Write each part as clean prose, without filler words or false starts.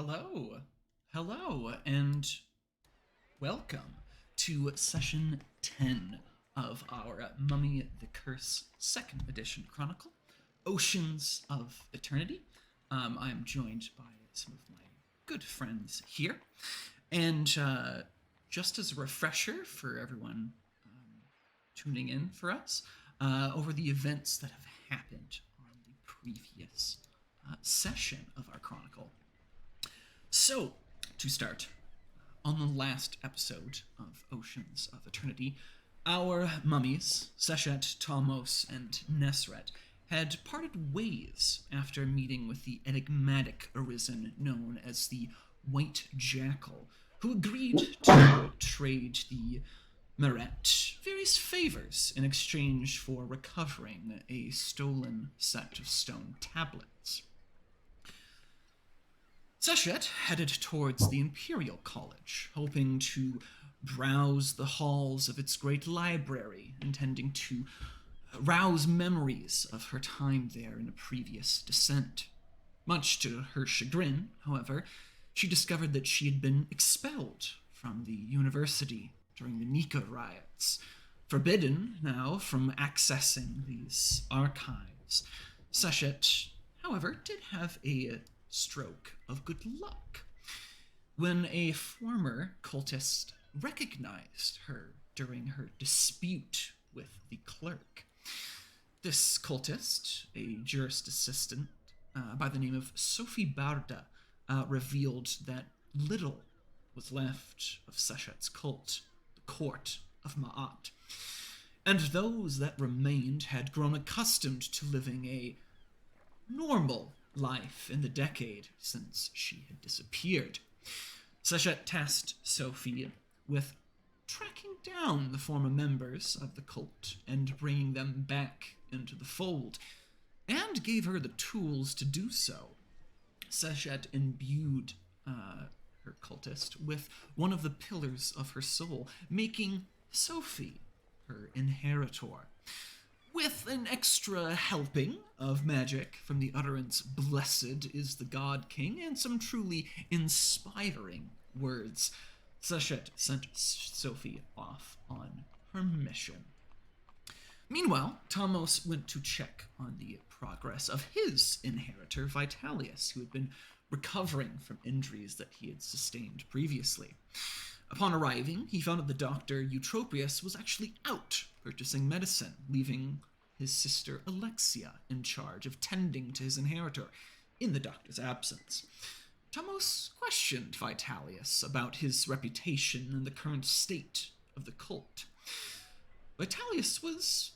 Hello, hello, and welcome to session 10 of our Mummy the Curse 2nd edition chronicle, Oceans of Eternity. I am joined by some of my good friends here, and just as a refresher for everyone tuning in for us, over the events that have happened on the previous session of our chronicle. So, to start, on the last episode of Oceans of Eternity, our mummies, Seshet, Talmos, and Nesret, had parted ways after meeting with the enigmatic Arisen known as the White Jackal, who agreed to trade the Meret various favors in exchange for recovering a stolen set of stone tablets. Seshet headed towards the Imperial College, hoping to browse the halls of its great library, intending to rouse memories of her time there in a previous descent. Much to her chagrin, however, she discovered that she had been expelled from the university during the Nika riots, forbidden now from accessing these archives. Seshet, however, did have a stroke of good luck when a former cultist recognized her during her dispute with the clerk. This cultist, a jurist assistant by the name of Sophie Barda, revealed that little was left of Seshet's cult, the court of Ma'at, and those that remained had grown accustomed to living a normal life in the decade since she had disappeared. Seshet tasked Sophie with tracking down the former members of the cult and bringing them back into the fold, and gave her the tools to do so. Seshet imbued her cultist with one of the pillars of her soul, making Sophie her inheritor, with an extra helping of magic from the utterance "Blessed is the God King" and some truly inspiring words. Seshet sent Sophie off on her mission. Meanwhile, Talmos went to check on the progress of his inheritor, Vitalius, who had been recovering from injuries that he had sustained previously. Upon arriving, he found that the doctor Eutropius was actually out purchasing medicine, leaving his sister Alexia in charge of tending to his inheritor in the doctor's absence. Talmos questioned Vitalius about his reputation and the current state of the cult. Vitalius was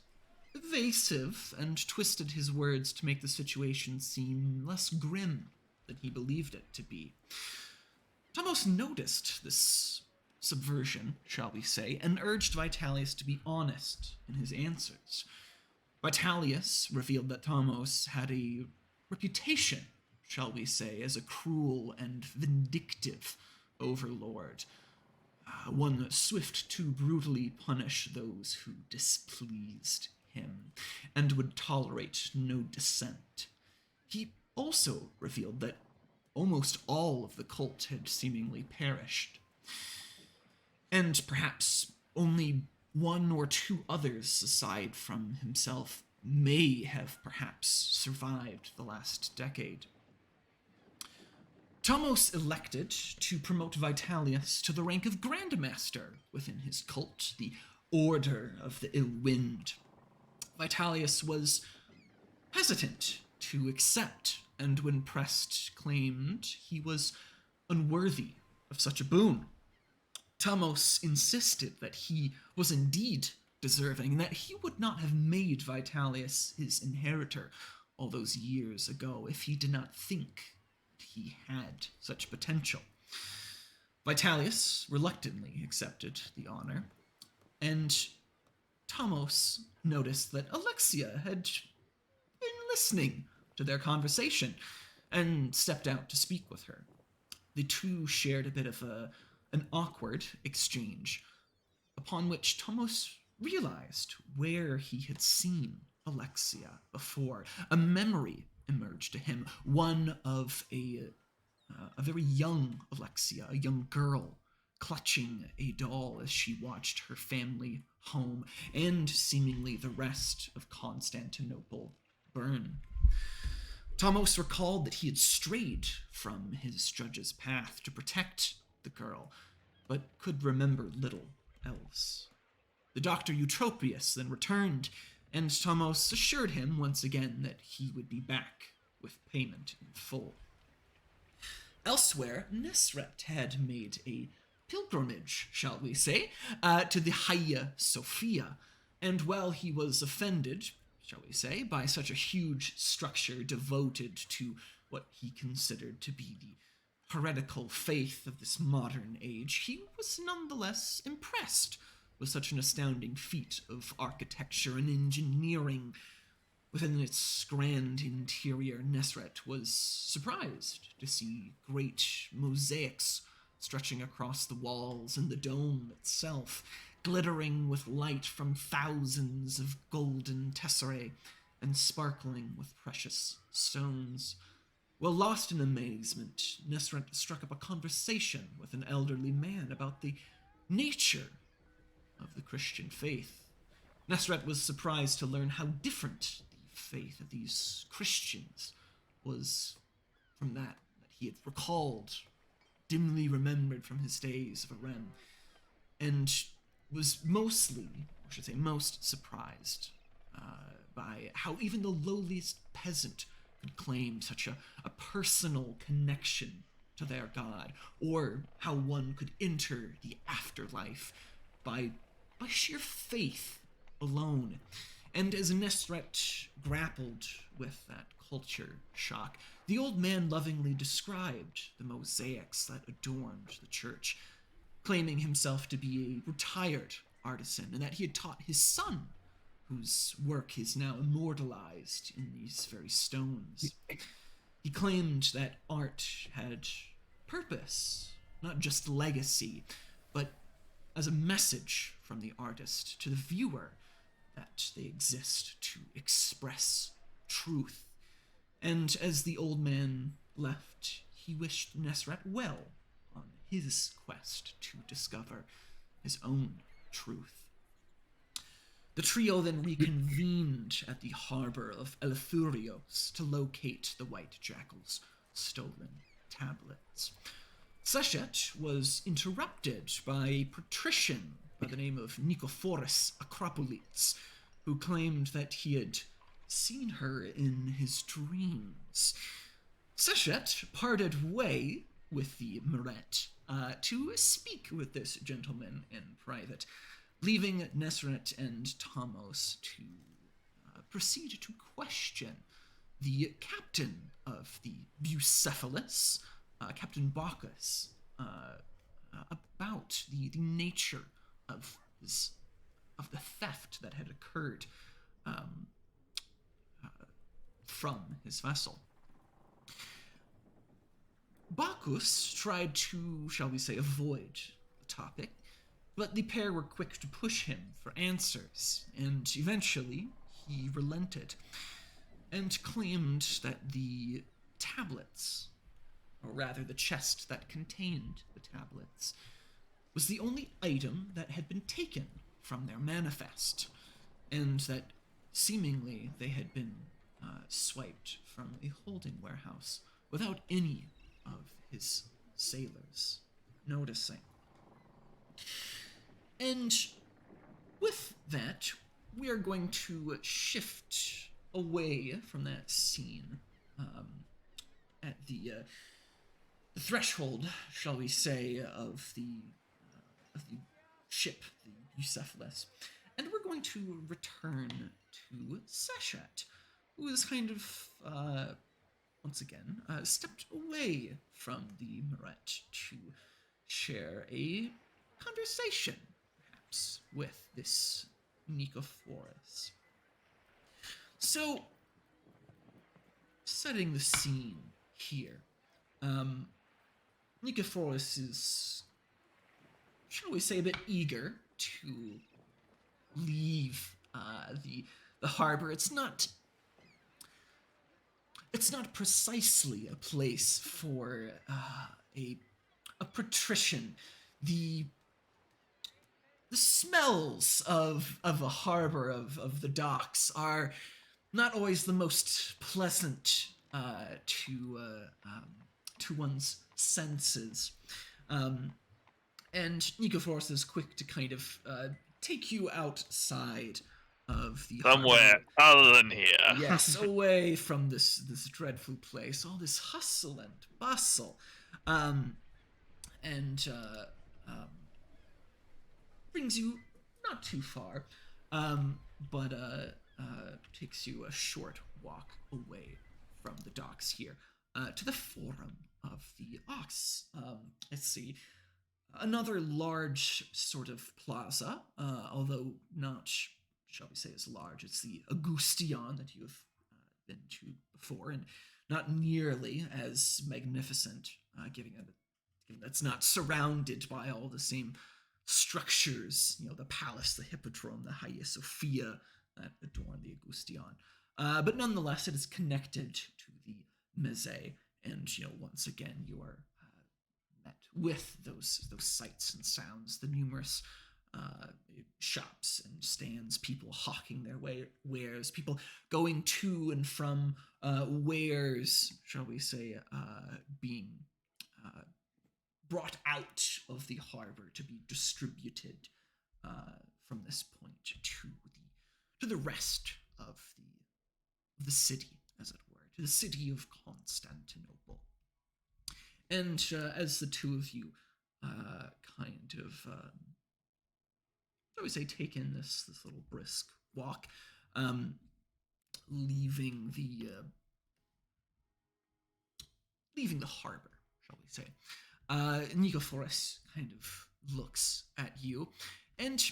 evasive and twisted his words to make the situation seem less grim than he believed it to be. Talmos noticed this subversion, shall we say, and urged Vitalius to be honest in his answers. Vitalius revealed that Talmos had a reputation, shall we say, as a cruel and vindictive overlord, one swift to brutally punish those who displeased him, and would tolerate no dissent. He also revealed that almost all of the cult had seemingly perished, and perhaps only one or two others aside from himself may have perhaps survived the last decade. Talmos elected to promote Vitalius to the rank of Grandmaster within his cult, the Order of the Ill Wind. Vitalius was hesitant to accept, and when pressed, claimed he was unworthy of such a boon. Talmos insisted that he was indeed deserving, and that he would not have made Vitalius his inheritor all those years ago if he did not think that he had such potential. Vitalius reluctantly accepted the honor, and Talmos noticed that Alexia had been listening to their conversation and stepped out to speak with her. The two shared a bit of an awkward exchange, upon which Talmos realized where he had seen Alexia before. A memory emerged to him, one of a a very young Alexia, a young girl, clutching a doll as she watched her family home and seemingly the rest of Constantinople burn. Thamos recalled that he had strayed from his judge's path to protect the girl, but could remember little else. The Dr. Eutropius then returned, and Thamos assured him once again that he would be back with payment in full. Elsewhere, Nesret had made a pilgrimage, shall we say, to the Hagia Sophia, and while he was offended, shall we say, by such a huge structure devoted to what he considered to be the heretical faith of this modern age, he was nonetheless impressed with such an astounding feat of architecture and engineering. Within its grand interior, Nesret was surprised to see great mosaics stretching across the walls and the dome itself, glittering with light from thousands of golden tesserae and sparkling with precious stones. While lost in amazement, Nesret struck up a conversation with an elderly man about the nature of the Christian faith. Nesret was surprised to learn how different the faith of these Christians was from that he had recalled, dimly remembered from his days of Arisen, and was most surprised by how even the lowliest peasant could claim such a personal connection to their god, or how one could enter the afterlife by sheer faith alone. And as Nesret grappled with that culture shock, the old man lovingly described the mosaics that adorned the church, claiming himself to be a retired artisan and that he had taught his son, whose work is now immortalized in these very stones. He claimed that art had purpose, not just legacy, but as a message from the artist to the viewer that they exist to express truth. And as the old man left, he wished Nesret well on his quest to discover his own truth. The trio then reconvened at the harbor of Elefthurios to locate the White Jackal's stolen tablets. Sechet was interrupted by a patrician by the name of Nikephoros Acropolites, who claimed that he had seen her in his dreams. Sechet parted way with the Muret to speak with this gentleman in private, leaving Nesret and Thamos to proceed to question the captain of the Bucephalus, Captain Bacchus, about the nature of the theft that had occurred from his vessel. Bacchus tried to, shall we say, avoid the topic, but the pair were quick to push him for answers, and eventually he relented and claimed that the tablets, or rather the chest that contained the tablets, was the only item that had been taken from their manifest, and that seemingly they had been swiped from a holding warehouse without any of his sailors noticing. And with that, we are going to shift away from that scene at the threshold, shall we say, of the ship, the Bucephalus, and we're going to return to Sechet, who is kind of once again stepped away from the Muret to share a conversation, perhaps, with this Nikephoros. So, setting the scene here, Nikephoros is, shall we say, a bit eager to leave the harbor. It's not it's not precisely a place for a patrician. The smells of a harbor of the docks are not always the most pleasant to one's senses. And Nicophorus is quick to kind of take you outside of the Somewhere harbor. other than here. Yes, away from this dreadful place, all this hustle and bustle, and brings you not too far, but takes you a short walk away from the docks here to the forum of the Ox. Let's see, another large sort of plaza, although not, shall we say, as large. It's the Augustion that you have been to before, and not nearly as magnificent, given that's not surrounded by all the same structures, the palace, the hippodrome, the Hagia Sophia that adorn the Augustion. But nonetheless, it is connected to the Meze, and once again you are met with those sights and sounds, the numerous shops and stands, people hawking their wares, people going to and from wares, shall we say, being brought out of the harbor to be distributed from this point to the rest of the city, as it were, to the city of Constantinople. And as the two of you kind of, shall we say, take in this little brisk walk, leaving the harbor, shall we say, Nicophorus kind of looks at you, and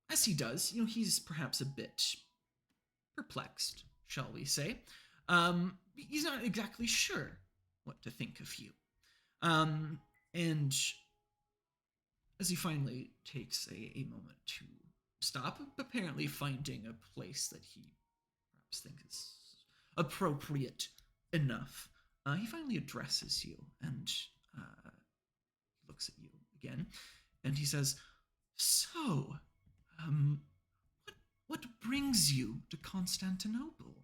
as he does, he's perhaps a bit perplexed, shall we say. He's not exactly sure what to think of you. And as he finally takes a moment to stop, apparently finding a place that he perhaps thinks is appropriate enough, he finally addresses you and looks at you again, and he says, "So, what brings you to Constantinople?"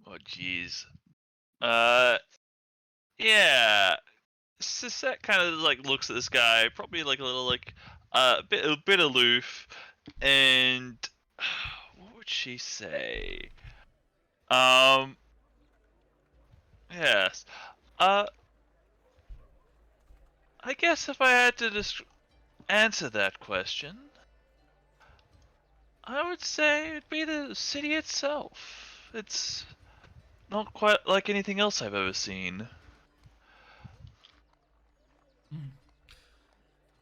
Oh, jeez. Yeah. Sisette kind of looks at this guy, probably a little a bit aloof, and what would she say? Yes. I guess if I had to answer that question, I would say it'd be the city itself. It's not quite like anything else I've ever seen.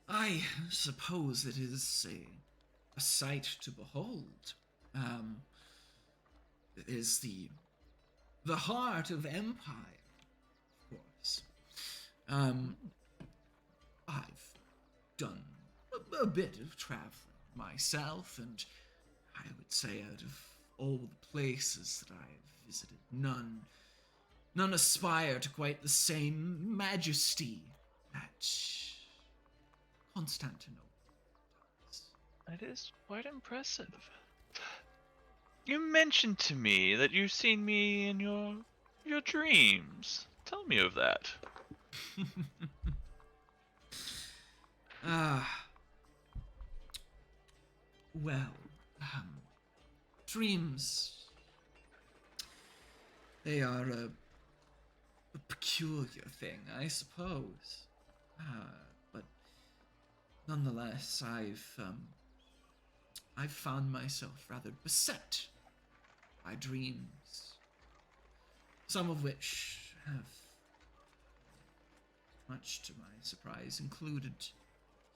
I suppose it is a sight to behold. It is the heart of empire, of course. I've done a bit of traveling myself, and I would say out of all the places that I've visited, none aspire to quite the same majesty that Constantinople does. That is quite impressive. You mentioned to me that you've seen me in your dreams. Tell me of that. Well, dreams, they are a peculiar thing, I suppose. But nonetheless, I've found myself rather beset by dreams, some of which have, much to my surprise, included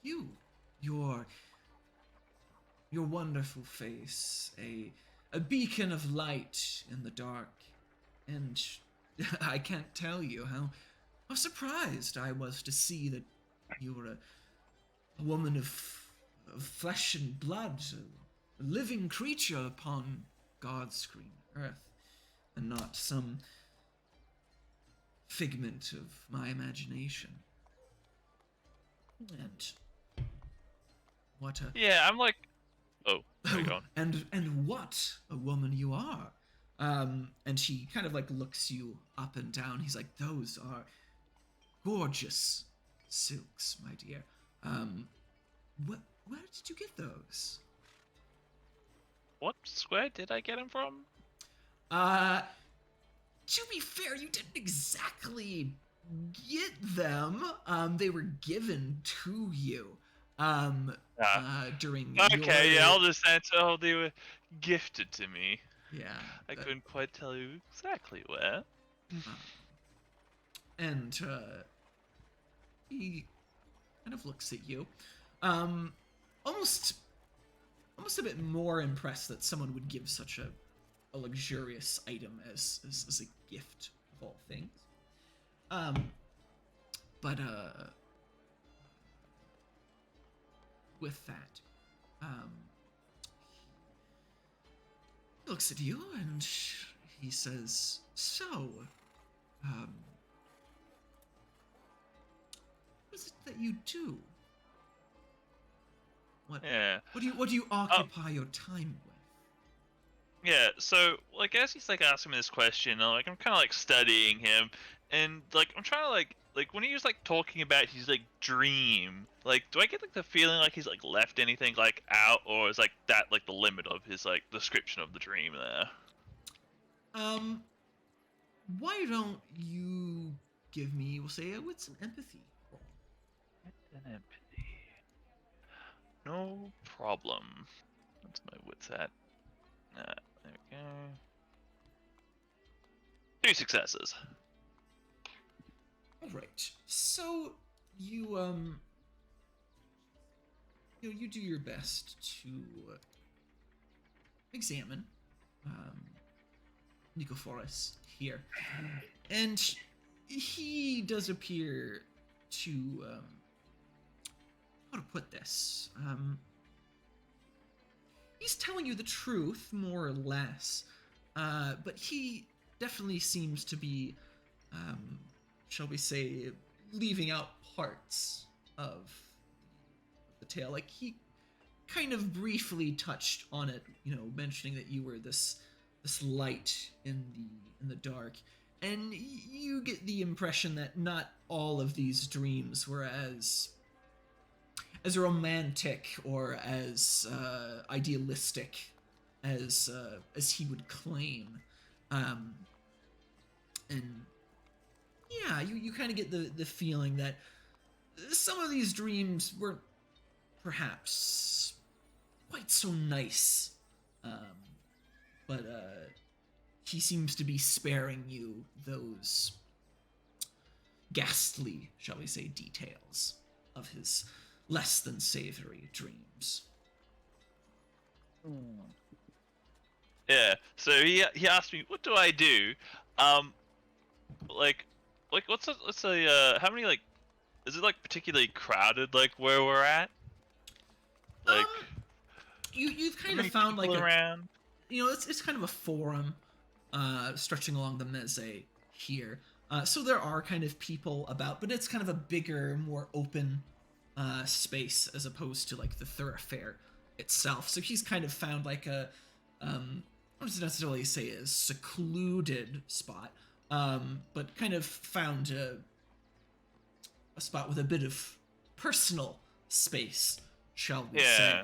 you, your wonderful face, a beacon of light in the dark, and I can't tell you how surprised I was to see that you were a woman of flesh and blood, living creature upon God's green earth, and not some figment of my imagination. And what a Yeah, I'm like, oh, there you go. and what a woman you are. And he kind of like looks you up and down. He's like, those are gorgeous silks, my dear. Where did you get those? What square did I get him from? Uh, to be fair, you didn't exactly get them. They were given to you. During Okay, yeah, your I'll just answer. Oh, they were gifted to me. yeah. I couldn't quite tell you exactly where. Uh, and he kind of looks at you, almost a bit more impressed that someone would give such a luxurious item as a gift of all things. But with that, he looks at you and he says, "So, what is it that you do? Yeah. What do you occupy your time with?" Yeah, so like as he's like asking me this question, like I'm kind of like studying him, and like I'm trying to like when he was like talking about his like dream, like do I get like the feeling like he's like left anything like out, or is like that like the limit of his like description of the dream there? Um, why don't you give me, we'll say, with some empathy roll? An empathy. No problem. That's my wits at. There we go. 2 successes. All right. So you you do your best to examine Nicophorus here, and he does appear to how to put this. He's telling you the truth, more or less, but he definitely seems to be, shall we say, leaving out parts of the tale. Like he kind of briefly touched on it, mentioning that you were this light in the dark, and you get the impression that not all of these dreams were as romantic or as idealistic as he would claim. And yeah, you kind of get the feeling that some of these dreams weren't perhaps quite so nice. But he seems to be sparing you those ghastly, shall we say, details of his less than savory dreams. Yeah. So he asked me, "What do I do?" Um, like let's say how many like is it like particularly crowded like where we're at? Like You've how kind of many found like people around? it's kind of a forum stretching along the Meze here. So there are kind of people about, but it's kind of a bigger, more open space as opposed to like the thoroughfare itself. So he's kind of found like a I don't necessarily say a secluded spot, but kind of found a spot with a bit of personal space, shall we say.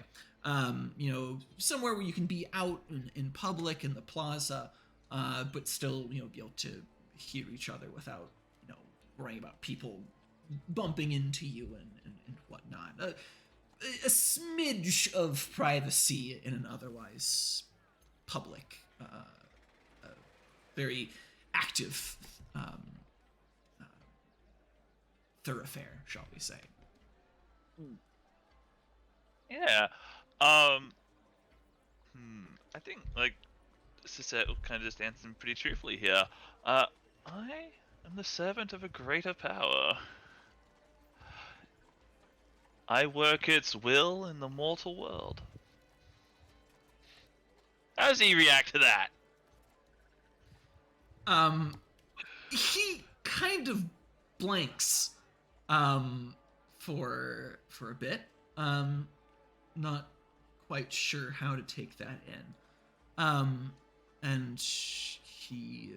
Somewhere where you can be out in public in the plaza, but still, be able to hear each other without, worrying about people bumping into you and whatnot. A smidge of privacy in an otherwise public, very active thoroughfare, shall we say. Yeah. I think like Sisette will kind of just answer pretty truthfully here. I am the servant of a greater power. I work its will in the mortal world. How does he react to that? He kind of blanks, for a bit, not quite sure how to take that in, and he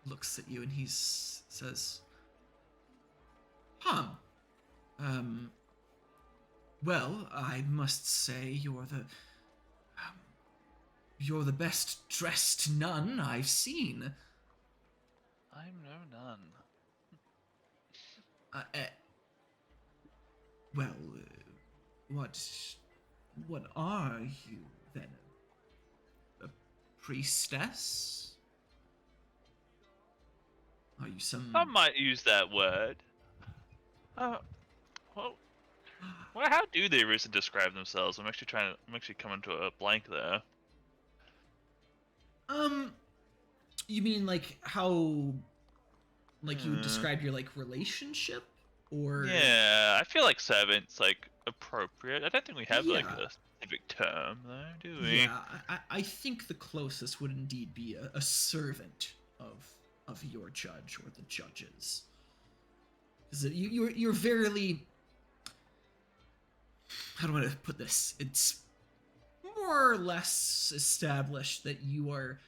looks at you and he says, "Huh, well, I must say you're the best dressed nun I've seen." I'm no nun. Uh, uh, well, what are you then? A priestess? Are you some? Some might use that word. Uh, well, how do the Arisen describe themselves? I'm actually coming to a blank there. You mean like how, like you would Hmm. describe your like relationship, or? Yeah, I feel like servant's like appropriate. I don't think we have like Yeah, a specific term though, do we? yeah. I think the closest would indeed be a servant of your judge or the judges, because you're verily, how do I put this? It's more or less established that you are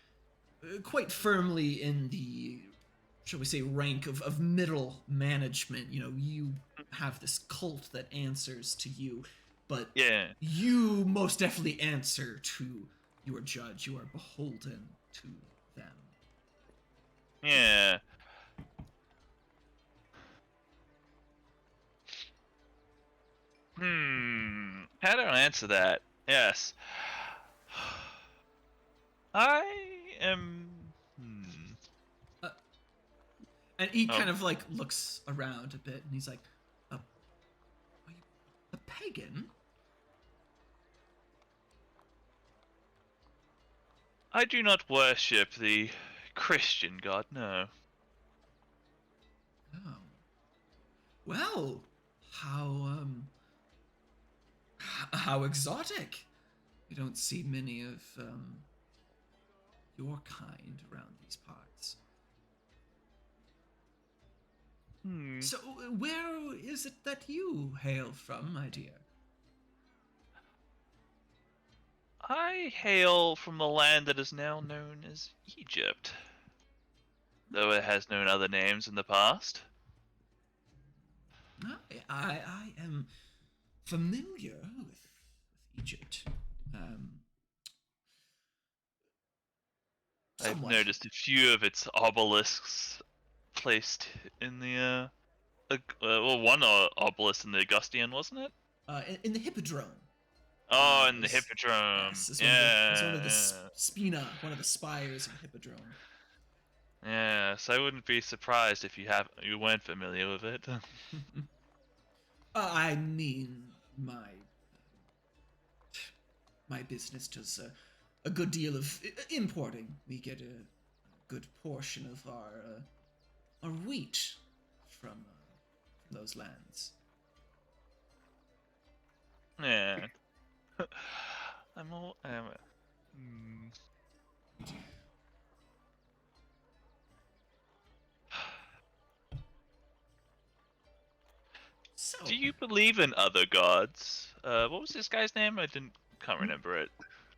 quite firmly in the, shall we say, rank of middle management. You know, you have this cult that answers to you, but Yeah. you most definitely answer to your judge. You are beholden to them. Yeah. How do I answer that? Yes. I am. Uh, and he Oh, kind of like looks around a bit, and he's like, "Are you a pagan?" I do not worship the Christian God. No. Oh, well, how exotic. We don't see many of your kind around these parts. Hmm. So, where is it that you hail from, my dear? I hail from the land that is now known as Egypt, though it has known other names in the past. I am familiar with Egypt. Um, I've Somewhat. noticed a few of its obelisks placed in the well, one obelisk in the Augustian, wasn't it? In the Hippodrome. Oh, in the Is Hippodrome. Yes, is one of the Yeah. spina, one of the spires of the Hippodrome. Yeah, so I wouldn't be surprised if you weren't familiar with it. I mean, my business does a good deal of importing. We get a good portion of our wheat from those lands. Yeah. I'm all. Hmm. So, Do you believe in other gods? What was this guy's name? Can't N- remember it.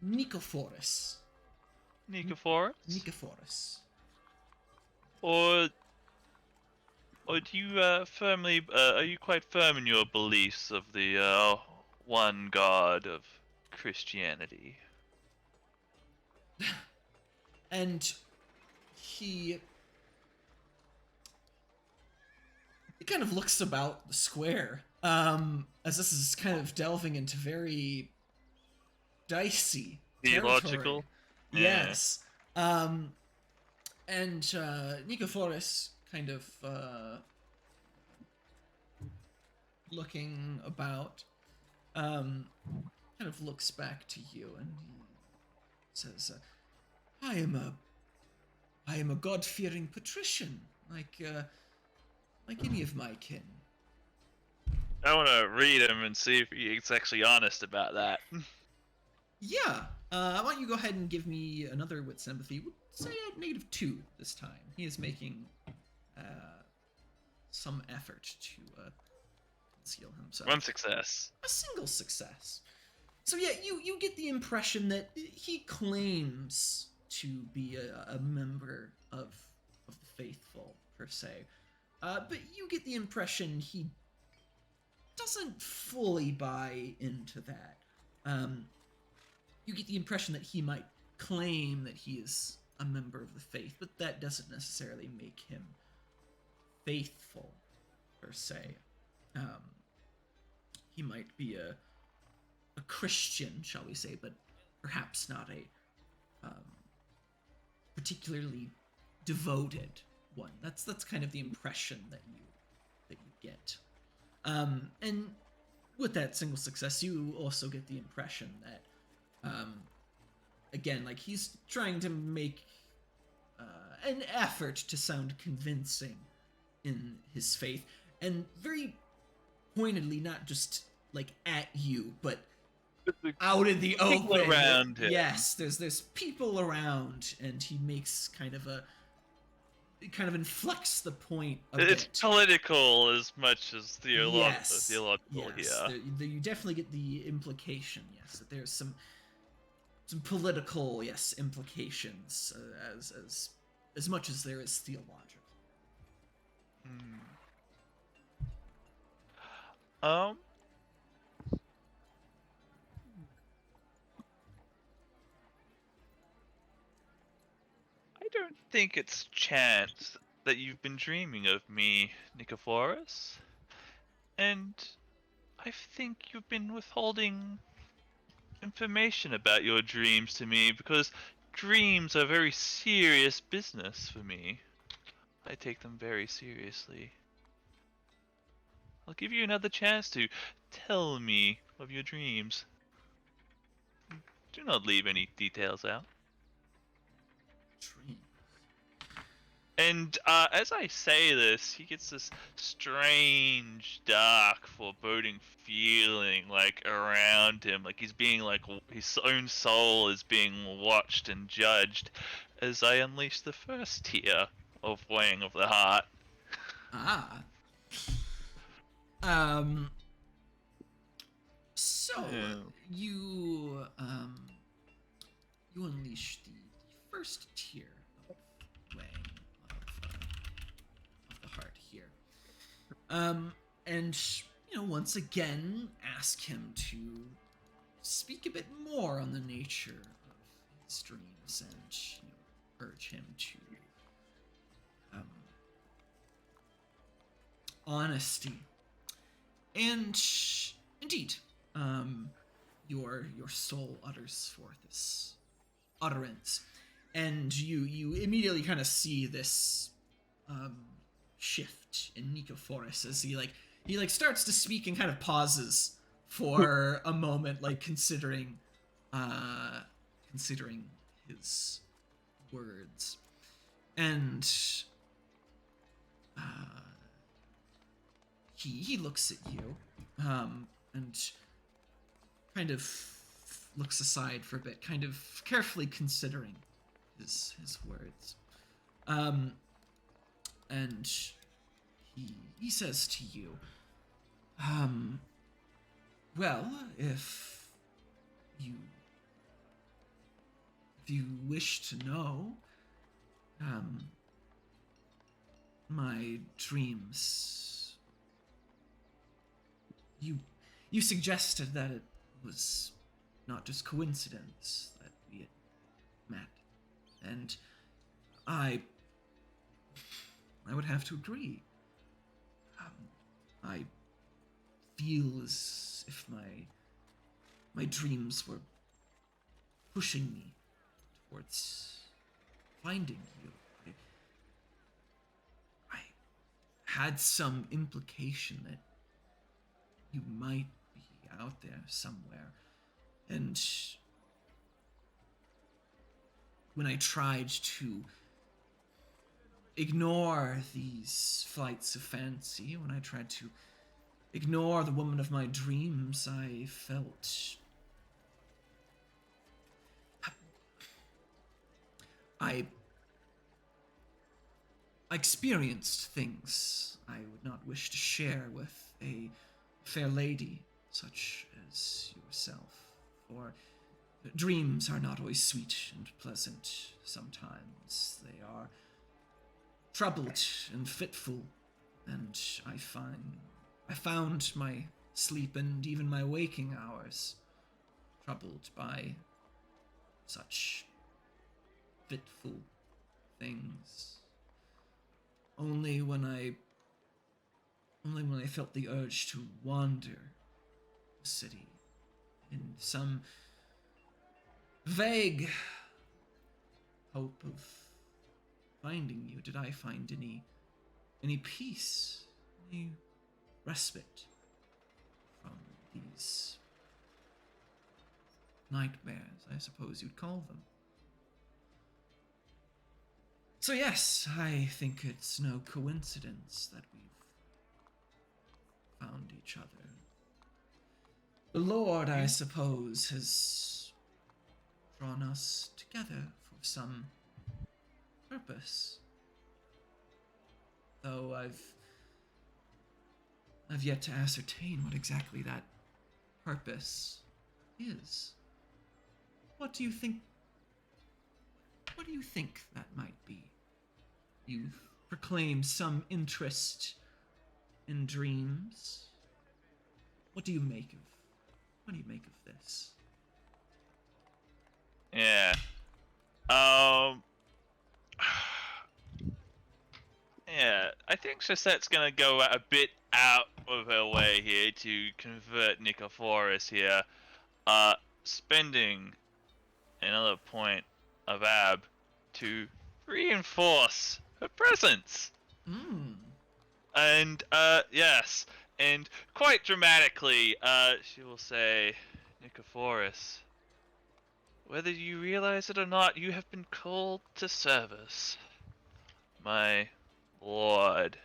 Nicophorus. N- Nicophorus? Nicophorus. Or do you are you quite firm in your beliefs of the one God of Christianity? And he he kind of looks about the square, as this is kind of delving into very dicey territory. Theological? Yeah. Yes. And Nicophorus kind of looking about, um, kind of looks back to you and he says, "I am a God-fearing patrician, like any of my kin." I want to read him and see if he's actually honest about that. Yeah. Why don't you go ahead and give me another wits empathy? We'll say at -2 this time. He is making some effort to conceal himself. One success. A single success. So yeah, you get the impression that he claims to be a member of the faithful per se, but you get the impression he doesn't fully buy into that. You get the impression that he might claim that he is a member of the faith, but that doesn't necessarily make him faithful per se. He might be a Christian, shall we say, but perhaps not a particularly devoted one. That's kind of the impression that you get. And with that single success, you also get the impression that, again, like he's trying to make an effort to sound convincing in his faith, and very pointedly, not just like at you, but out in the People open. around him. Yes, there's people around, and he makes kind of inflects the point a It's bit. political as much as Yes, theological here. you definitely get the implication. Yes, that there's some political implications as much as there is theological. Um. I don't think it's chance that you've been dreaming of me, Nicephorus. And I think you've been withholding information about your dreams to me because dreams are very serious business for me. I take them very seriously. I'll give you another chance to tell me of your dreams. Do not leave any details out. Dream. And as I say this, he gets this strange, dark, foreboding feeling like around him, like he's being like his own soul is being watched and judged. As I unleash the first tier of weighing of the heart. Ah. So you unleash the first tier of weighing of the heart here. And once again ask him to speak a bit more on the nature of his dreams and urge him to honesty. And indeed, your soul utters forth this utterance, and you immediately kind of see this shift in Nicephorus as he starts to speak and kind of pauses for a moment, like considering his words, and he looks at you, and kind of looks aside for a bit, kind of carefully considering his words, and he says to you, well, if you wish to know, my dreams, you suggested that it was not just coincidence that we had met, and I would have to agree. I feel as if my dreams were pushing me towards finding you. I had some implication that you might be out there somewhere, and when I tried to ignore these flights of fancy, when I tried to ignore the woman of my dreams, I felt I experienced things I would not wish to share with a fair lady such as yourself, for dreams are not always sweet and pleasant. Sometimes they are troubled and fitful, and I found my sleep and even my waking hours troubled by such fitful things. Only when I felt the urge to wander the city in some vague hope of finding you did I find any peace, any respite from these nightmares, I suppose you'd call them. So yes, I think it's no coincidence that we've found each other. The Lord, I suppose, has drawn us together for some purpose. Though I've yet to ascertain what exactly that purpose is. What do you think that might be? You've proclaimed some interest in dreams. What do you make of this? Yeah. Yeah, I think Chasette's gonna go a bit out of her way here to convert Nicophorus here, spending another point of ab to reinforce her presence. Hmm. And, yes, and quite dramatically, she will say, Nicophorus, whether you realize it or not, you have been called to service. My lord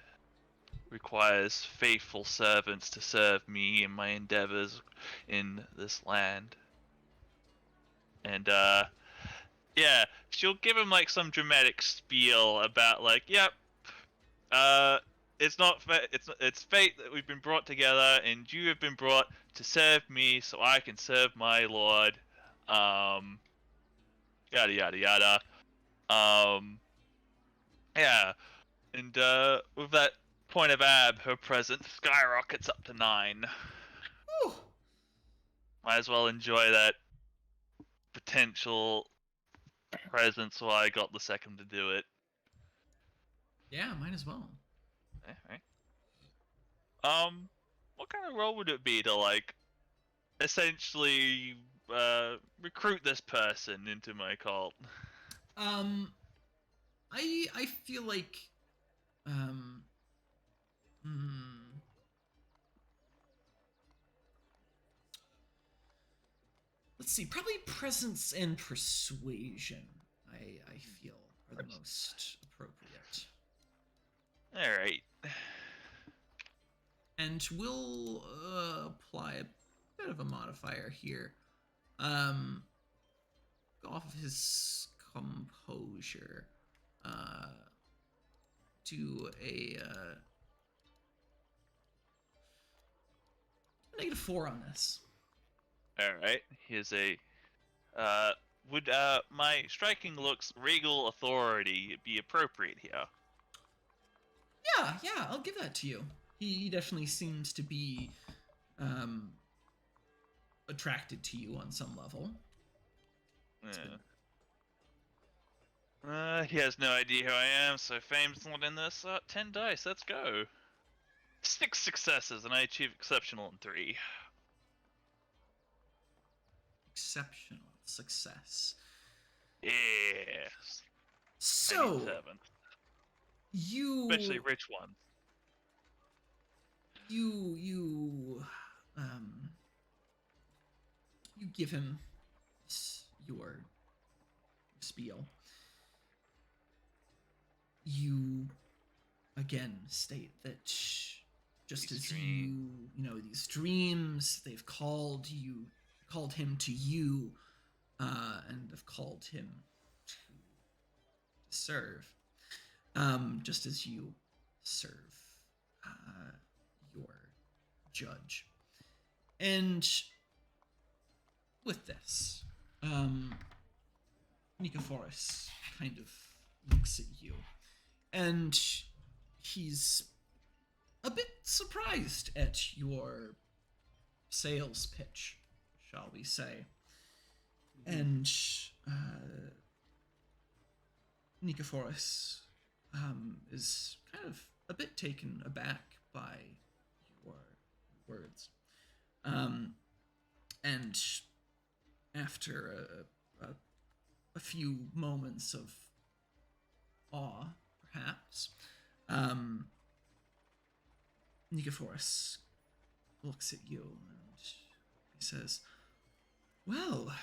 requires faithful servants to serve me in my endeavors in this land. And, yeah, she'll give him, like, some dramatic spiel about, like, yep, it's not it's fate that we've been brought together, and you have been brought to serve me so I can serve my lord. Yada yada yada. Yeah, and with that point of ab, her presence skyrockets up to 9. Whew. Might as well enjoy that potential presence while I got the second to do it. Yeah, might as well. Right. What kind of role would it be to, like, essentially recruit this person into my cult? I feel like um hmm, let's see, probably presence and persuasion. I feel are the most appropriate. All right. And we'll apply a bit of a modifier here. Go off of his composure. To a -4 on this. All right. Here's a. Would my striking looks, regal authority be appropriate here? Yeah, I'll give that to you. He definitely seems to be attracted to you on some level. Yeah. He has no idea who I am, so fame's not in this. 10 dice, let's go. 6 successes, and I achieve exceptional in 3. Exceptional success. Yes. So, 7. Especially you rich ones. you give him your spiel. You again state that just These as dreams. you know these dreams, they've called him to you, and have called him serve, just as you serve your judge. And with this, Nicophorus kind of looks at you, and he's a bit surprised at your sales pitch, shall we say. And Nicophorus is kind of a bit taken aback by your words. And after a few moments of awe, perhaps, Nicophorus looks at you and he says, "Well,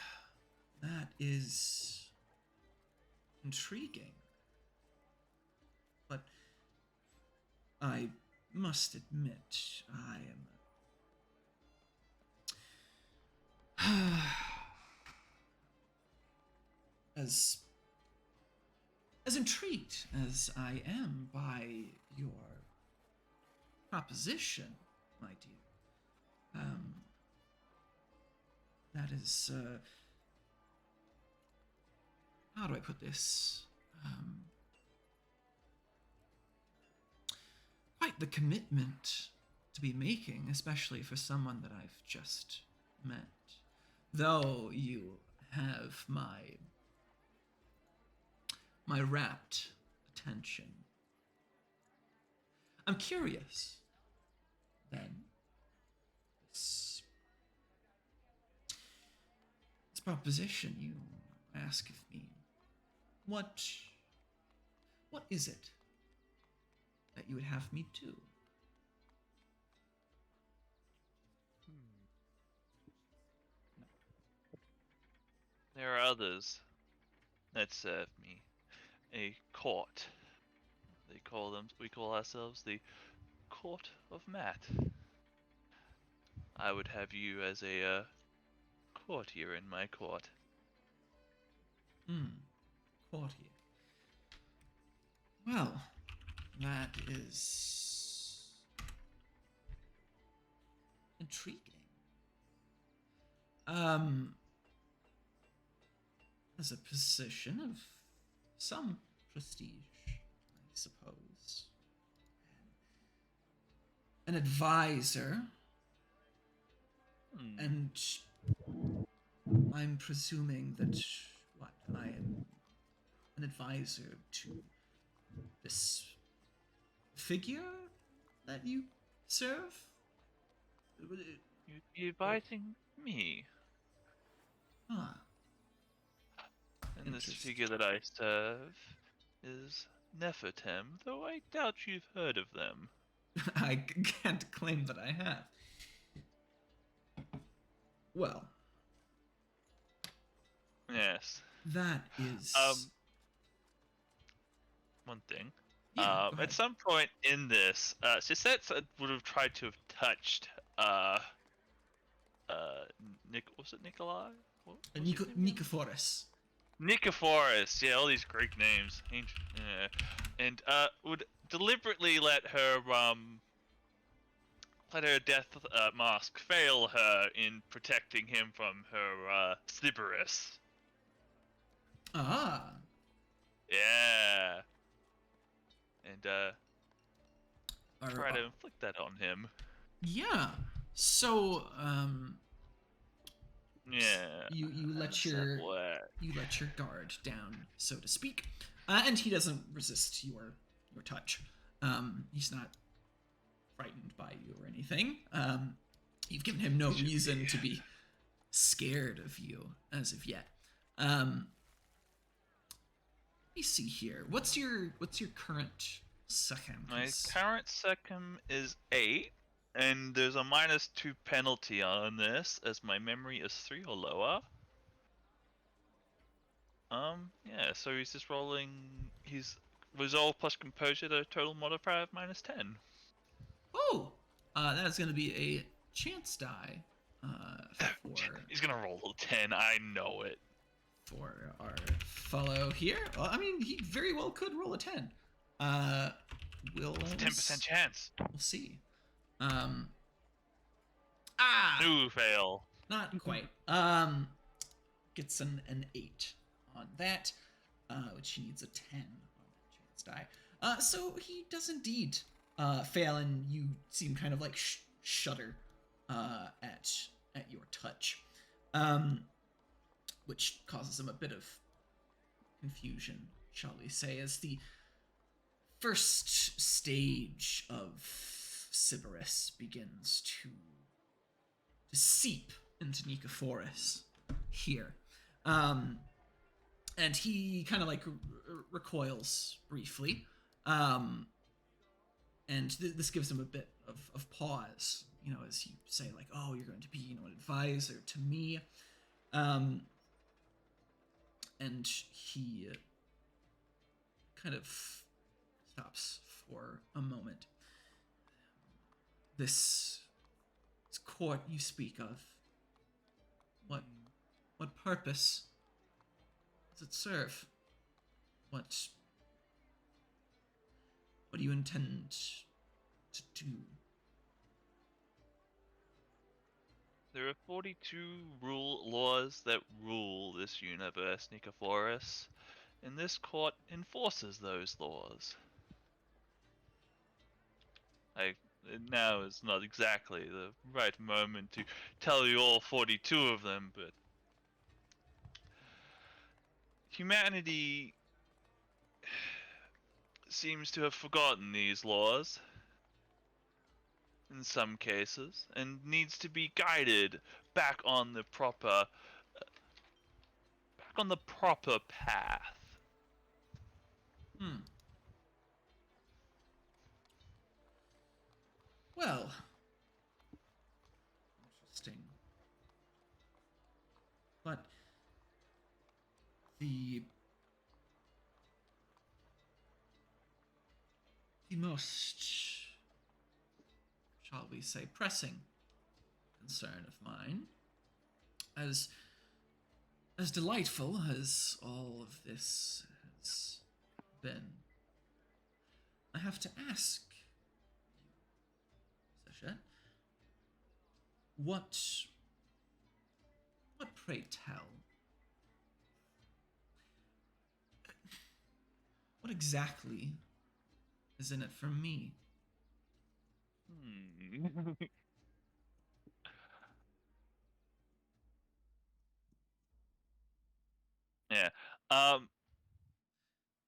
that is intriguing. But I must admit, I am as intrigued as I am by your proposition, my dear. That is, how do I put this? Quite the commitment to be making, especially for someone that I've just met. Though you have my rapt attention. I'm curious, then, this proposition you ask of me, what is it that you would have me do? There are others that serve me. A court. We call ourselves the Court of Matt. I would have you as a courtier in my court. Courtier. Well, that is intriguing. As a position of some prestige, I suppose. An advisor, and I'm presuming that I am an advisor to this figure that you serve? You'd be advising me. Ah. And this figure that I serve is Nefertem, though I doubt you've heard of them. I can't claim that I have. Well. Yes. That is... one thing. Yeah, at some point in this, Sisette would have tried to have touched, was it Nikolai? Nicophorus. Nicophorus, yeah, all these Greek names. And would deliberately let her death mask fail her in protecting him from her Sliberus. Ah. Yeah. And try to inflict that on him. Yeah. So yeah. You let your guard down, so to speak, and he doesn't resist your touch. He's not frightened by you or anything. You've given him no reason to be scared of you as of yet. Let me see here. What's your current second? My current second is 8. And there's a -2 penalty on this, as my memory is 3 or lower. Yeah, so he's just rolling his resolve plus composure at a total modifier of -10. Oh! That's gonna be a chance die. He's gonna roll a 10, I know it. for our fellow here. Well, I mean, he very well could roll a 10. We'll 10% chance. We'll see. Ooh, fail. Not quite. Gets an 8 on that, which he needs a 10 on that chance die. So he does indeed fail, and you see him kind of like shudder at your touch, which causes him a bit of confusion, shall we say, as the first stage of Sybaris begins to seep into Nicophorus here. And he kind of like recoils briefly. And this gives him a bit of pause, you know, as you say, like, oh, you're going to be, you know, an advisor to me. And he kind of stops for a moment. This court you speak of, what purpose does it serve? What do you intend to do? There are 42 laws that rule this universe, Nicophorus, and this court enforces those laws. Now is not exactly the right moment to tell you all 42 of them, but humanity seems to have forgotten these laws in some cases and needs to be guided back on the proper path. Well, interesting. But the most, shall we say, pressing concern of mine, as delightful as all of this has been, I have to ask you, Sasha, what pray tell? What exactly is in it for me? Yeah.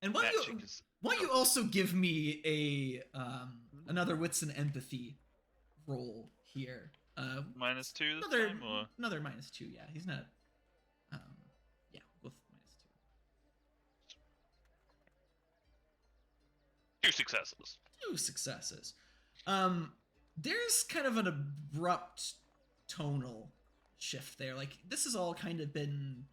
And why don't you also give me a another wits and empathy roll here? -2 this time, or? Another -2. Yeah, he's not. Yeah, with -2. 2 successes. 2 successes. There's kind of an abrupt tonal shift there. Like, this has all kind of been.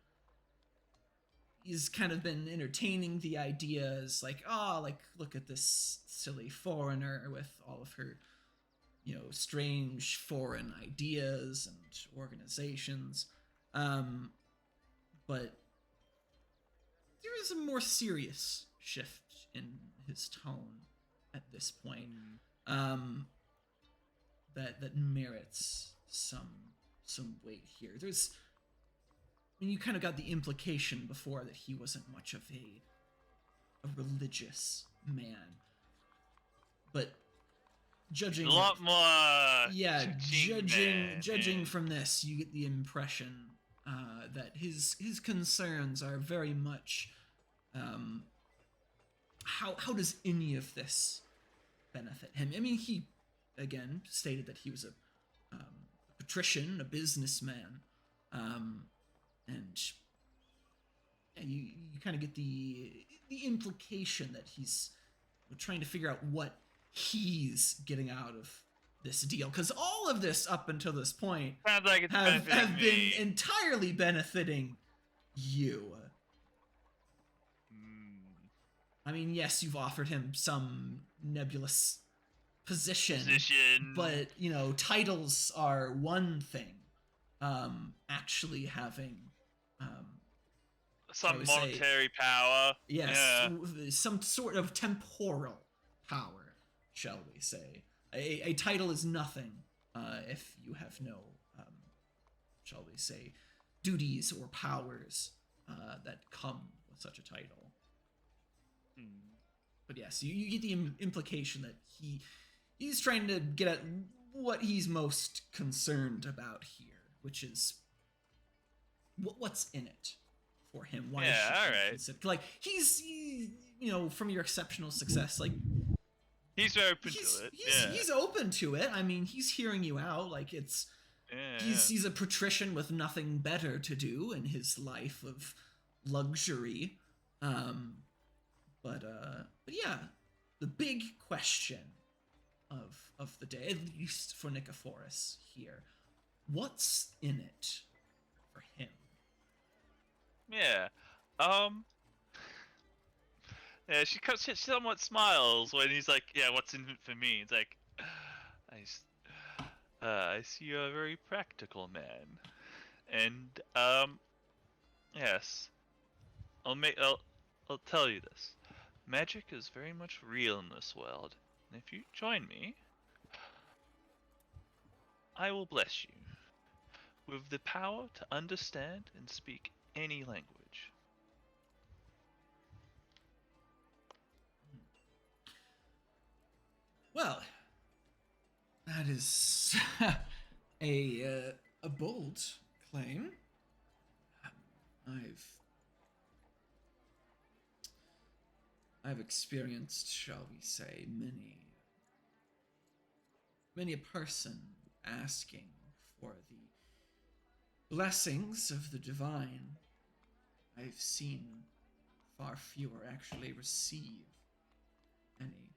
He's kind of been entertaining the ideas, like, oh, like, look at this silly foreigner with all of her, you know, strange foreign ideas and organizations. But there is a more serious shift in his tone at this point, that merits some weight here. I mean, you kind of got the implication before that he wasn't much of a religious man, but judging a lot more. Yeah, judging from this, you get the impression that his concerns are very much how does any of this benefit him? I mean, he again stated that he was a patrician, a businessman, and you kind of get the implication that he's trying to figure out what he's getting out of this deal, because all of this up until this point Sounds like it's have benefiting been entirely benefiting you. I mean, yes, you've offered him some nebulous position, but, you know, titles are one thing. Actually having shall we some say, monetary power. yes, Yeah. some sort of temporal power, shall we say. A title is nothing if you have no, shall we say, duties or powers that come with such a title. Hmm. But yes, you get the implication that he's trying to get at what he's most concerned about here, which is what's in it for him. Why should Yeah. All he right. consider? Like from your exceptional success, like He's very open to he's it. he's Yeah. he's open to it. I mean, he's hearing you out. Like Yeah. he's a patrician with nothing better to do in his life of luxury. Um, but yeah, the big question of the day, at least for Nicephorus here, what's in it for him? Yeah. Um. Yeah. She somewhat smiles when he's like, "Yeah, what's in it for me?" It's like, I, s- I see you're a very practical man, and yes, I'll make I'll tell you this. Magic is very much real in this world, and if you join me, I will bless you with the power to understand and speak any language. Well, that is a bold claim. I've I've experienced, shall we say, many a person asking for the blessings of the divine. I've seen far fewer actually receive any.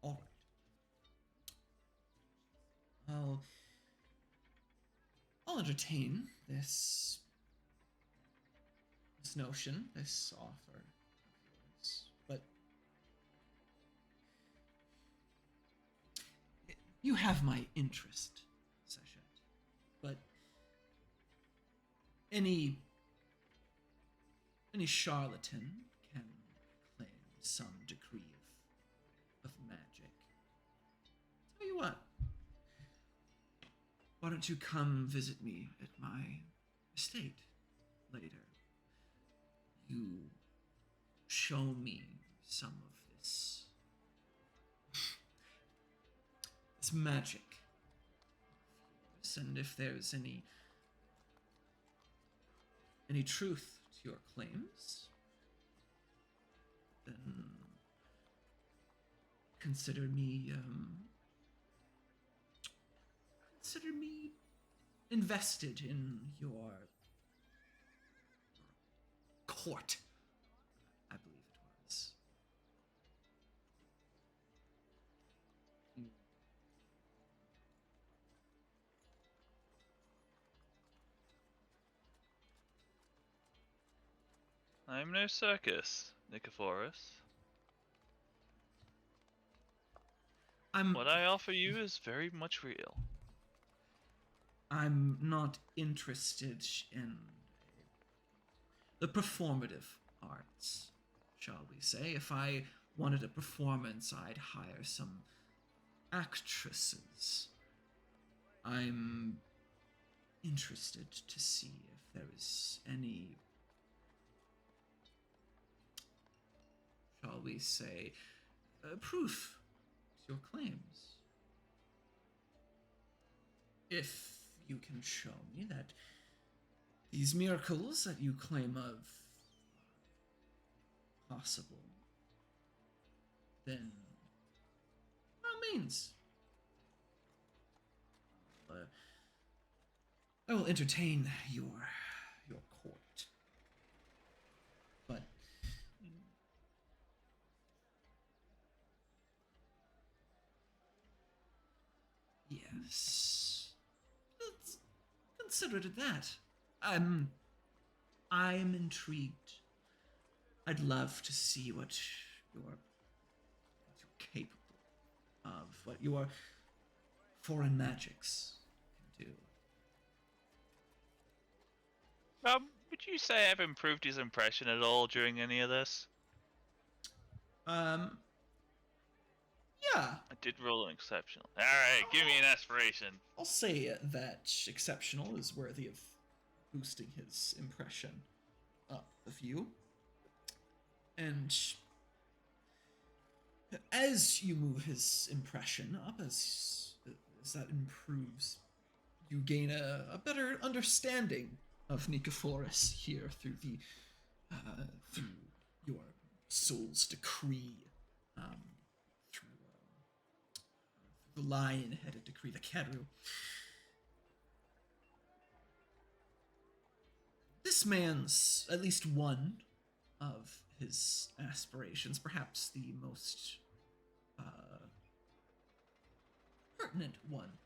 All right. I'll I'll entertain this notion, this offer of yours, but you have my interest, Seshet. But any any charlatan can claim some degree of magic. Tell you what, why don't you come visit me at my estate later? You show me some of this magic of yours, and if there's any truth to your claims, then consider me invested in your court, I believe it was. I'm no circus, Nicephorus. I'm What I offer you is very much real. I'm not interested in the performative arts, shall we say. If I wanted a performance, I'd hire some actresses. I'm interested to see if there is any, shall we say, proof to your claims. If you can show me that these miracles that you claim of are possible, then by all means, I will entertain your court. But yes, let's consider it that. I'm intrigued. I'd love to see what you're capable of, what your foreign magics can do. Would you say I've improved his impression at all during any of this? Um, yeah, I did roll an exceptional. All right, give me an aspiration. I'll say that exceptional is worthy of boosting his impression up a few. And as you move his impression up, as that improves, you gain a better understanding of Nicephorus here through your soul's decree, um, through the lion-headed decree, the Keru. This man's at least one of his aspirations, perhaps the most pertinent one,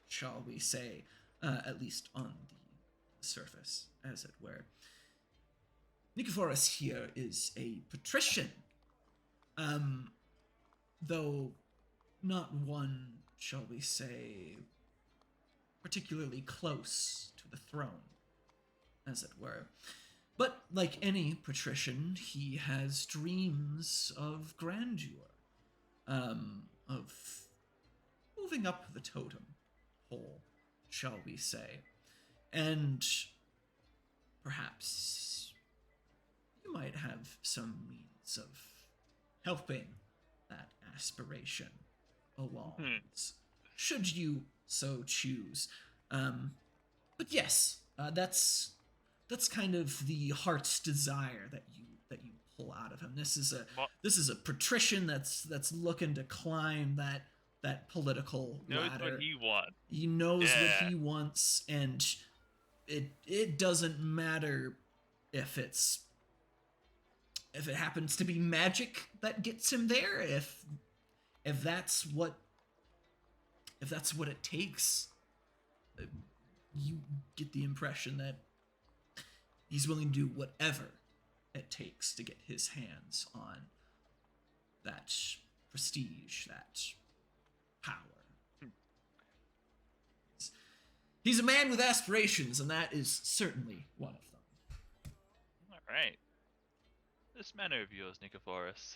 shall we say, at least on the surface, as it were. Nicephorus here is a patrician, though not one, shall we say, particularly close to the throne, as it were. But like any patrician, he has dreams of grandeur, of moving up the totem pole, shall we say. And perhaps you might have some means of helping that aspiration along, should you so choose. But yes, that's kind of the heart's desire that you pull out of him. This is a patrician that's looking to climb that political ladder. What he wants. He knows what he wants, and it doesn't matter if it happens to be magic that gets him there. If that's what it takes, you get the impression that he's willing to do whatever it takes to get his hands on that prestige, that power. He's a man with aspirations, and that is certainly one of them. All right. This manor of yours, Nicephorus.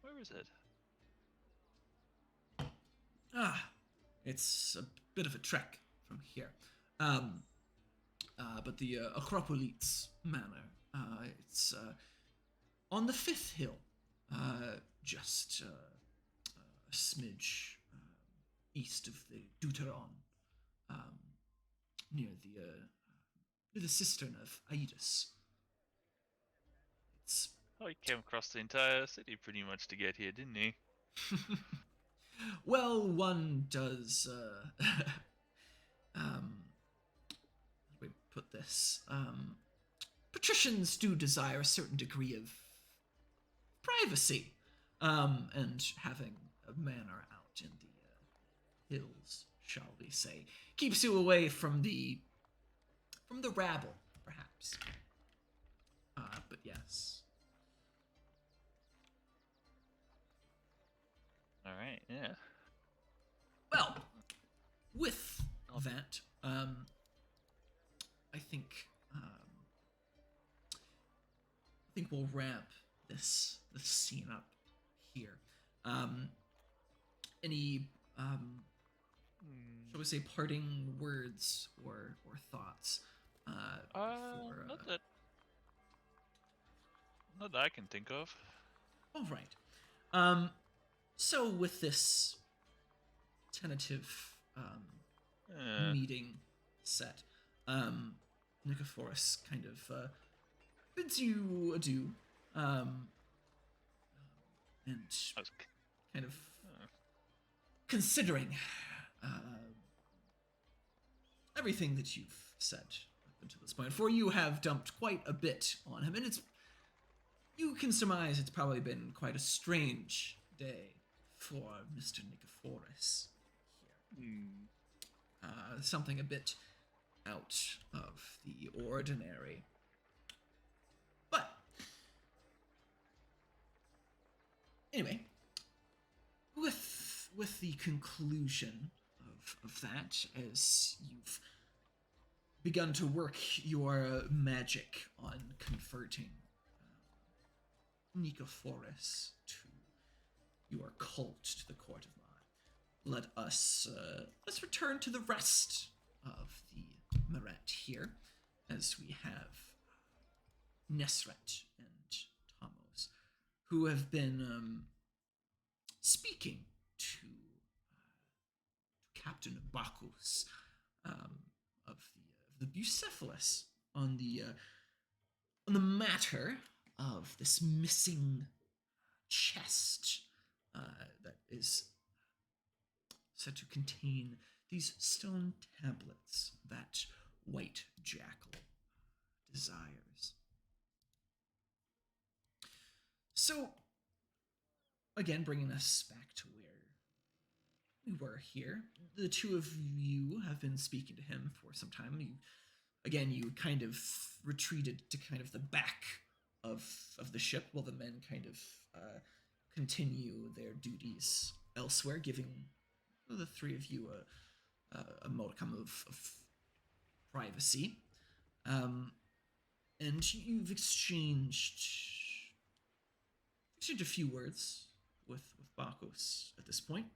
Where is it? It's a bit of a trek from here. But the Acropolites Manor, it's on the 5th hill, just a smidge east of the Deuteron, near the cistern of Aidus. It's He came across the entire city pretty much to get here, didn't he? well, one does. How do we put this? Patricians do desire a certain degree of privacy, and having a manor out in the hills, shall we say, keeps you away from the rabble, perhaps. But yes. All right, yeah. Well, with that, I think we'll wrap this scene up here. Any shall we say parting words or thoughts? Not that I can think of. All right. So with this tentative meeting set, Nicephorus kind of bids you adieu, and kind of considering everything that you've said up until this point, for you have dumped quite a bit on him, and you can surmise it's probably been quite a strange day for Mr. Nicephorus here. Something a bit out of the ordinary. But anyway, with the conclusion of that, as you've begun to work your magic on converting Nicophorus to your cult, to the court of Ma. Let's return to the rest of the Maret here, as we have Nesret and Tamos, who have been speaking to Captain Bacchus of the Bucephalus on the matter of this missing chest that is said to contain these stone tablets that White Jackal desires. So, again, bringing us back to where we were here, the two of you have been speaking to him for some time. You kind of retreated to kind of the back of the ship while the men kind of continue their duties elsewhere, giving the three of you a modicum of privacy. And you've exchanged a few words with Bacchus at this point.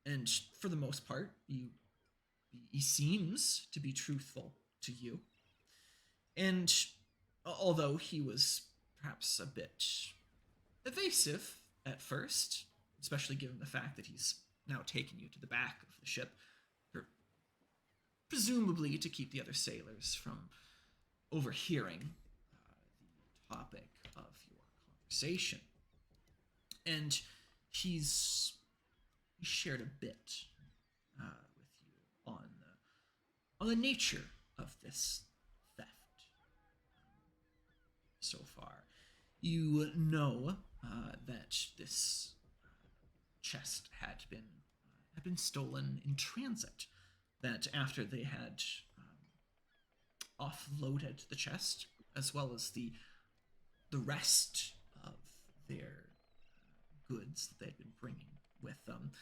And for the most part, he seems to be truthful to you. And although he was perhaps a bit evasive at first, especially given the fact that he's now taken you to the back of the ship, presumably to keep the other sailors from overhearing the topic of your conversation. And he shared a bit with you on the nature of this theft. So far, you know that this chest had been stolen in transit. That after they had offloaded the chest, as well as the rest of their goods that they'd been bringing with them,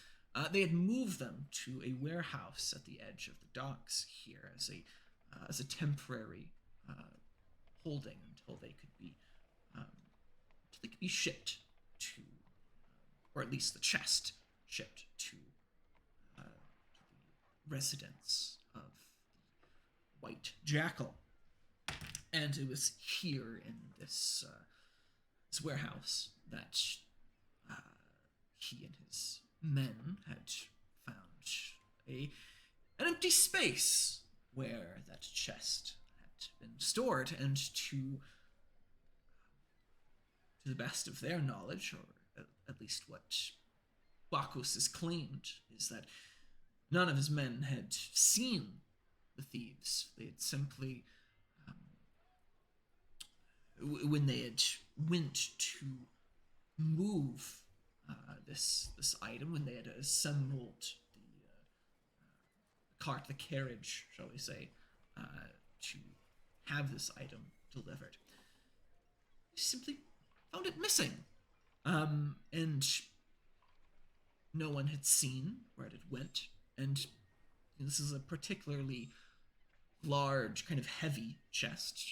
they had moved them to a warehouse at the edge of the docks here as a temporary holding until they could be shipped to, or at least the chest shipped to the residence of the White Jackal. And it was here in this warehouse that he and his men had found an empty space where that chest had been stored, and to the best of their knowledge, or at least what Bacchus has claimed, is that none of his men had seen the thieves. They had simply, when they had went to move this item, when they had assembled the carriage, shall we say, to have this item delivered, they simply found it missing. And no one had seen where it had went. And this is a particularly large, kind of heavy chest,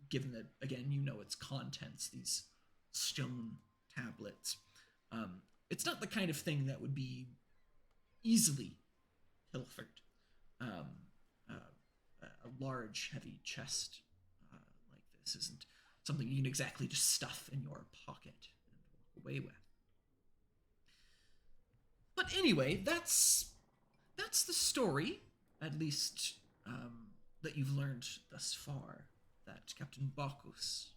given that, again, you know its contents, these stone tablets. It's not the kind of thing that would be easily pilfered. A large, heavy chest like this isn't something you can exactly just stuff in your pocket and walk away with. But anyway, that's the story, at least that you've learned thus far, that Captain Bacchus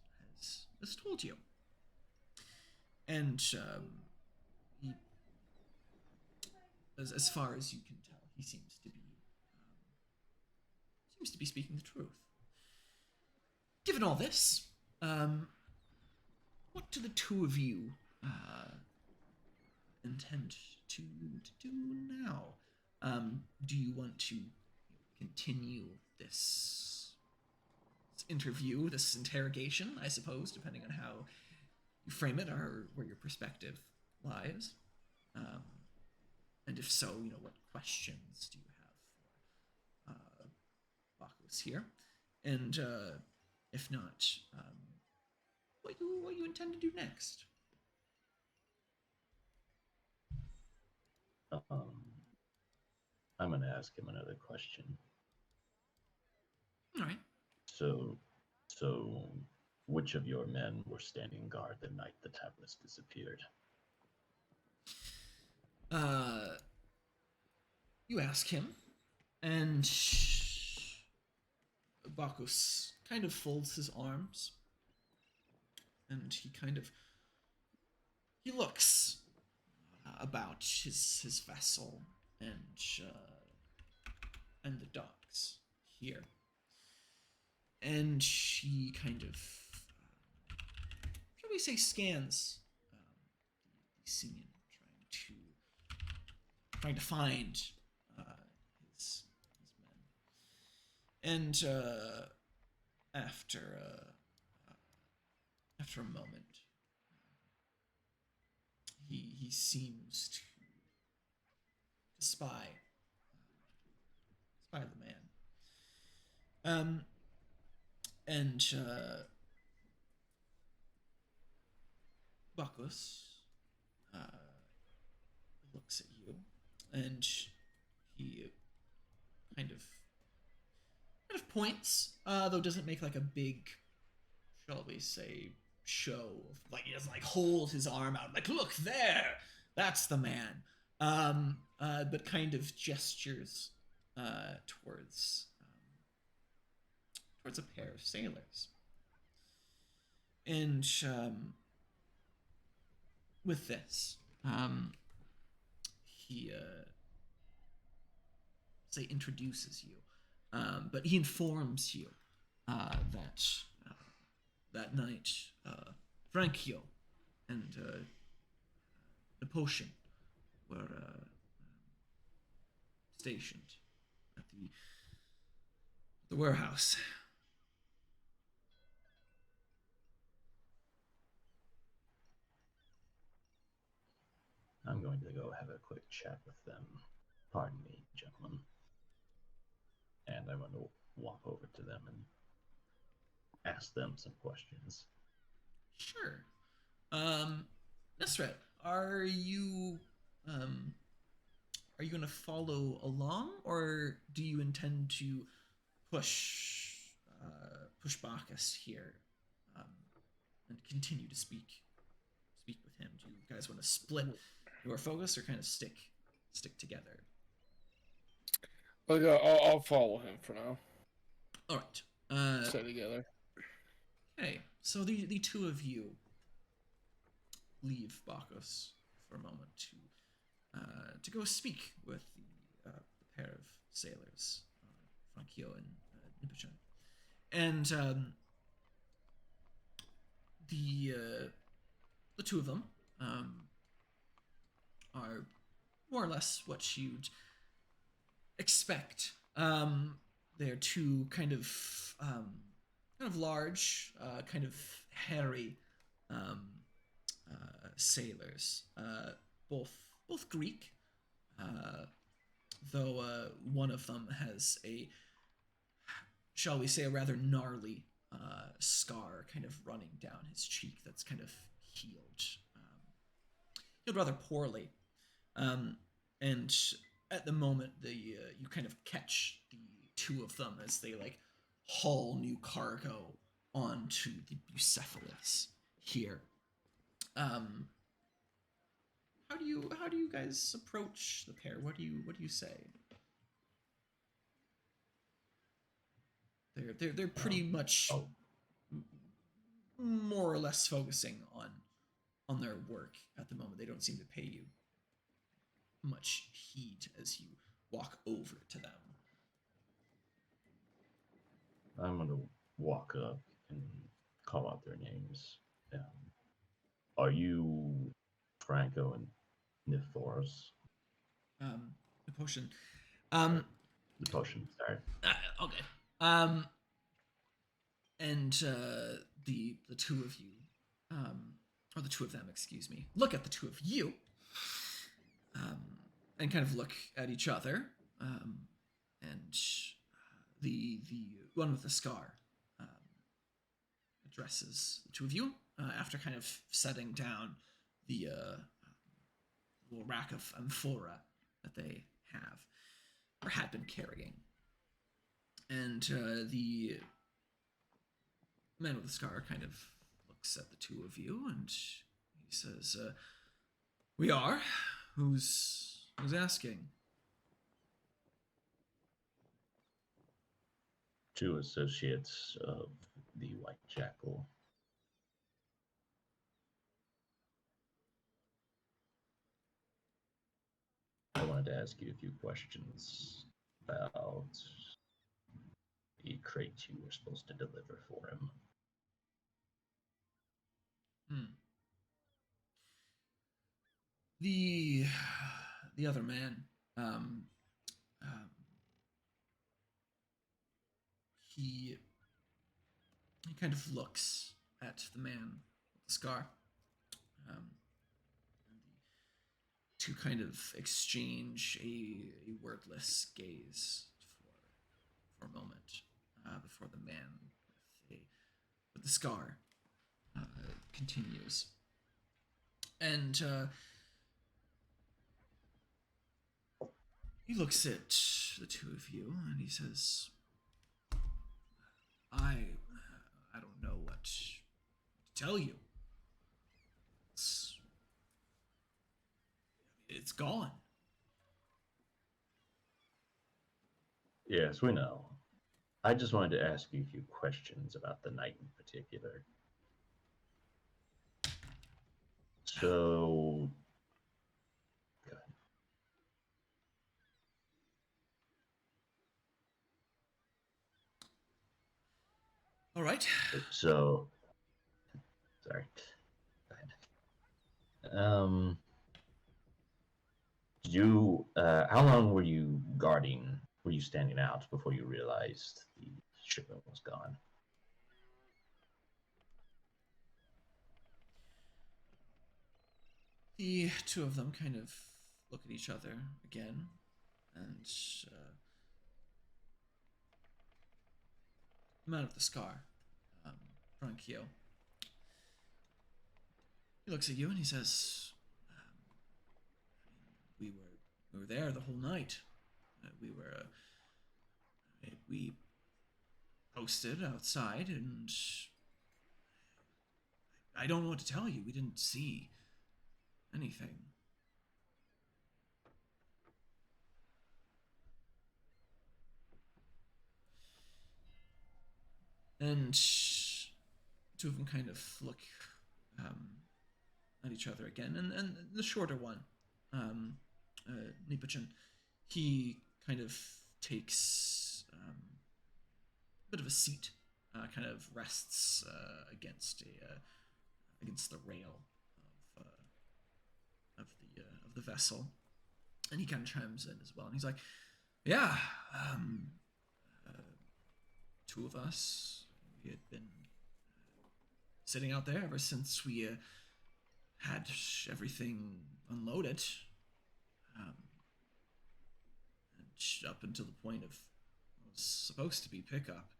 has told you. And he, as far as you can tell, he seems to be speaking the truth. Given all this, what do the two of you intend to do now? Do you want to continue this interview, this interrogation, I suppose, depending on how you frame it or where your perspective lies? And if so, what questions do you have Bacchus here, and if not, what you intend to do next? I'm going to ask him another question. All right. So, which of your men were standing guard the night the tablets disappeared? You ask him, and Bacchus kind of folds his arms, and he looks about his vessel and the docks here, and he kind of shall we say scans the scene, trying to find his men, and after a moment, he seems to spy the man. And Bacchus looks at you, and he kind of points, though doesn't make like a big, shall we say, show of, like, he doesn't like hold his arm out like, look there, that's the man, but kind of gestures towards a pair of sailors, and with this, he say introduces you, but he informs you that that night, Franchio and the potion were stationed at the warehouse. I'm going to go have a quick chat with them. Pardon me, gentlemen. And I'm going to walk over to them and ask them some questions. Sure. Nesret, are you going to follow along, or do you intend to push Bacchus here, and continue to speak with him? Do you guys want to split your focus, or kind of stick together? I'll follow him for now. All right. Stay together. Okay, so the two of you leave Bacchus for a moment to go speak with the pair of sailors, Franchio and Nipichan. And the two of them are more or less what you'd expect. They're two kind of large, kind of hairy sailors, both Greek, though one of them has a, shall we say, a rather gnarly scar kind of running down his cheek that's kind of healed rather poorly, and at the moment you kind of catch the two of them as they like haul new cargo onto the Bucephalus here. How do you guys approach the pair? What do you say? They're pretty much more or less focusing on their work at the moment. They don't seem to pay you much heed as you walk over to them. I'm going to walk up and call out their names. Are you Franco and Niphoros? The potion. The potion, sorry. Okay. And the two of you, or the two of them, excuse me, look at the two of you, and kind of look at each other, and the one with the scar addresses the two of you after kind of setting down the little rack of amphora that they have or had been carrying. And the man with the scar kind of looks at the two of you and he says, "We are. Who's asking?" Two associates of the Whitejackal. I wanted to ask you a few questions about the crate you were supposed to deliver for him. The other man, um, um, he kind of looks at the man with the scar. And the two kind of exchange a wordless gaze for a moment before the man with the scar continues. And he looks at the two of you and he says, I don't know what to tell you. It's gone." Yes, we know. I just wanted to ask you a few questions about the night in particular. So, go ahead. All right. So, sorry. Go ahead. How long were you guarding? Were you standing out before you realized the shipment was gone? The two of them kind of look at each other again, and the man with the scar, Franchio, he looks at you and he says, "We were there the whole night. We posted outside, and I don't know what to tell you. We didn't see anything." And two of them kind of look at each other again. And the shorter one, Nipachin, he kind of takes a bit of a seat, kind of rests against the rail of the vessel, and he kind of chimes in as well. And he's like, "Yeah, two of us, we had been sitting out there ever since we had everything unloaded, and up until the point of what was supposed to be pickup.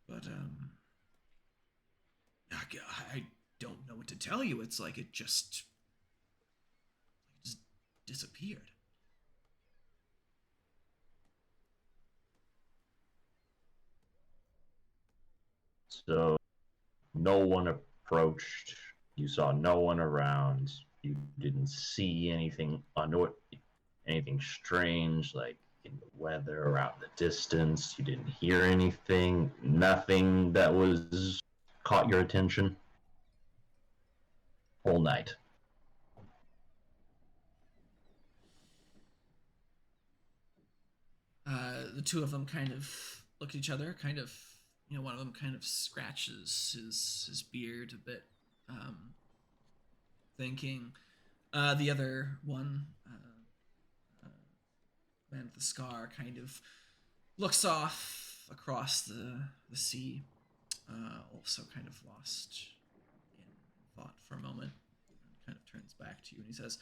But I don't know what to tell you. It's like it just disappeared." So, no one approached. You saw no one around. You didn't see anything anything strange, like in the weather or out in the distance. You didn't hear anything. Nothing that was caught your attention whole night. The two of them kind of look at each other, kind of, one of them kind of scratches his beard a bit, thinking. The other one, man with the scar, kind of looks off across the sea, also kind of lost in thought for a moment, and kind of turns back to you and he says,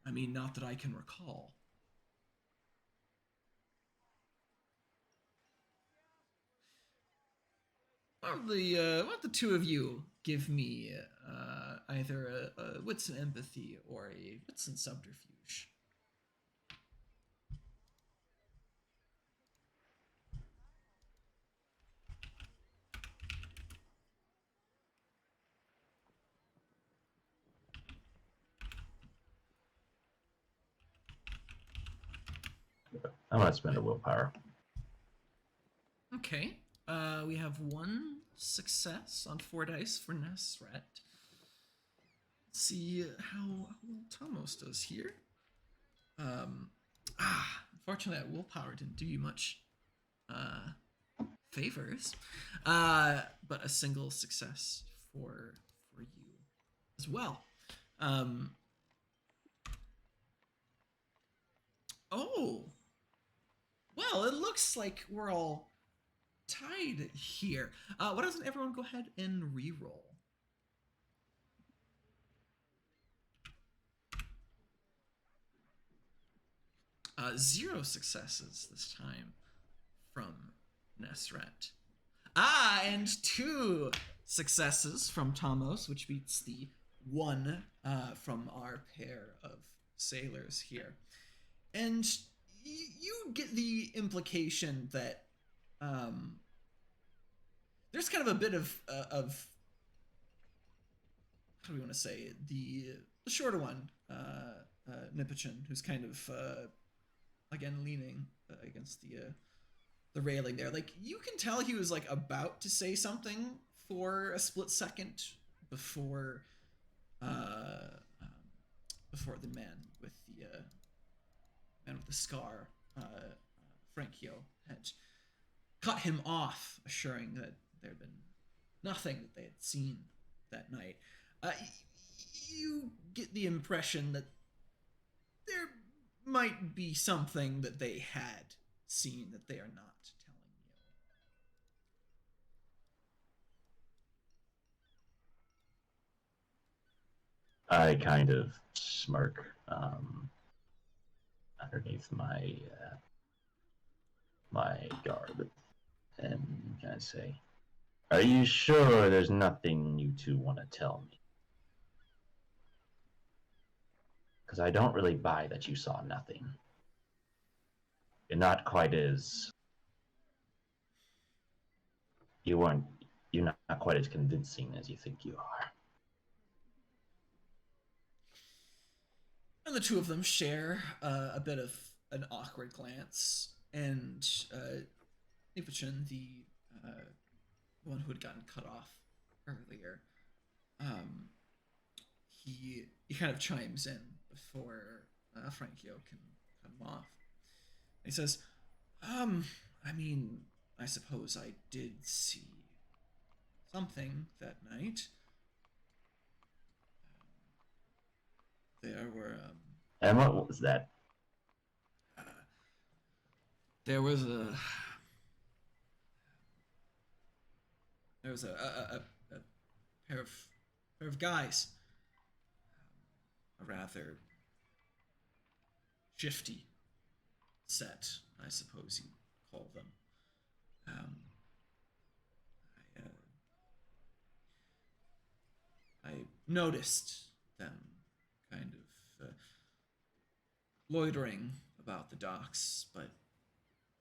"I mean, not that I can recall." why don't the two of you give me either a wits and empathy or a wits and subterfuge? I'm gonna spend a willpower. Okay. We have one success on 4 dice for Nesret. Let's see how Tomos does here. Unfortunately, that willpower didn't do you much favors. But a single success for you as well. Oh, well, it looks like we're all tied here. Why doesn't everyone go ahead and re-roll? Zero successes this time from Nesret. And 2 successes from Tomos, which beats the 1 from our pair of sailors here. And you get the implication that there's kind of a bit of how do we want to say it? The shorter one, Nipichin, who's kind of again leaning against the railing there. Like, you can tell he was like about to say something for a split second before the man with the scar, Frankio, had cut him off, assuring that there had been nothing that they had seen that night. You get the impression that there might be something that they had seen that they are not telling you. I kind of smirk underneath my garb and kind of say, "Are you sure there's nothing you two want to tell me? Because I don't really buy that you saw nothing. You're not quite as... You're not quite as convincing as you think you are." And the two of them share a bit of an awkward glance, and Nipichin, the one who had gotten cut off earlier, he kind of chimes in before Frankio can cut him off. He says, I mean, I suppose I did see something that night. There were And what was that? there was a pair of guys, a rather shifty set, I suppose you'd call them. I noticed them kind of loitering about the docks, but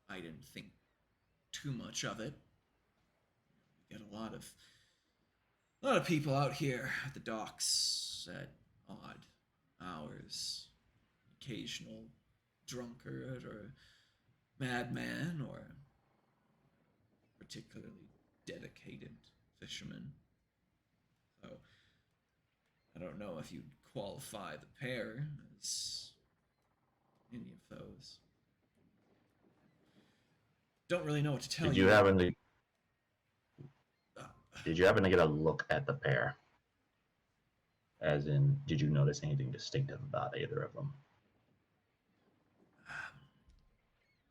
I didn't think too much of it. We get a lot of people out here at the docks at odd hours. Occasional drunkard or madman or particularly dedicated fisherman. So I don't know if you'd qualify the pair as any of those. Don't really know what to tell you. Did you happen to get a look at the pair? As in, did you notice anything distinctive about either of them?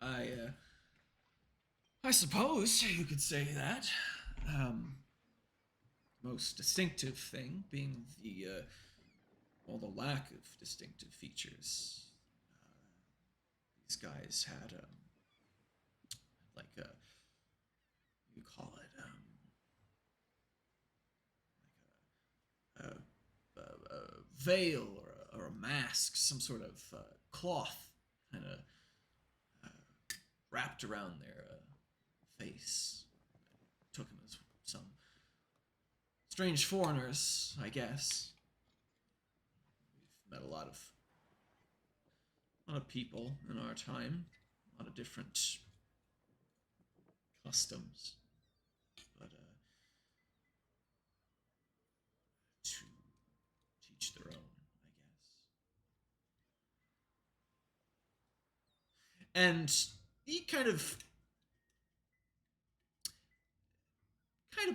I suppose you could say that. Most distinctive thing being the lack of distinctive features. These guys had you call it veil or a mask, some sort of cloth kind of wrapped around their face. Took him as some strange foreigners, I guess. We've met a lot of people in our time, a lot of different customs, but to teach their own, I guess. And he kind of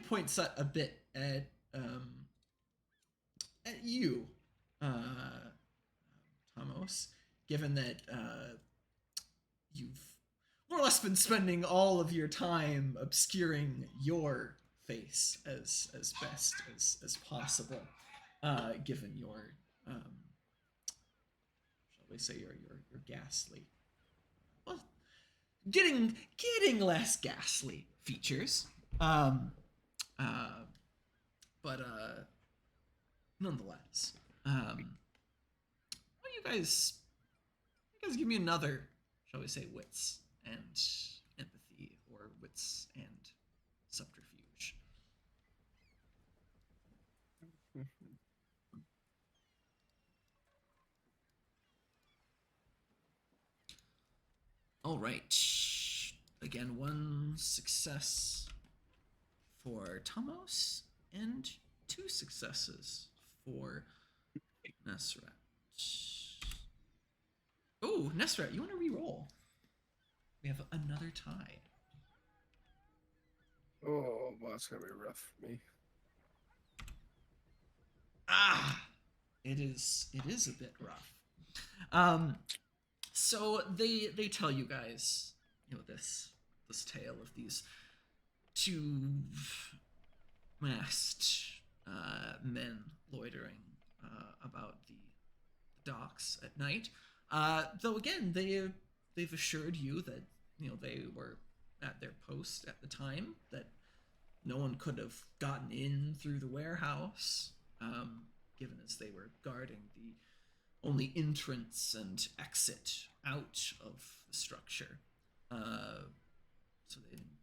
points a bit at you, Thomas, given that you've more or less been spending all of your time obscuring your face as best as possible, given your shall we say your ghastly, well, getting less ghastly features, but nonetheless, why don't you guys give me another, shall we say, wits and empathy, or wits and subterfuge. All right. Again, one success for Tomos and 2 successes for Nesrat. Oh, Nesrat, you want to re-roll? We have another tie. Oh, well, that's gonna be rough for me. It is a bit rough. So they tell you guys, this tale of these 2 masked men loitering about the docks at night. Though again, they've assured you that they were at their post at the time, that no one could have gotten in through the warehouse, given as they were guarding the only entrance and exit out of the structure. So they didn't,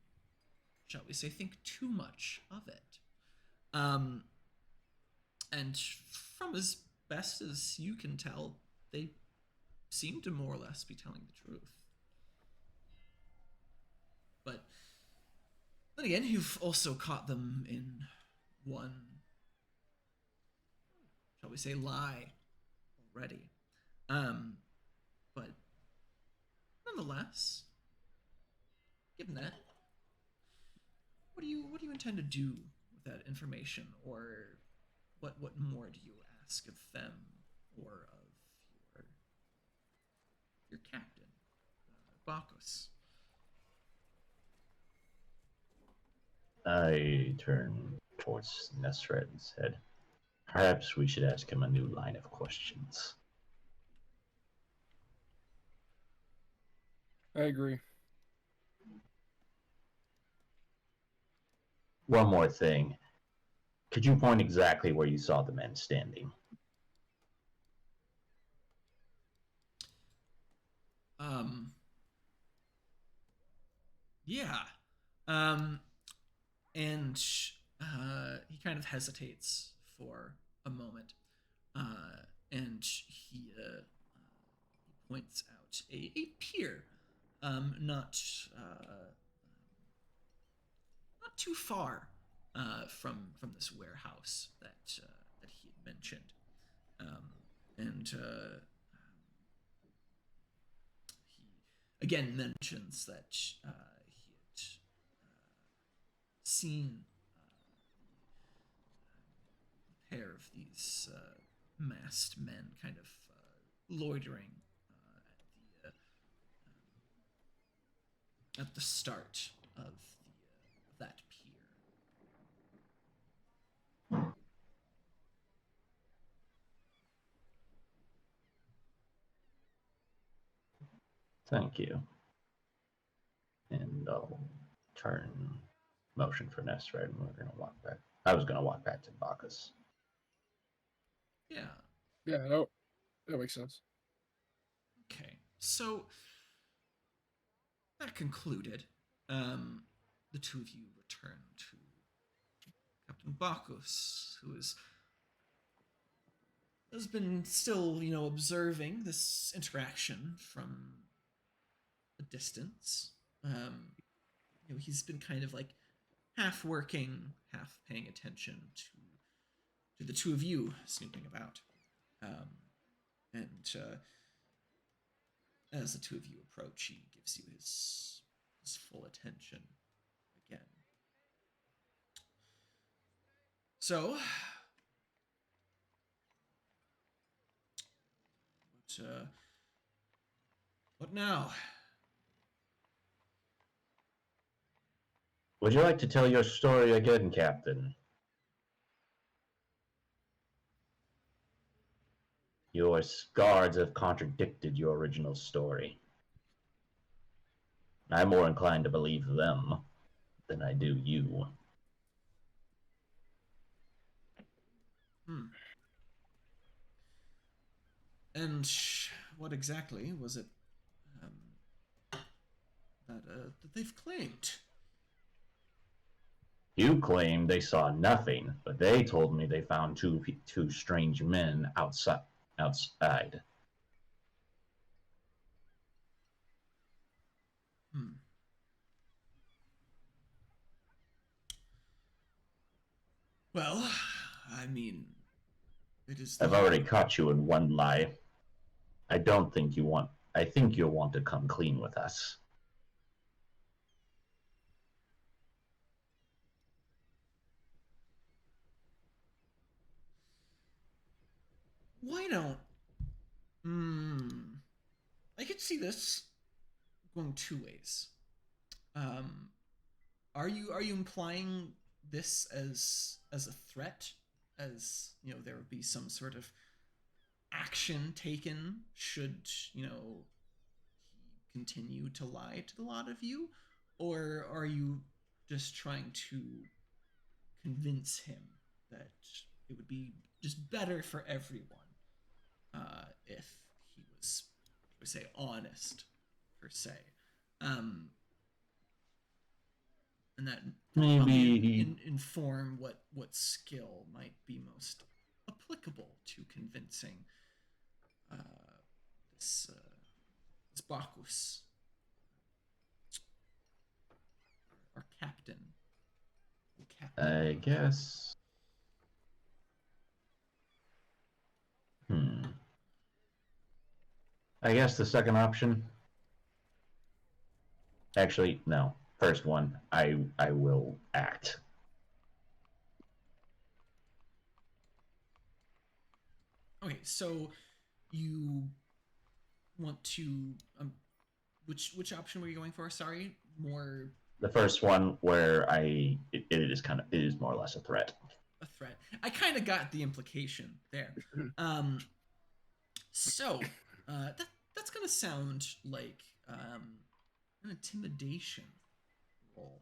shall we say, think too much of it. And from as best as you can tell, they seem to more or less be telling the truth. But then again, you've also caught them in one, shall we say, lie already. But nonetheless, given that, what do you intend to do with that information, or what more do you ask of them or of your captain, Bacchus? I turn towards Nesret and said, perhaps we should ask him a new line of questions. I agree. One more thing. Could you point exactly where you saw the men standing? Yeah. And he kind of hesitates for a moment, and he points out a pier, not too far from this warehouse that he had mentioned, and he again mentions that he had seen a pair of these masked men kind of loitering at the start of that pier. Thank you. And I'll motion for Nesret, and we're going to walk back. I was going to walk back to Bacchus. Yeah. Yeah, no, that makes sense. Okay. So that concluded. The two of you return to Captain Bacchus, who has been still, observing this interaction from a distance. He's been kind of like half working, half paying attention to the two of you snooping about. And as the two of you approach, he gives you his full attention again. So, what now? Would you like to tell your story again, Captain? Your guards have contradicted your original story. I'm more inclined to believe them than I do you. And what exactly was it that they've claimed? You claim they saw nothing, but they told me they found two strange men outside. Well, I mean, it is. I've already caught you in one lie. I don't think you want. I think you'll want to come clean with us. Why don't? I could see this going two ways. Are you implying this as a threat? As there would be some sort of action taken should he continue to lie to the lot of you, or are you just trying to convince him that it would be just better for everyone if he was, say, honest per se, and that Maybe inform what skill might be most applicable to convincing this Bacchus, our captain. I guess. I guess the second option. Actually, no. First one. I will act. Okay, so you want to which option were you going for? Sorry, more The first one where it is more or less a threat. a threat. I kind of got the implication there. So that's gonna sound like an intimidation roll.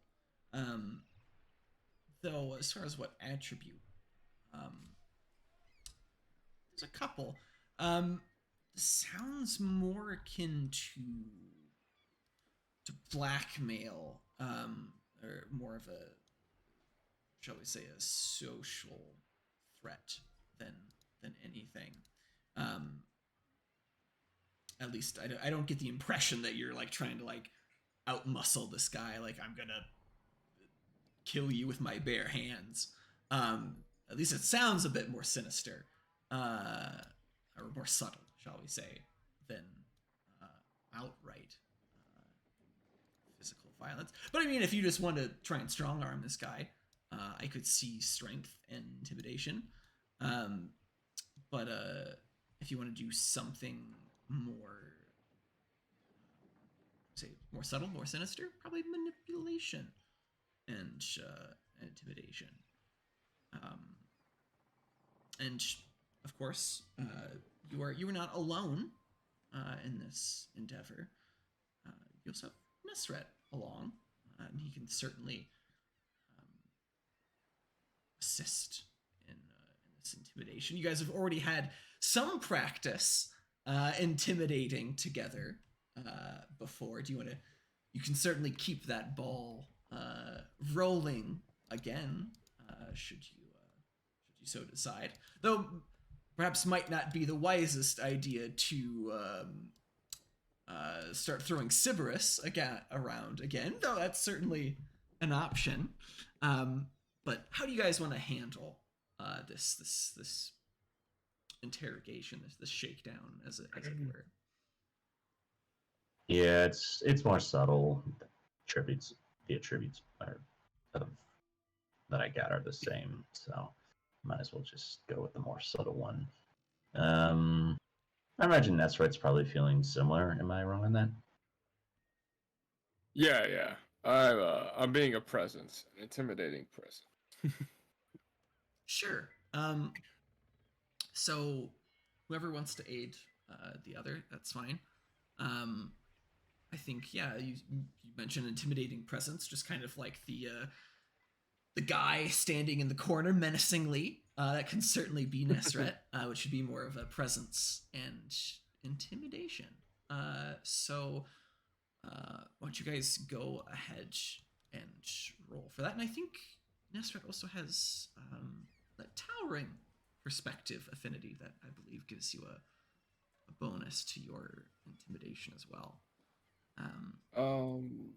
Though as far as what attribute, there's a couple. Sounds more akin to blackmail, or more of a, shall we say, a social threat than anything. At least I don't get the impression that you're like trying to like outmuscle this guy. Like, I'm gonna kill you with my bare hands. At least it sounds a bit more sinister, or more subtle, shall we say, than outright physical violence. But I mean, if you just want to try and strong arm this guy, I could see strength and intimidation. But if you want to do something more, say, more subtle, more sinister, probably manipulation and intimidation. And of course, you are not alone in this endeavor. You also have Mesret along, and he can certainly assist in this intimidation. You guys have already had some practice intimidating together before. Do you want to? You can certainly keep that ball rolling again, should you so decide. Though perhaps might not be the wisest idea to start throwing Sybaris around again, though that's certainly an option. But how do you guys want to handle this interrogation, this shakedown, as it were? Yeah, it's more subtle. The attributes that I got are the same, so might as well just go with the more subtle one. I imagine Nesrite's probably feeling similar. Am I wrong on that? Yeah. I'm being a presence, an intimidating presence. Sure. So whoever wants to aid the other, that's fine. I think, yeah, you mentioned intimidating presence, just kind of like the guy standing in the corner menacingly. That can certainly be Nesret, which should be more of a presence and intimidation. So why don't you guys go ahead and roll for that? And I think Nesret also has that towering perspective affinity that I believe gives you a bonus to your intimidation as well.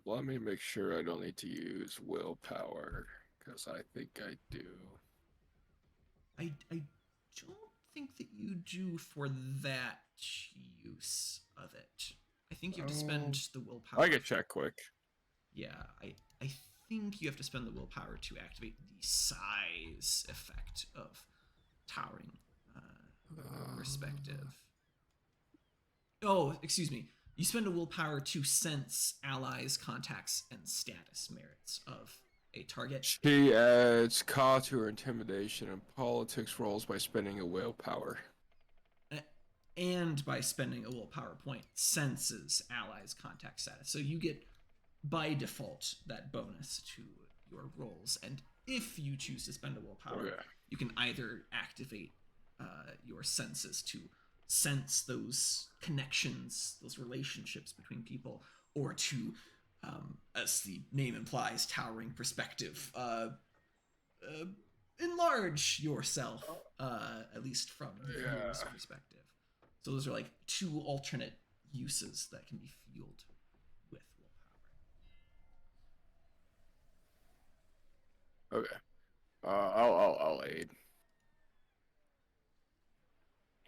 Let me make sure I don't need to use willpower, because I think I do. I don't think that you do for that use of it. I think you have to spend the willpower. I can check quick. Yeah, I think you have to spend the willpower to activate the size effect of towering perspective. Oh, excuse me. You spend a willpower to sense allies, contacts, and status merits of a target. She adds Ka to her intimidation and politics rolls by spending a willpower. And by spending a willpower point, senses allies, contact, status. So you get, by default, that bonus to your rolls. And if you choose to spend a willpower, you can either activate your senses to sense those connections, those relationships between people, or to, as the name implies, towering perspective, enlarge yourself, at least from the viewer's perspective. So those are like two alternate uses that can be fueled with willpower. Okay. I'll aid.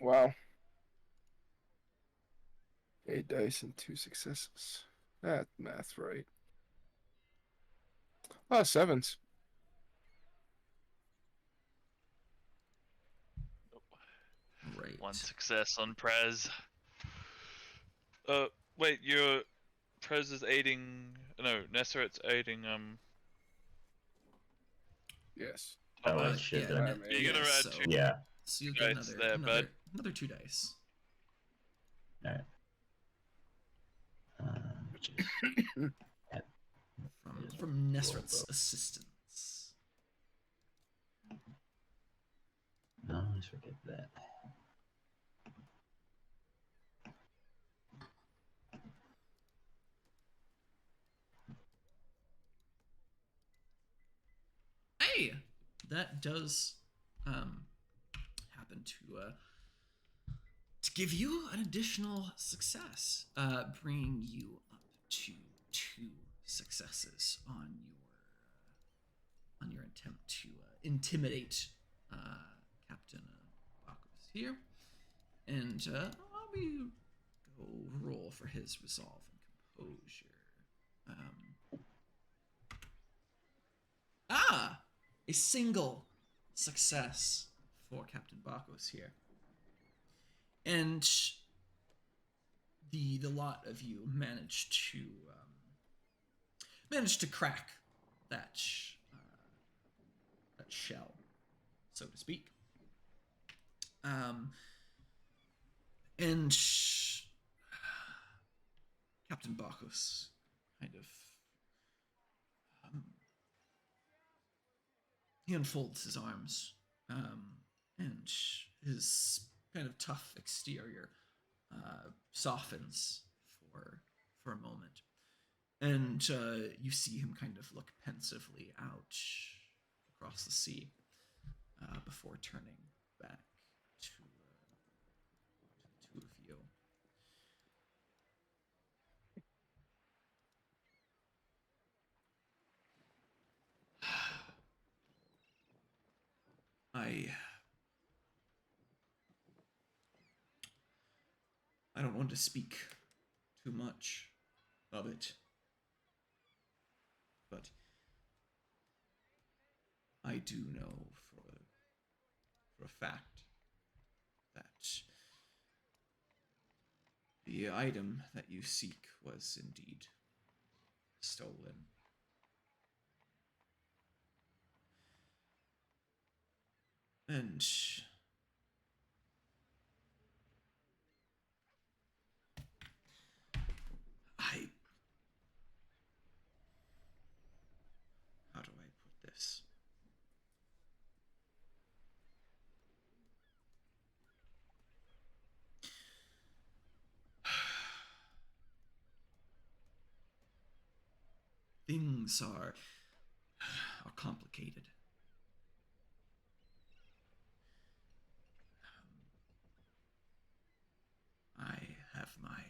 Wow. 8 dice and 2 successes. That math right. Oh, 7s. Right. One success on Prez. Wait, your Prez is aiding. No, Nesseret's aiding. Yes. Oh, shit. Yeah, You're gonna add two. Yeah. So you'll get Dice there, bud. another 2 dice. All right. From Nesret's assistance. No, let's forget that. Hey, that does happen to give you an additional success, bringing you up to 2 successes on your attempt to intimidate Captain Bacchus here, and I'll be go roll for his resolve and composure. A single success for Captain Bacchus here. And the lot of you managed to crack that shell, so to speak. And Captain Bacchus kind of he unfolds his arms and his kind of tough exterior softens for a moment, and you see him kind of look pensively out across the sea before turning back to the two of you. I don't want to speak too much of it, but I do know for a fact that the item that you seek was indeed stolen. And how do I put this? Things are complicated. I have my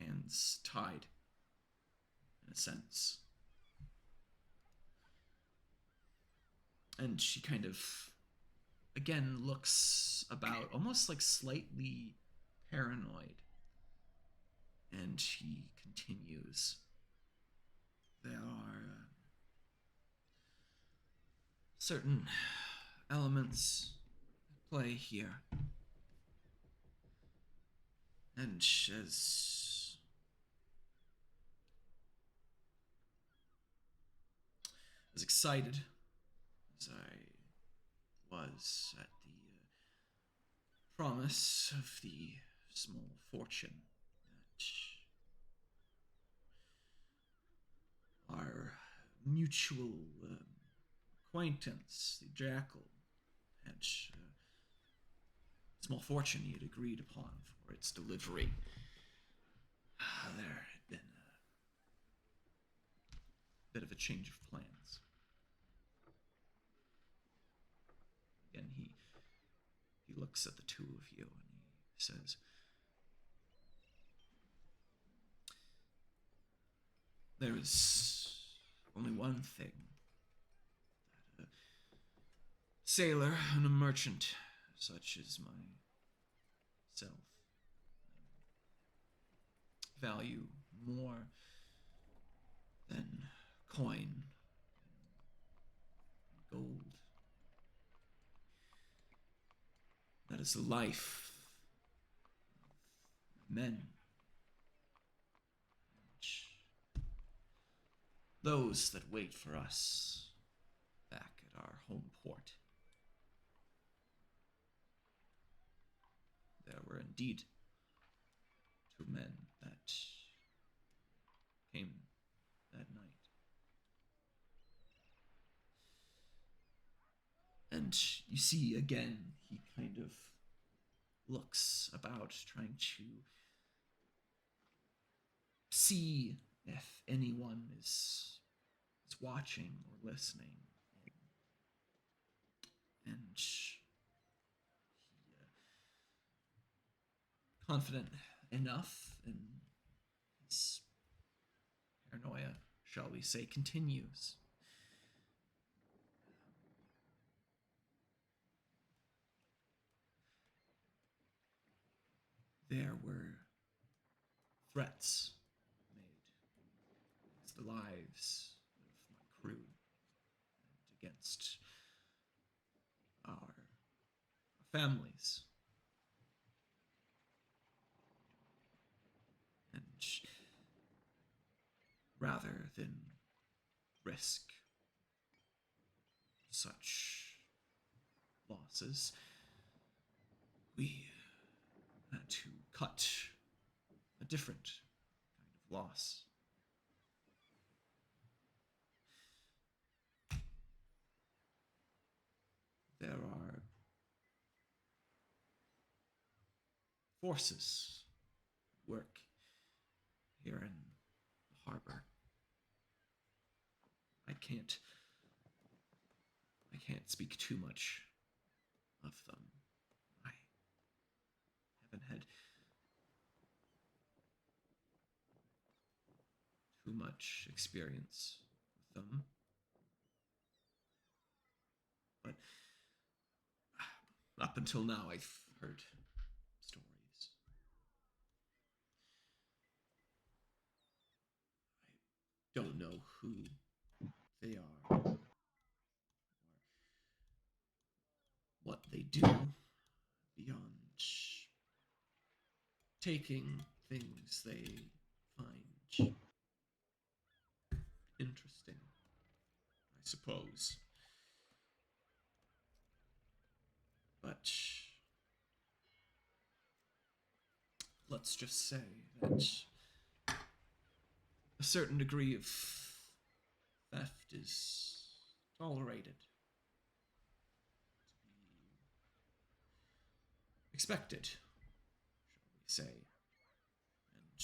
hands tied, in a sense. And she kind of, again, looks about, almost like slightly paranoid. And he continues. There are certain elements at play here. And as excited as I was at the promise of the small fortune that our mutual acquaintance, the Jackal, had small fortune he had agreed upon for its delivery. There had been a bit of a change of plans. Again, he looks at the two of you and he says, there is only one thing that a sailor and a merchant such as myself value more than coin and gold. That is the life of men. Those that wait for us back at our home port. There were indeed two men that came that night. And you see again, he kind of looks about, trying to see if anyone is watching or listening. And he, confident enough in his paranoia, shall we say, continues. There were threats made against the lives of my crew and against our families. And rather than risk such losses, we had to cut a different kind of loss. There are forces work here in the harbor. I can't speak too much of them. I haven't had too much experience with them. But up until now, I've heard stories. I don't know who they are or what they do beyond taking things they find interesting, I suppose. But let's just say that a certain degree of theft is tolerated, to be expected, shall we say. And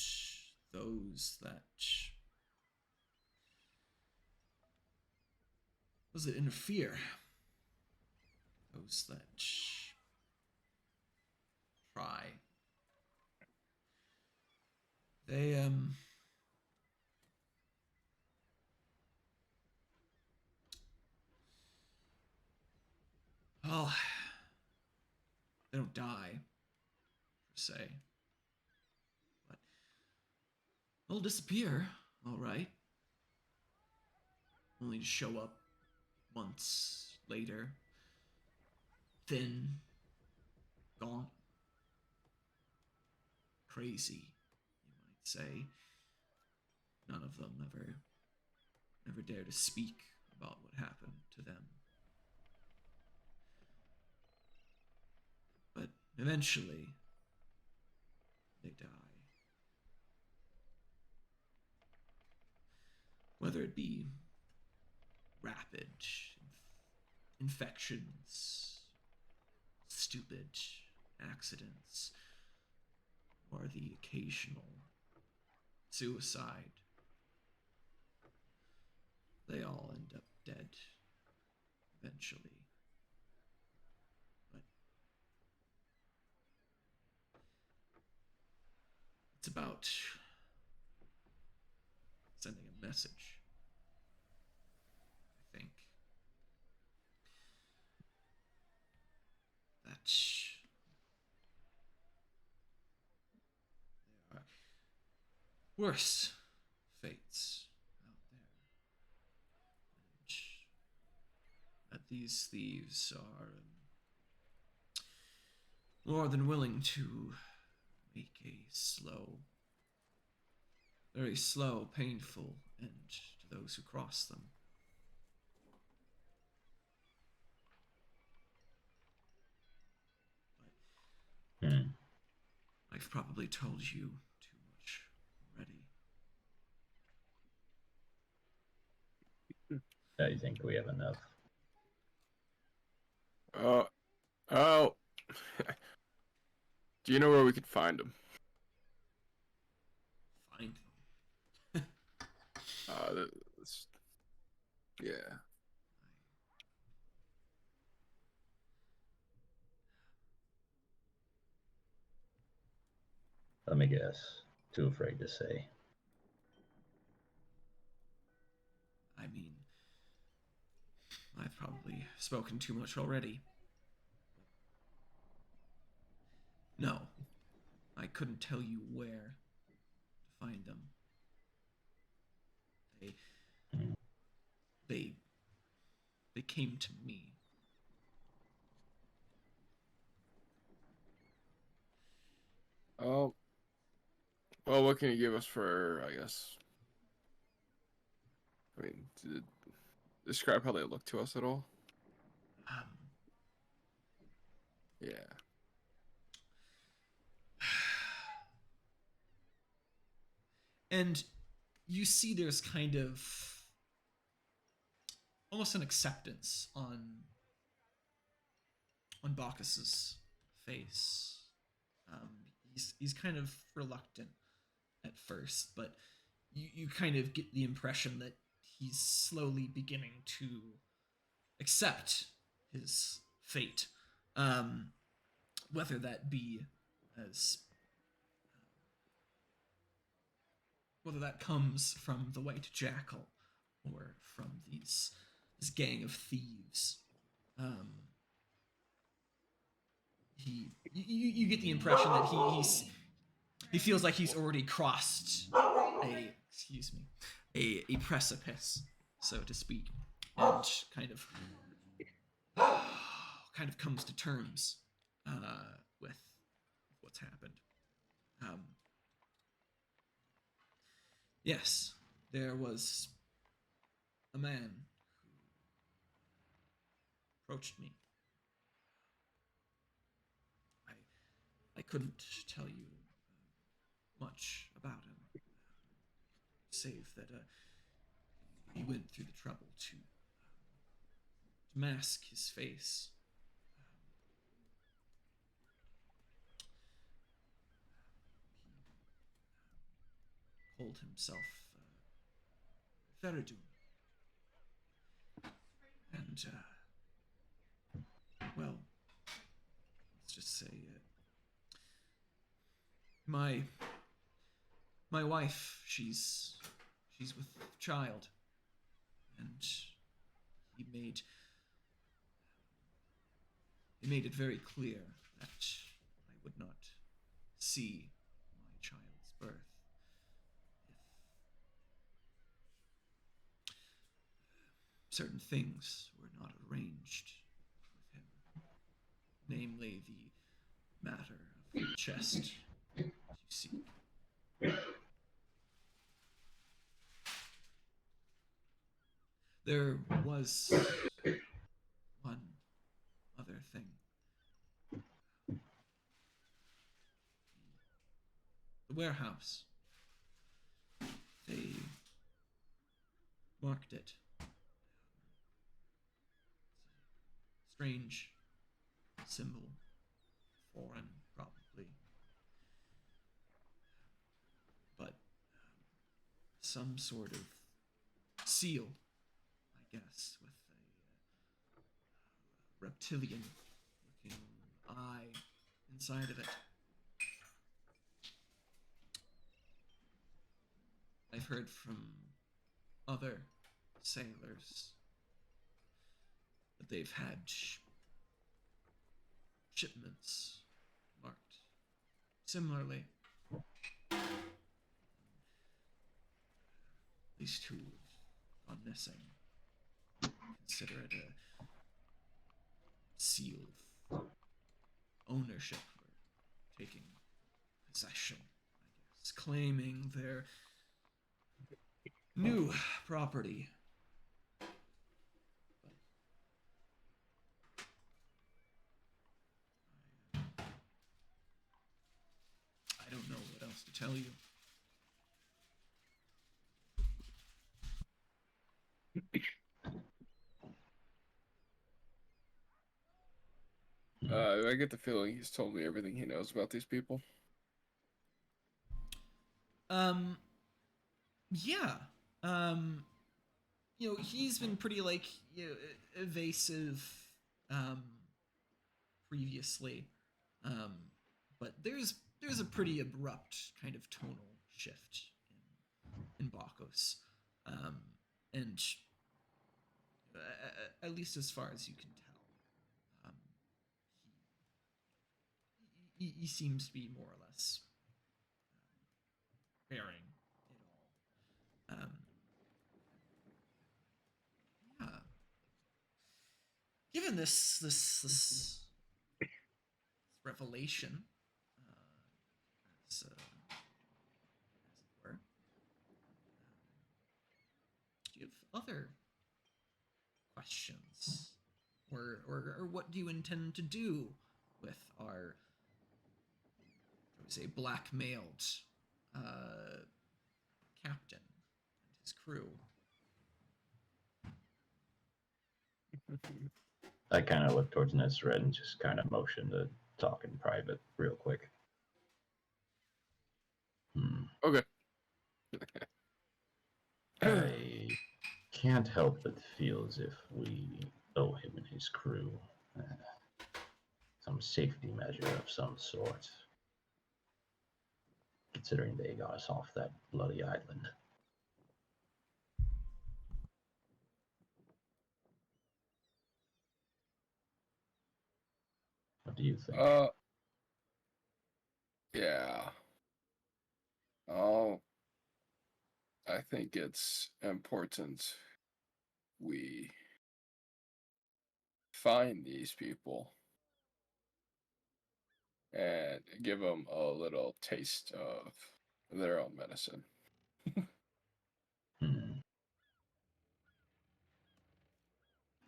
those that interfere, those that try, they well, they don't die, per se, but they'll disappear, all right, only to show up months later, thin, gaunt, crazy, you might say. None of them ever dare to speak about what happened to them. But eventually, they die. Whether it be rapid infections, stupid accidents, or the occasional suicide, they all end up dead eventually. But it's about sending a message, I think. That there are worse fates out there. And that these thieves are more than willing to make a very slow, painful end to those who cross them. Hmm. I've probably told you too much already. I think we have enough. Oh. Do you know where we could find him? Find them. Yeah. Let me guess. Too afraid to say. I mean, I've probably spoken too much already. No, I couldn't tell you where to find them. They came to me. Oh. Well, what can you give us for, I guess? I mean, describe how they look to us at all? Yeah. And you see there's kind of almost an acceptance on Bacchus's face. he's kind of reluctant at first, but you kind of get the impression that he's slowly beginning to accept his fate, whether that be as whether that comes from the White Jackal or from this gang of thieves. You get the impression that he feels like he's already crossed a precipice, so to speak, and kind of comes to terms with what's happened. Yes, there was a man who approached me. I couldn't tell you much about him, save that he went through the trouble to mask his face. He called himself Feridun. And, well, let's just say, my wife, she's with child, and he made it very clear that I would not see my child's birth if certain things were not arranged with him, namely the matter of the chest you seek. There was one other thing. The warehouse. They marked it. Strange symbol. Foreign, probably. But some sort of seal, I guess, with a reptilian-looking eye inside of it. I've heard from other sailors that they've had shipments marked similarly. These two have gone missing. Consider it a seal of ownership or taking possession, I guess, claiming their new property. I don't know what else to tell you. I get the feeling he's told me everything he knows about these people. Yeah. He's been pretty evasive previously. But there's a pretty abrupt kind of tonal shift in Bakos. And at least as far as you can tell, he seems to be more or less bearing it all. Yeah. Given this revelation, as it were, do you have other questions, or what do you intend to do with our, I would say, blackmailed captain and his crew? I kind of look towards Nesred and just kind of motion to talk in private real quick. Okay. I can't help but feel as if we owe him and his crew some safety measure of some sort, considering they got us off that bloody island. What do you think? Yeah. Oh, I think it's important we find these people and give them a little taste of their own medicine. Hmm.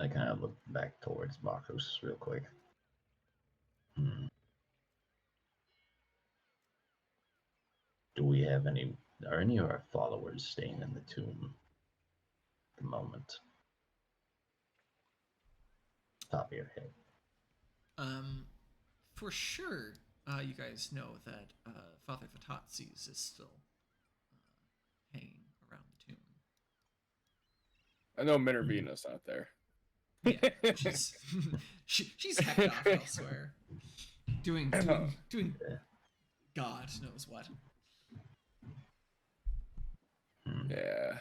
I kind of look back towards Marcos real quick. Do we have any? Are any of our followers staying in the tomb at the moment? Top of your head. For sure, you guys know that Father Vatatzes is still hanging around the tomb. I know Minervina's not there. Yeah, she's she's hecked off elsewhere, doing God knows what. Yeah.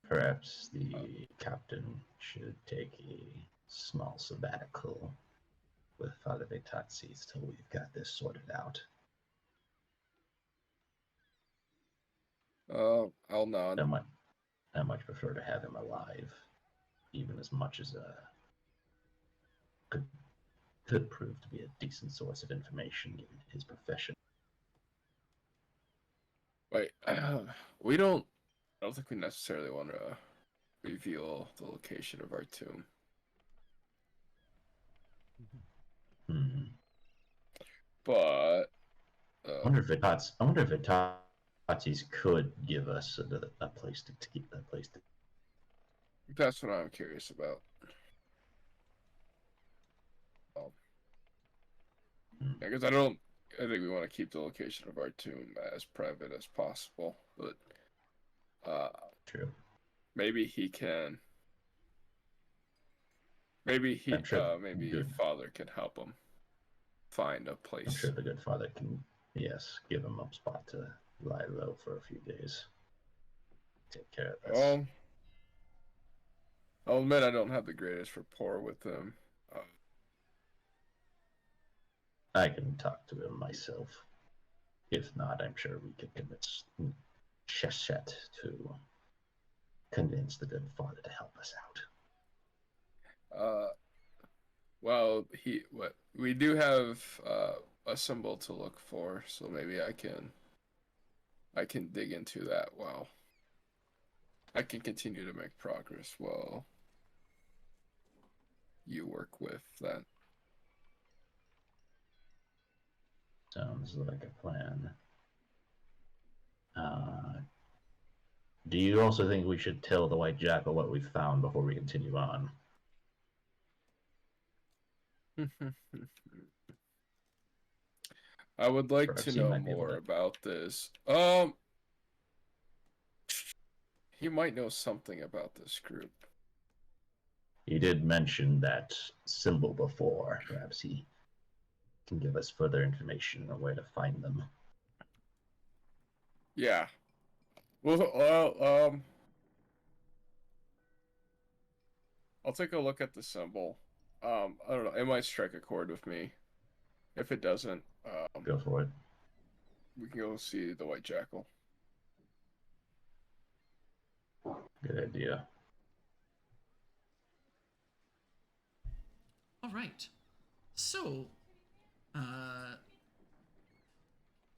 Perhaps the captain should take a small sabbatical with Father Vitatzis till we've got this sorted out. I'll nod. I much prefer to have him alive, even as much as could prove to be a decent source of information given his profession. Wait, we don't. I don't think we necessarily want to reveal the location of our tomb. But I wonder if Vitatzis could give us a place to keep that place to. that's what I'm curious about. Because I think we want to keep the location of our tomb as private as possible. But True. maybe he can. Maybe Father can help him find a place. I'm sure the good father can, yes, give him a spot to lie low for a few days. Take care of this. I'll admit I don't have the greatest rapport with him. I can talk to him myself. If not, I'm sure we could convince Cheshet to convince the good father to help us out. Well, we do have a symbol to look for, so maybe I can dig into that. Wow. I can continue to make progress while you work with that. Sounds like a plan. Do you also think we should tell the White Jackal what we found before we continue on? I would like Perhaps to he know might be able more to- about this. He might know something about this group. He did mention that symbol before. Perhaps he can give us further information on where to find them. Yeah. Well, I'll take a look at the symbol. I don't know. It might strike a chord with me. If it doesn't, Go for it. we can go see the White Jackal. Good idea. All right. So,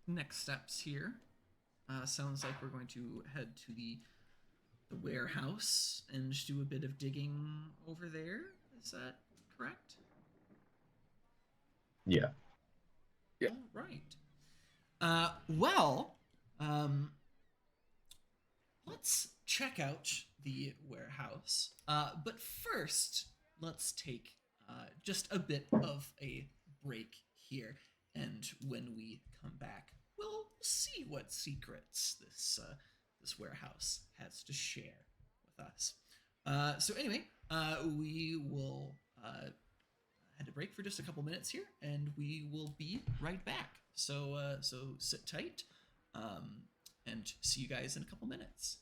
next steps here. Sounds like we're going to head to the warehouse and do a bit of digging over there. Is that correct? Yeah. Yeah. All right. Well, let's check out the warehouse. But first, let's take just a bit of a break here. And when we come back, we'll see what secrets this warehouse has to share with us. So anyway, we will had to break for just a couple minutes here, and we will be right back. So sit tight, and see you guys in a couple minutes.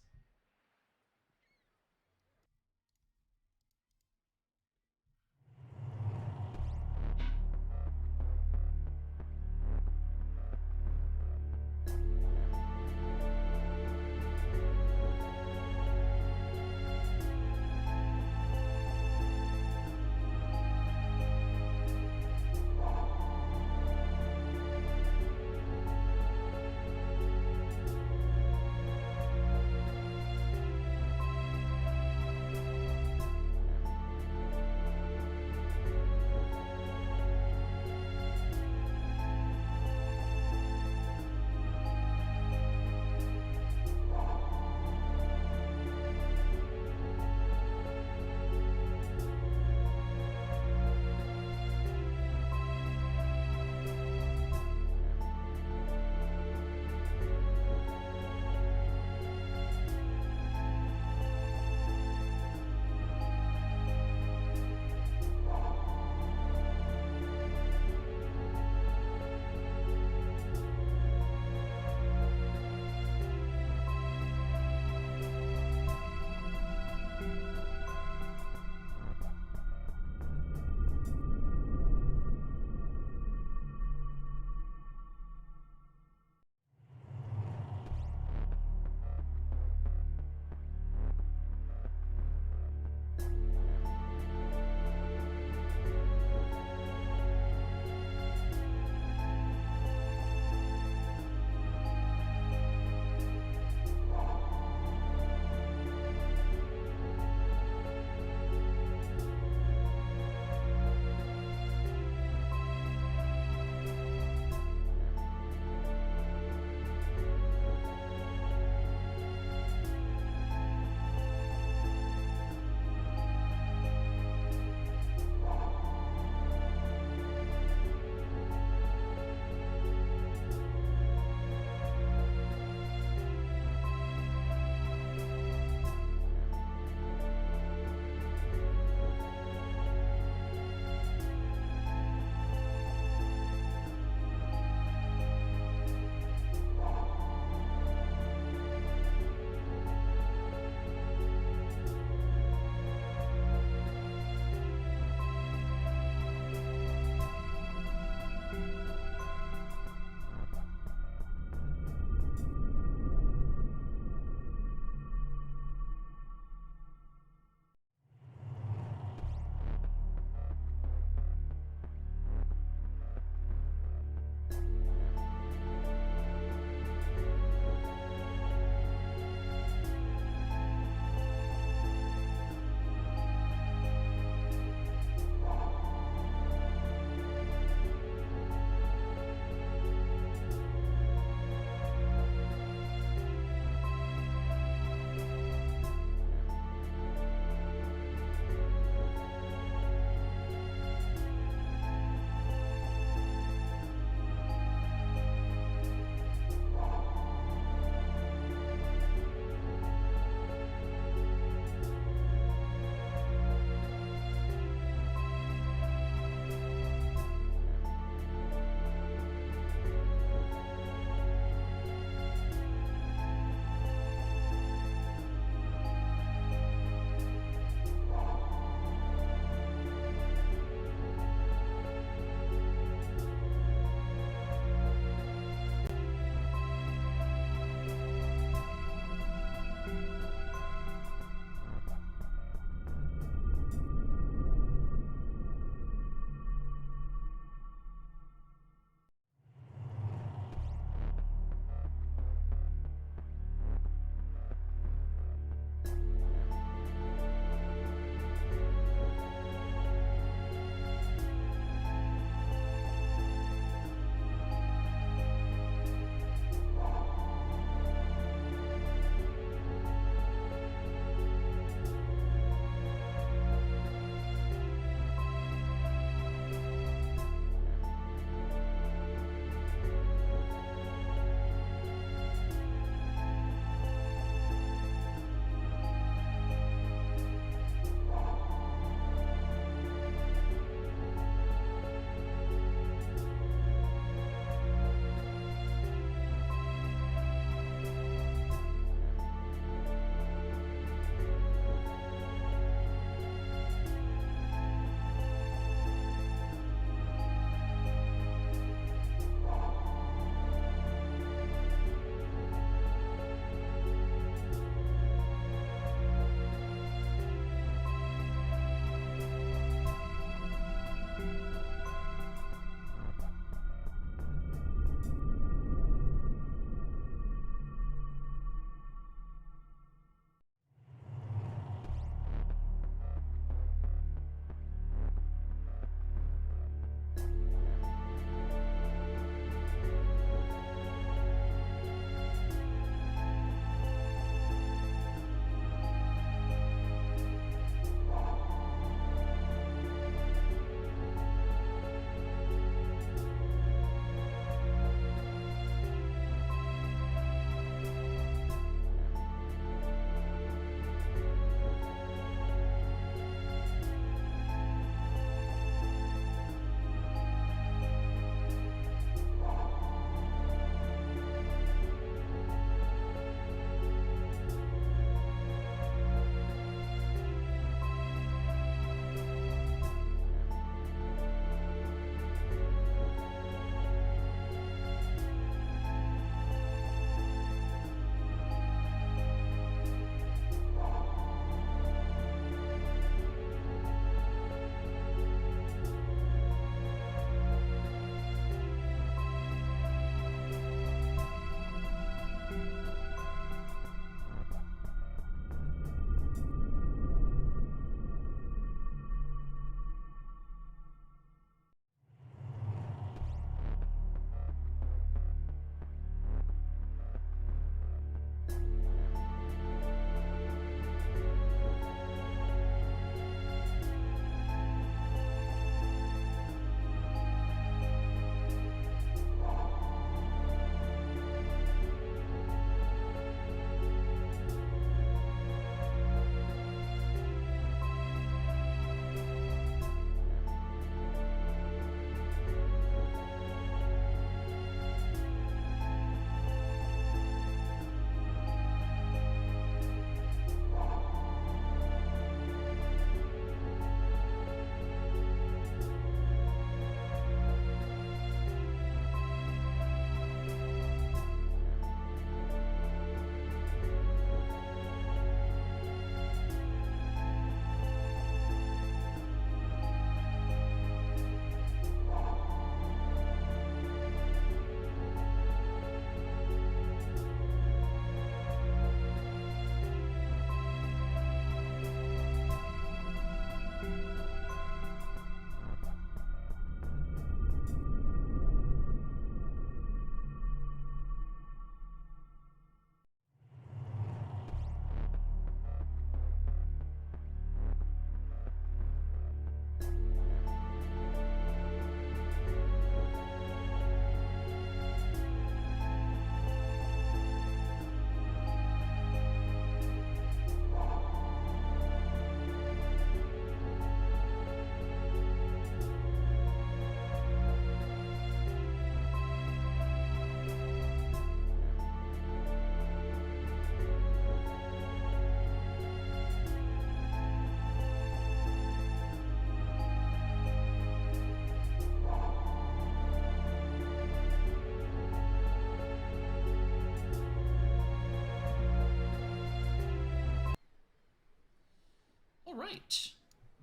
right,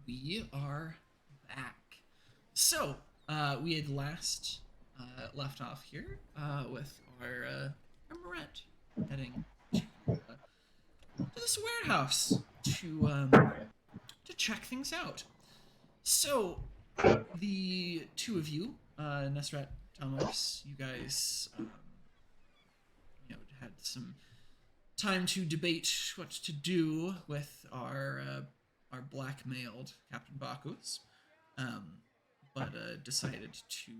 we are back. So, we had last left off here with our Moret heading to this warehouse to check things out. So, the two of you, Nesrat, Thomas, you guys, had some time to debate what to do with our blackmailed Captain Bakus, but decided to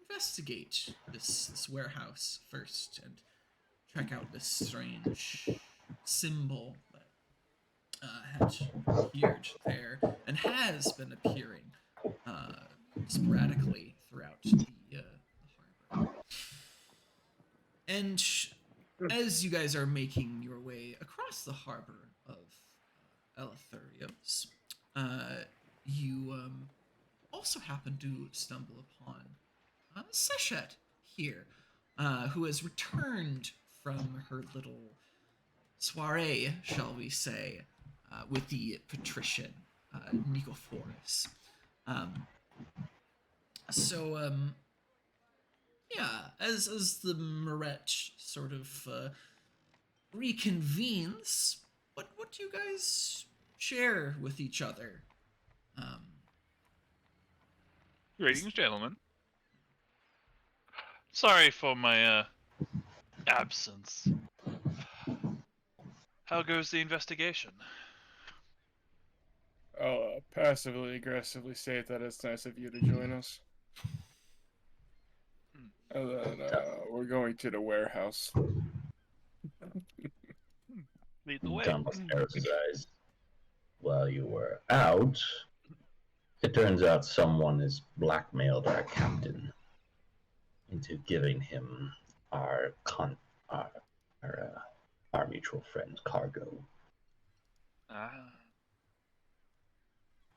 investigate this warehouse first and check out this strange symbol that had appeared there and has been appearing sporadically throughout the harbor. And as you guys are making your way across the harbor of Elethurios, you also happen to stumble upon Seshet here, who has returned from her little soiree, shall we say, with the patrician Nicophorus. Yeah, as the Moret sort of reconvenes, what do you guys share with each other? Greetings, gentlemen. Sorry for my absence. How goes the investigation? I'll passively aggressively state that it's nice of you to join us. And then we're going to the warehouse. Lead the way. Thomas emphasized while you were out, it turns out someone has blackmailed our captain into giving him our mutual friend's cargo. Ah.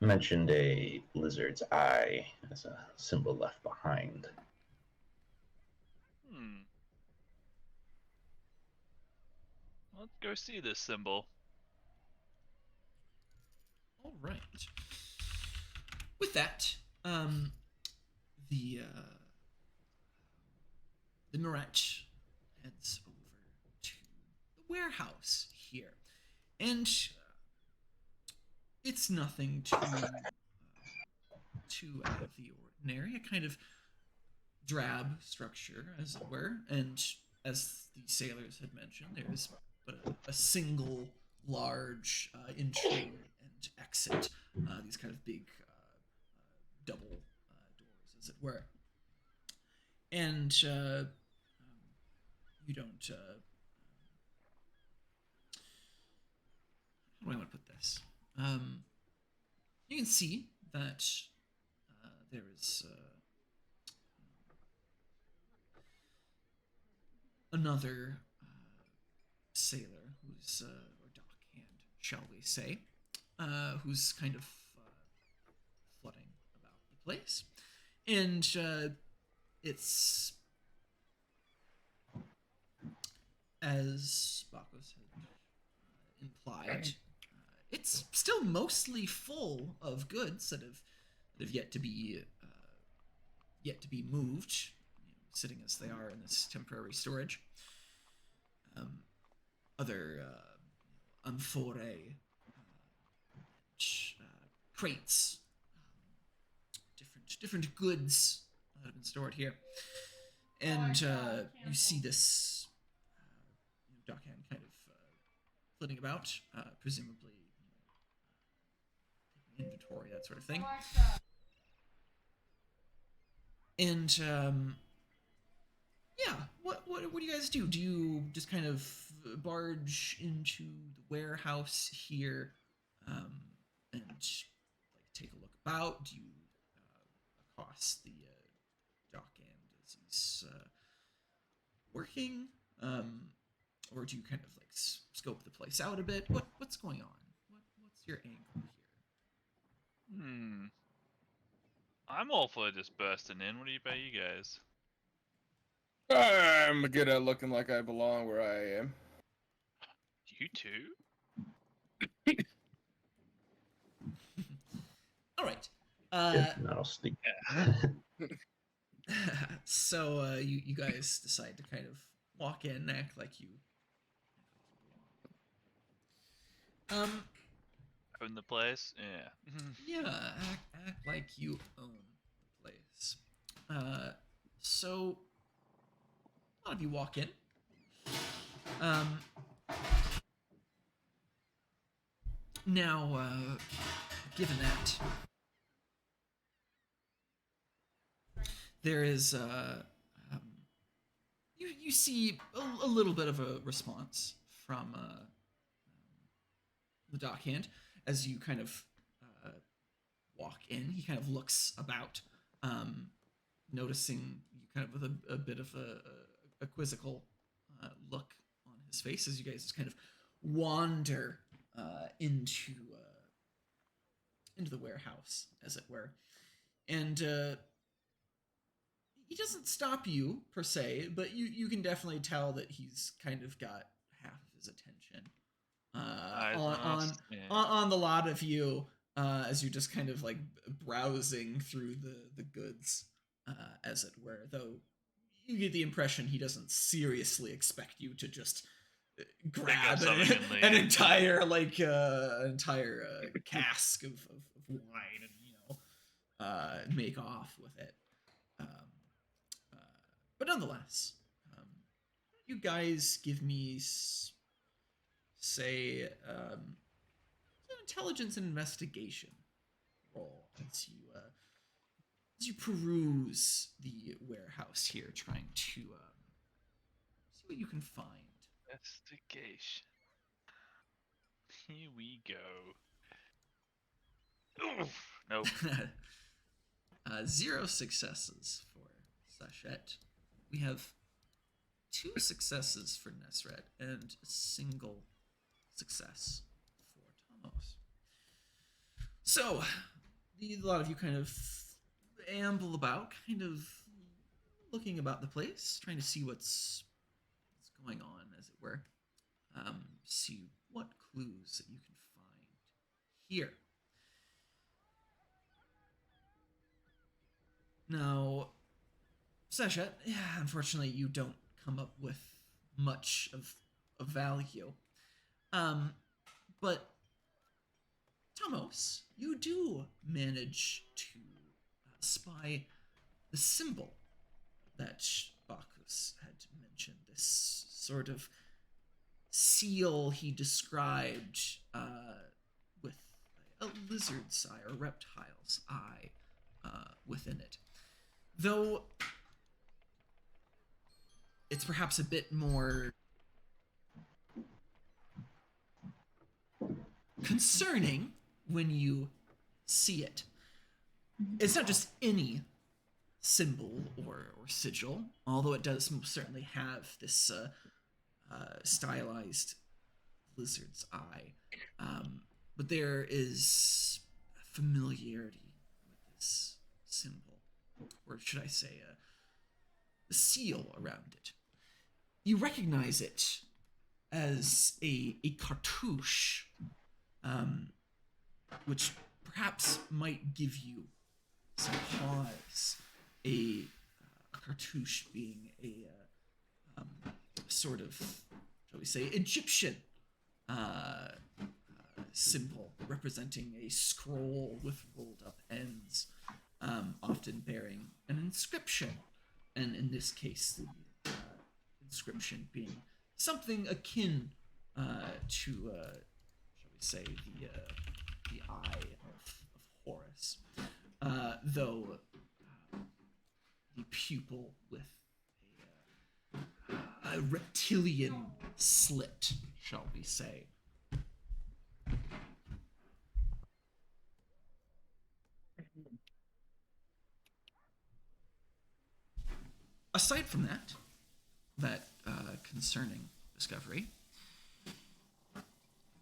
Mentioned a lizard's eye as a symbol left behind. Let's go see this symbol. All right. With that, the Moret heads over to the warehouse here, and it's nothing too out of the ordinary. A kind of drab structure, as it were, and as the sailors had mentioned, there is but a single large entry and exit. These kind of big double doors, as it were. And you don't. How do I want to put this? You can see that there is another sailor who's or dockhand, shall we say, who's kind of flooding about the place, and it's as Bakos had implied. It's still mostly full of goods that have yet to be moved, sitting as they are in this temporary storage. Other amphorae, crates, different goods that have been stored here, and you see this dockhand kind of flitting about, presumably taking inventory, that sort of thing. And yeah, what do you guys do? Do you just kind of barge into the warehouse here and take a look about? Do you accost the dockhand as he's working, or do you kind of scope the place out a bit? What's going on? What's your angle here? I'm all for just bursting in. What about you guys? I'm good at looking like I belong where I am. You too? All right. If not, I'll sneak. So you guys decide to kind of walk in, act like you Own the place. Yeah. yeah, act like you own the place. So a lot of you walk in. Now, given that there is, you see a little bit of a response from the dockhand as you kind of walk in. He kind of looks about, noticing you kind of with a bit of a quizzical look on his face as you guys just kind of wander into the warehouse, as it were. And he doesn't stop you per se, but you can definitely tell that he's kind of got half of his attention on the lot of you as you're just kind of like browsing through the goods, as it were. Though you get the impression he doesn't seriously expect you to just grab an entire cask of wine and make off with it. But nonetheless, you guys give me say an intelligence and investigation roll as you peruse the warehouse here, trying to see what you can find. Investigation. Here we go. Oof. Nope. 0 successes for Sachet. We have 2 successes for Nesret and a single success for Tomos. So, a lot of you kind of amble about, kind of looking about the place, trying to see what's going on, as it were. See what clues that you can find here. Now, Sasha, unfortunately, you don't come up with much of value. But Tomos, you do manage to spy the symbol that Bacchus had mentioned, this sort of seal he described with a lizard's eye or reptile's eye within it. Though it's perhaps a bit more concerning when you see it. It's not just any symbol or sigil, although it does most certainly have this stylized lizard's eye. But there is familiarity with this symbol, or should I say a seal around it. You recognize it as a cartouche, which perhaps might give you some pause. A cartouche being a sort of, shall we say, Egyptian symbol representing a scroll with rolled up ends, often bearing an inscription, and in this case the inscription being something akin to, shall we say, the eye of Horus, though the pupil with a reptilian slit, shall we say. Aside from that concerning discovery,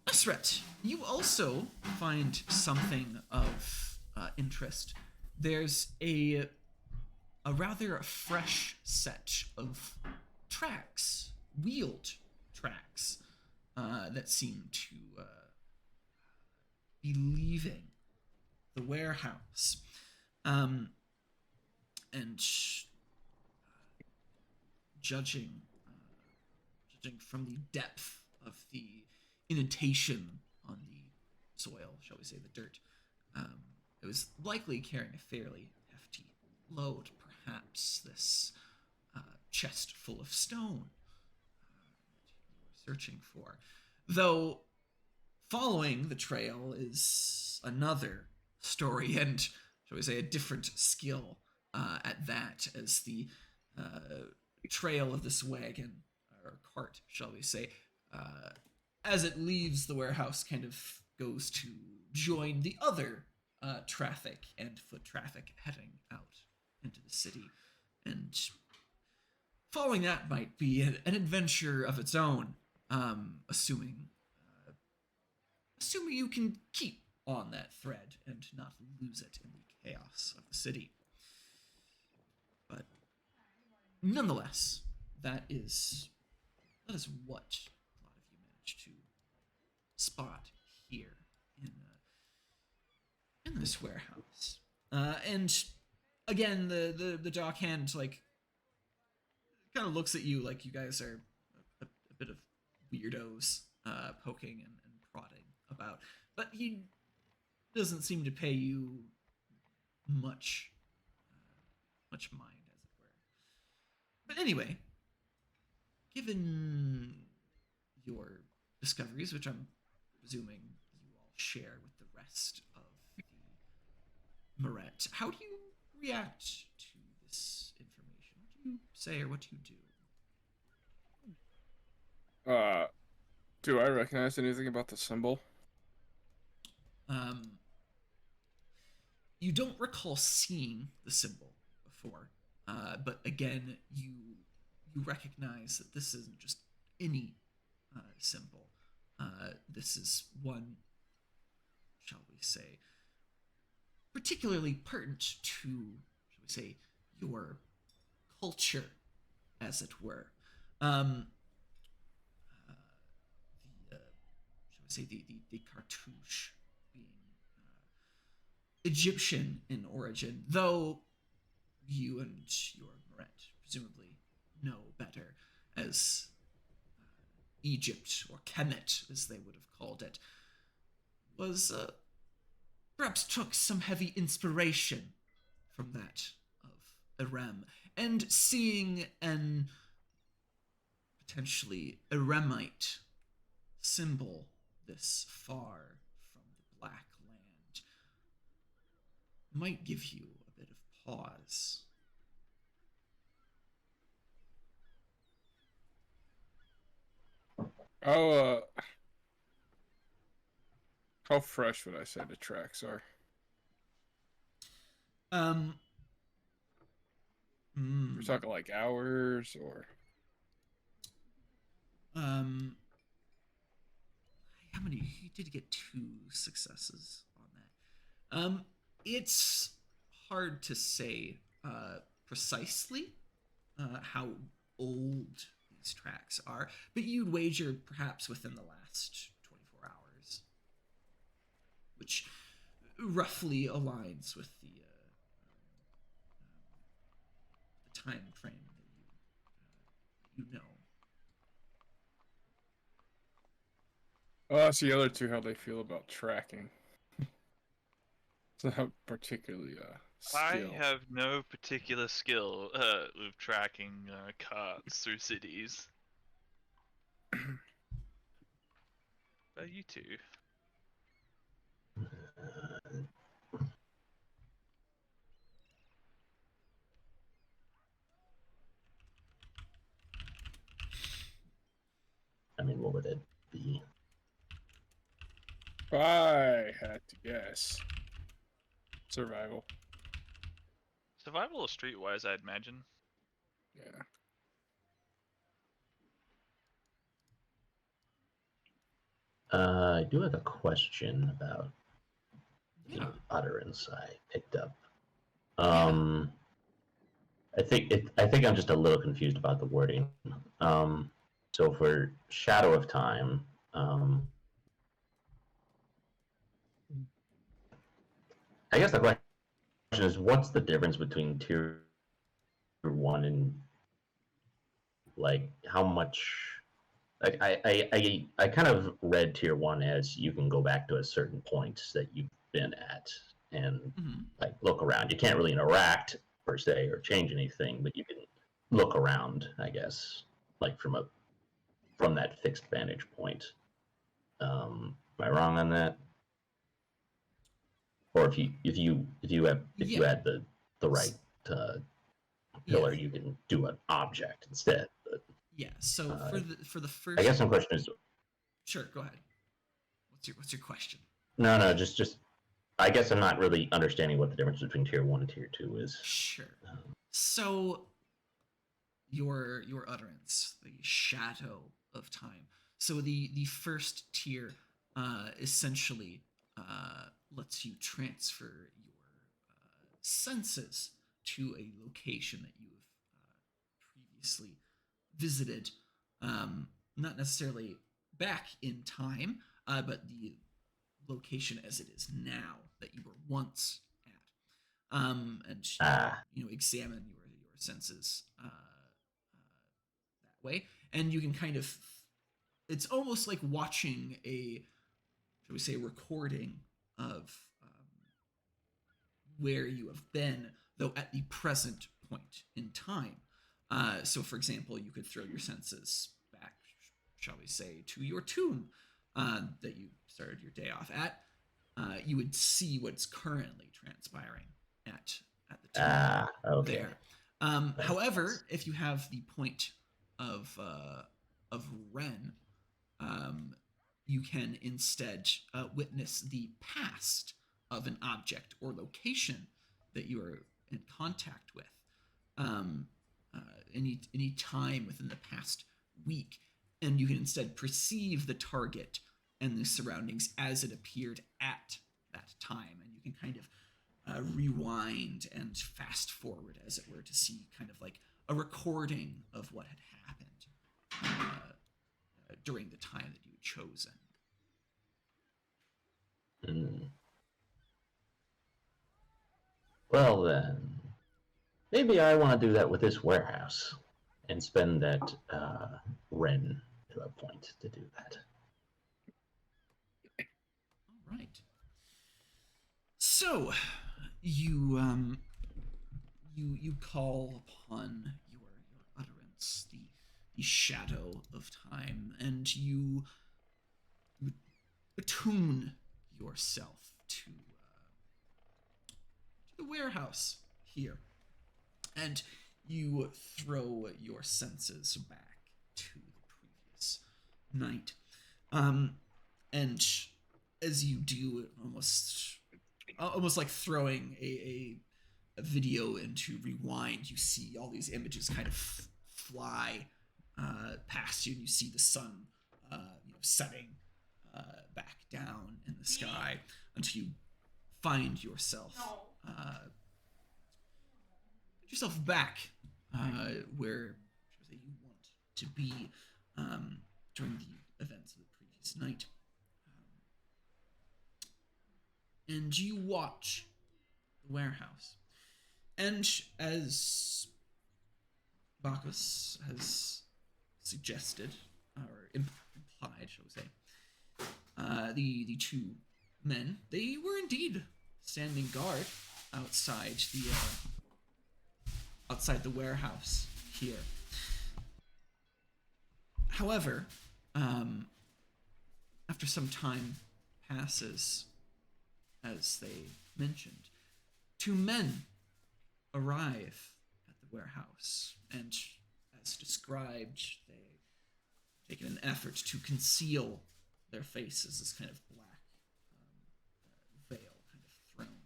Nesret, you also find something of interest. There's a rather fresh set of tracks, wheeled tracks, that seem to be leaving the warehouse. And judging from the depth of the indentation on the soil, shall we say, the dirt, it was likely carrying a fairly hefty load, perhaps this chest full of stone that you were searching for. Though following the trail is another story, and, shall we say, a different skill at that, as the trail of this wagon, or cart, shall we say, as it leaves the warehouse, kind of goes to join the other traffic and foot traffic heading out into the city. And following that might be an adventure of its own, assuming you can keep on that thread and not lose it in the chaos of the city. But nonetheless, that is what a lot of you managed to spot here in this warehouse. And again, the dock hand kind of looks at you like you guys are a bit of weirdos, poking and prodding about, but he doesn't seem to pay you much mind, as it were. But anyway, given your discoveries, which I'm presuming you all share with the rest of the Moret, how do you react to this information? What do you say, or what do you do? Do I recognize anything about the symbol? You don't recall seeing the symbol before, but again, you recognize that this isn't just any symbol. This is one, shall we say, particularly pertinent to, shall we say, your culture, as it were. Shall we say, the cartouche being Egyptian in origin, though you and your Moret presumably know better, as Egypt, or Kemet as they would have called it, was perhaps took some heavy inspiration from that of Erem, and seeing an potentially Eremite symbol this far from the Black Land might give you a bit of pause. How fresh would I say the tracks are? We're talking like hours, or how many? You did get 2 successes on that. It's hard to say precisely how old these tracks are, but you'd wager perhaps within the last 24 hours, which roughly aligns with the time frame that you know. I'll ask the other two how they feel about tracking. It's not particularly skill. I have no particular skill with tracking carts through cities. But you two. I mean, what would it be? If I had to guess, survival. Survival or streetwise, I'd imagine. Yeah. I do have a question about the utterance I picked up. I think I'm just a little confused about the wording. So for Shadow of Time, I guess the question is, what's the difference between tier 1 and like how much? Like I kind of read tier 1 as you can go back to a certain point that you've been at and Mm-hmm. like look around. You can't really interact per se or change anything, but you can look around, I guess, like from that fixed vantage point. Am I wrong on that? Or if you Yeah. had the right uh, Yeah. pillar, you can do an object instead. But Yeah. So for the I first, guess my question is, sure, go ahead. What's your question? no, just I guess I'm not really understanding what the difference between tier 1 and tier 2 is. Sure. So your utterance, the shadow of time. So the first tier essentially lets you transfer your senses to a location that you have previously visited, not necessarily back in time, but the location as it is now that you were once at, and Ah, examine your senses that way, and you can kind of, it's almost like watching a, shall we say, recording of where you have been, though at the present point in time. So, for example, you could throw your senses back, shall we say, to your tomb that you started your day off at. You would see what's currently transpiring at the tomb okay. there. However, if you have the point of Ren, you can instead witness the past of an object or location that you are in contact with. Um, any time within the past week, and you can instead perceive the target and the surroundings as it appeared at that time, and you can kind of rewind and fast forward, as it were, to see kind of like a recording of what had happened during the time that you had chosen. Well then, maybe I want to do that with this warehouse and spend that Ren to a point to do that. All right. So, you call upon your utterance, the shadow of time, and you attune yourself to the warehouse here, and you throw your senses back to the previous night. And as you do, almost like throwing a video into rewind, you see all these images kind of fly past you, and you see the sun setting back down in the sky until you find yourself back where you want to be during the events of the previous night. And you watch the warehouse. And as Bacchus has suggested, or implied, shall we say, the two men, they were indeed standing guard outside the warehouse here. However, after some time passes, as they mentioned, two men arrive at the warehouse, and as described, they take an effort to conceal their faces, this kind of black veil kind of thrown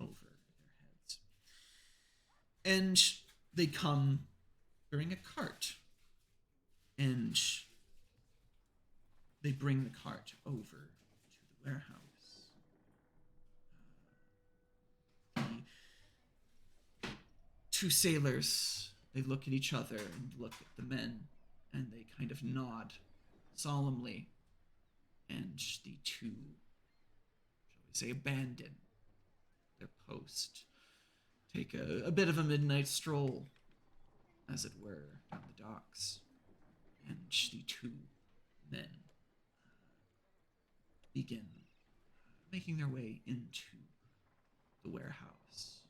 over their heads. And they come bearing a cart, and they bring the cart over to the warehouse. The two sailors, they look at each other and look at the men, and they kind of nod solemnly, and the two, shall we say, abandon their post, take a bit of a midnight stroll, as it were, down the docks, and the two men begin making their way into the warehouse.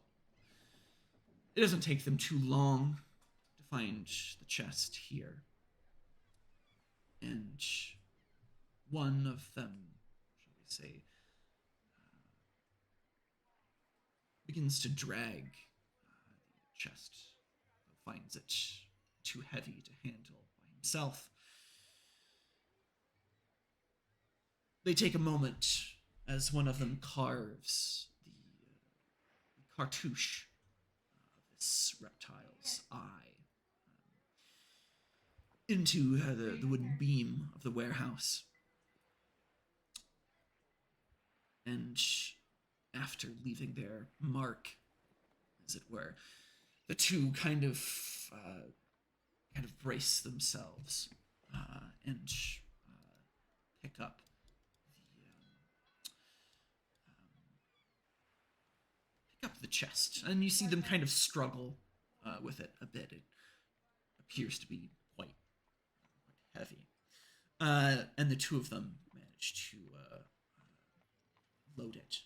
It doesn't take them too long to find the chest here, and one of them, shall we say, begins to drag the chest, though finds it too heavy to handle by himself. They take a moment as one of them carves the cartouche of this reptile's eye into the wooden beam of the warehouse. And after leaving their mark, as it were, the two kind of brace themselves and pick up the chest, and you see them kind of struggle with it a bit. It appears to be quite heavy, and the two of them manage to load it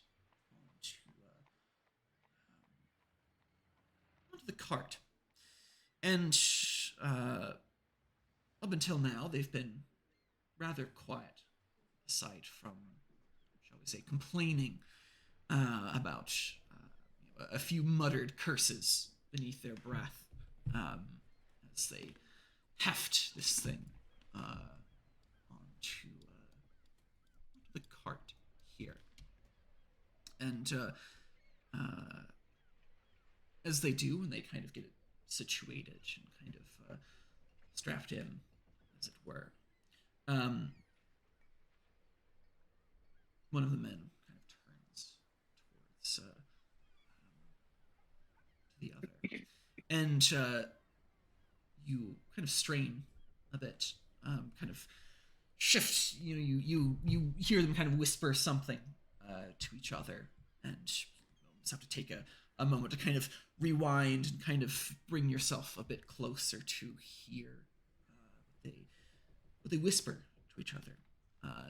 onto the cart. And up until now, they've been rather quiet, aside from, shall we say, complaining about a few muttered curses beneath their breath as they heft this thing onto the cart here. And as they do, and they kind of get it situated and kind of strapped in, as it were, one of the men kind of turns towards the other, and you kind of strain a bit, kind of shift. You hear them kind of whisper something to each other, and you just have to take a moment to kind of rewind and kind of bring yourself a bit closer to hear what they whisper to each other.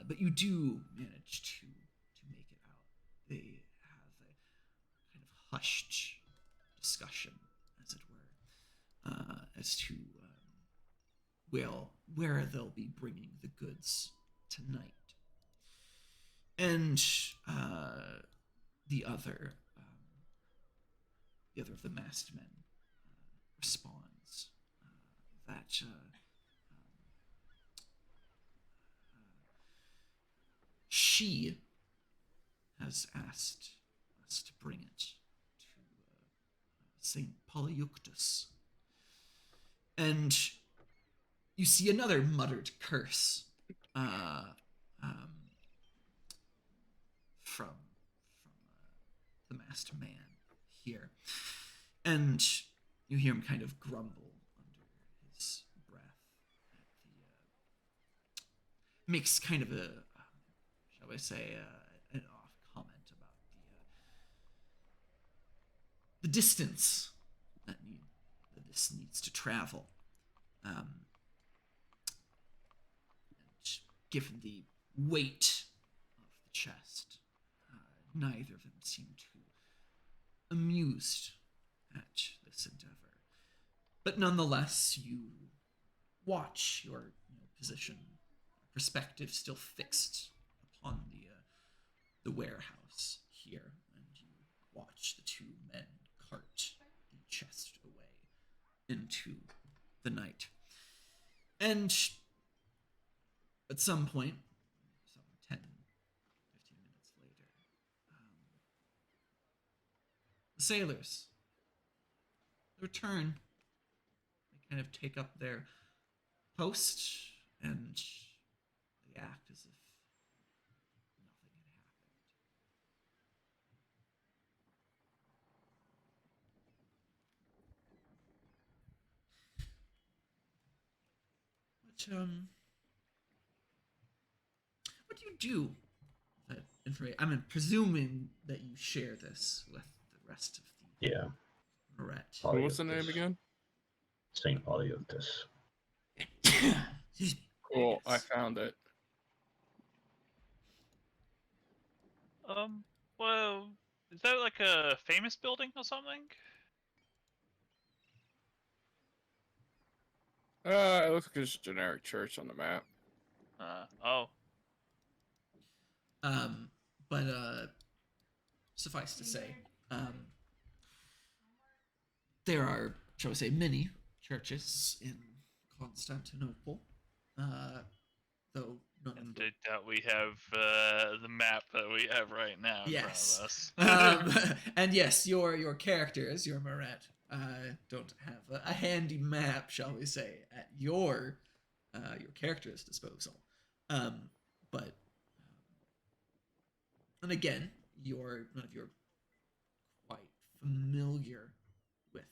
But you do manage to make it out. They have a kind of hushed discussion, as it were, as to where they'll be bringing the goods tonight. And the other of the masked men responds that she has asked us to bring it to St. Polyeuctus. And you see another muttered curse from the masked man here. And you hear him kind of grumble under his breath at makes kind of a, shall I say, an off comment about the distance that this needs to travel. And given the weight of the chest, neither of them seem too amused at this endeavor. But nonetheless, you watch your position, perspective still fixed upon the warehouse here, and you watch the two men cart the chest away into the night. And at some point, some 10, 15 minutes later, the sailors return. They kind of take up their post, and they act as if nothing had happened. What do you do with that information. I'm presuming that you share this with the rest of the Yeah. Moret. What was the name again? Saint Polyeuctus. Cool, I found it. Well, is that like a famous building or something? It looks like just a generic church on the map. Oh. But suffice to say, there are, shall we say, many churches in Constantinople, though none of them. Doubt we have the map that we have right now in Yes. front of us. And yes, your characters, your Moret, don't have a handy map, shall we say, at your character's disposal. But and again, none of you are quite familiar with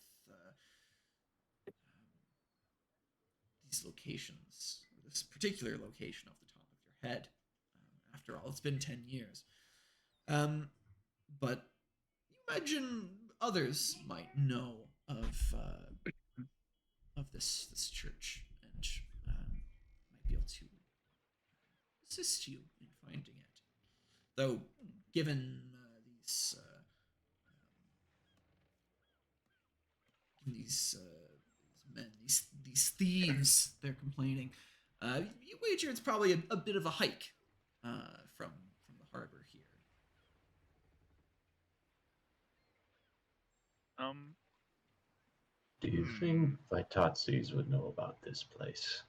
these locations, this particular location off the top of your head. After all, it's been 10 years. But you imagine others might know of this church and might be able to assist you in finding it. Though, given these men, these thieves, they're complaining. You wager it's probably a bit of a hike from the harbor here. Do you think Vitazis would know about this place?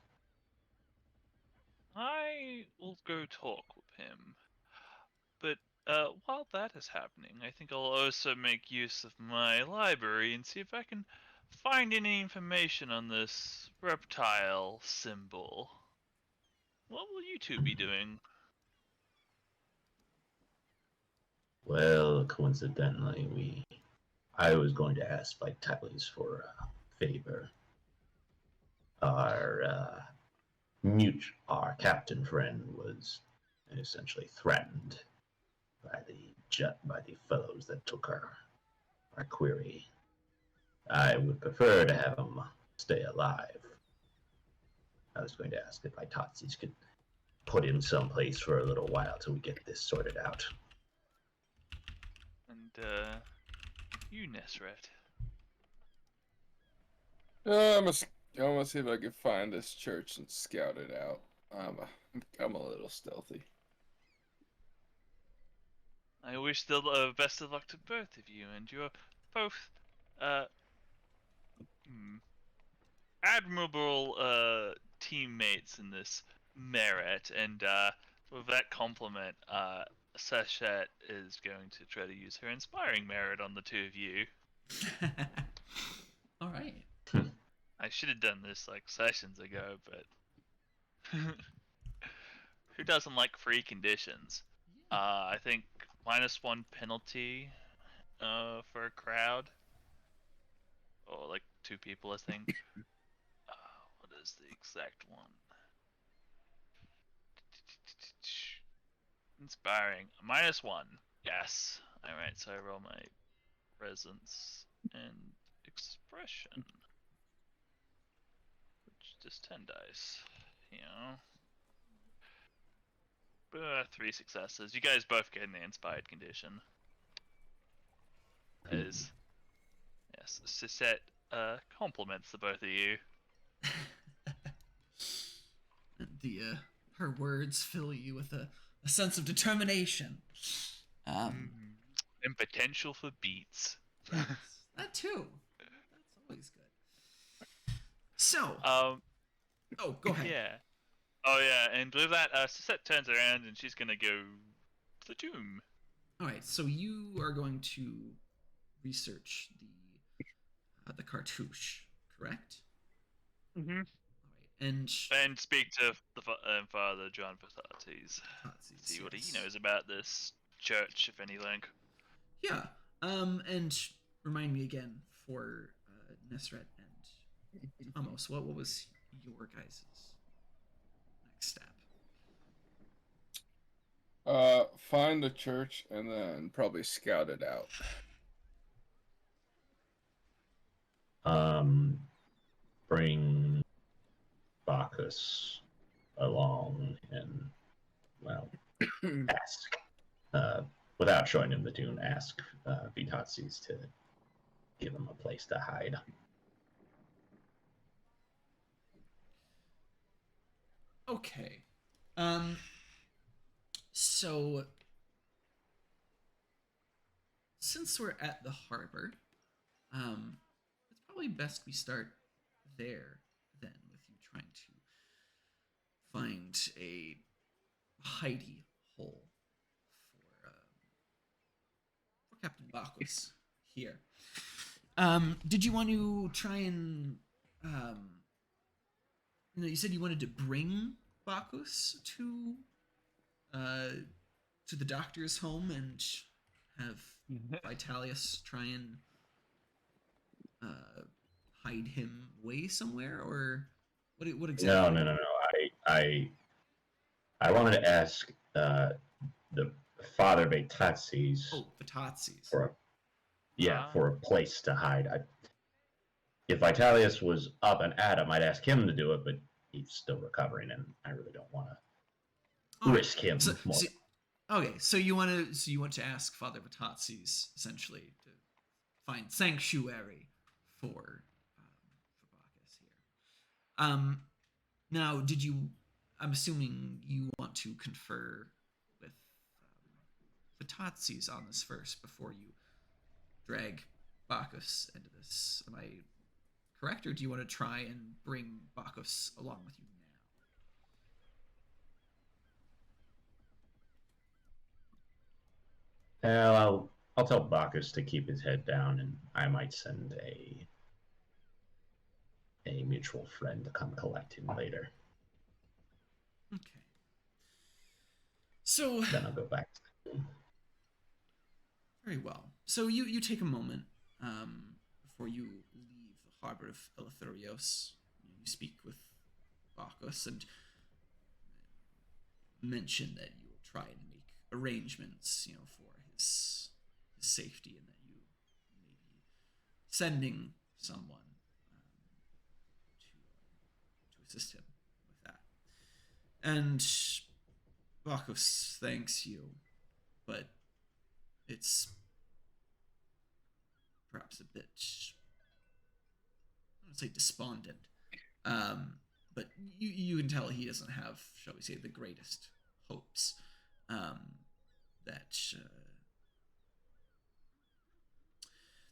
I will go talk with him. But while that is happening, I think I'll also make use of my library and see if I can find any information on this reptile symbol. What will you two be doing? Well, coincidentally, I was going to ask Vitalis for a favor. Our captain friend was essentially threatened by the fellows that took our query. I would prefer to have him stay alive. I was going to ask if Vitazis could put him someplace for a little while till we get this sorted out. And you, Nesret. I'm gonna see if I can find this church and scout it out. I'm a little stealthy. I wish the best of luck to both of you, and you're both admirable teammates in this merit. And with that compliment, Sachet is going to try to use her inspiring merit on the two of you. All right. I should have done this like sessions ago, but who doesn't like free conditions? I think -1 penalty for a crowd, or like 2 people, I think. What is the exact one? Inspiring. -1. Yes. Alright, so I roll my presence and expression. Which is 10 dice. You know. 3 successes. You guys both get an inspired condition. Yes, Sisette compliments the both of you. Her words fill you with a sense of determination. And potential for beats. Yes, that too. That's always good. So. Oh, go ahead. Yeah. Oh yeah, and with that, Sisette turns around and she's gonna go to the tomb. All right, so you are going to research the cartouche, correct? Mm-hmm. All right, and speak to the Father John Vitatis. See what he knows about this church, if anything. Yeah. And remind me again for Nesret and Amos, what was your guys' next step? find the church and then probably scout it out. Bring Bacchus along and, well, ask, without showing him the dune, ask Vitatsis to give him a place to hide. Okay. So since we're at the harbor, it's probably best we start there then, with you trying to find a hidey hole for Captain Bacchus here. Did you want to try and you said you wanted to bring Bacchus to the doctor's home and have Vitalius try and hide him away somewhere, or what exactly? No. I wanted to ask the Father Vitatsis Vitatsis. for a place to hide. If Vitalius was up and at him, I'd ask him to do it, but he's still recovering, and I really don't want to risk him more. So you want to ask Father Vitatsis essentially to find sanctuary for Bacchus here. Now, I'm assuming you want to confer with Vitatsis on this first before you drag Bacchus into this. Am I correct, or do you want to try and bring Bacchus along with you now? Well, I'll tell Bacchus to keep his head down, and I might send a mutual friend to come collect him later. Okay. So then I'll go back. Very well. So you take a moment before you leave the harbor of Eleutherios. You speak with Bacchus and mention that you will try and make arrangements, for his safety, and that you may be sending someone to assist him with that. And Bacchus thanks you, but it's perhaps a bit, I don't say despondent, but you can tell he doesn't have, shall we say, the greatest hopes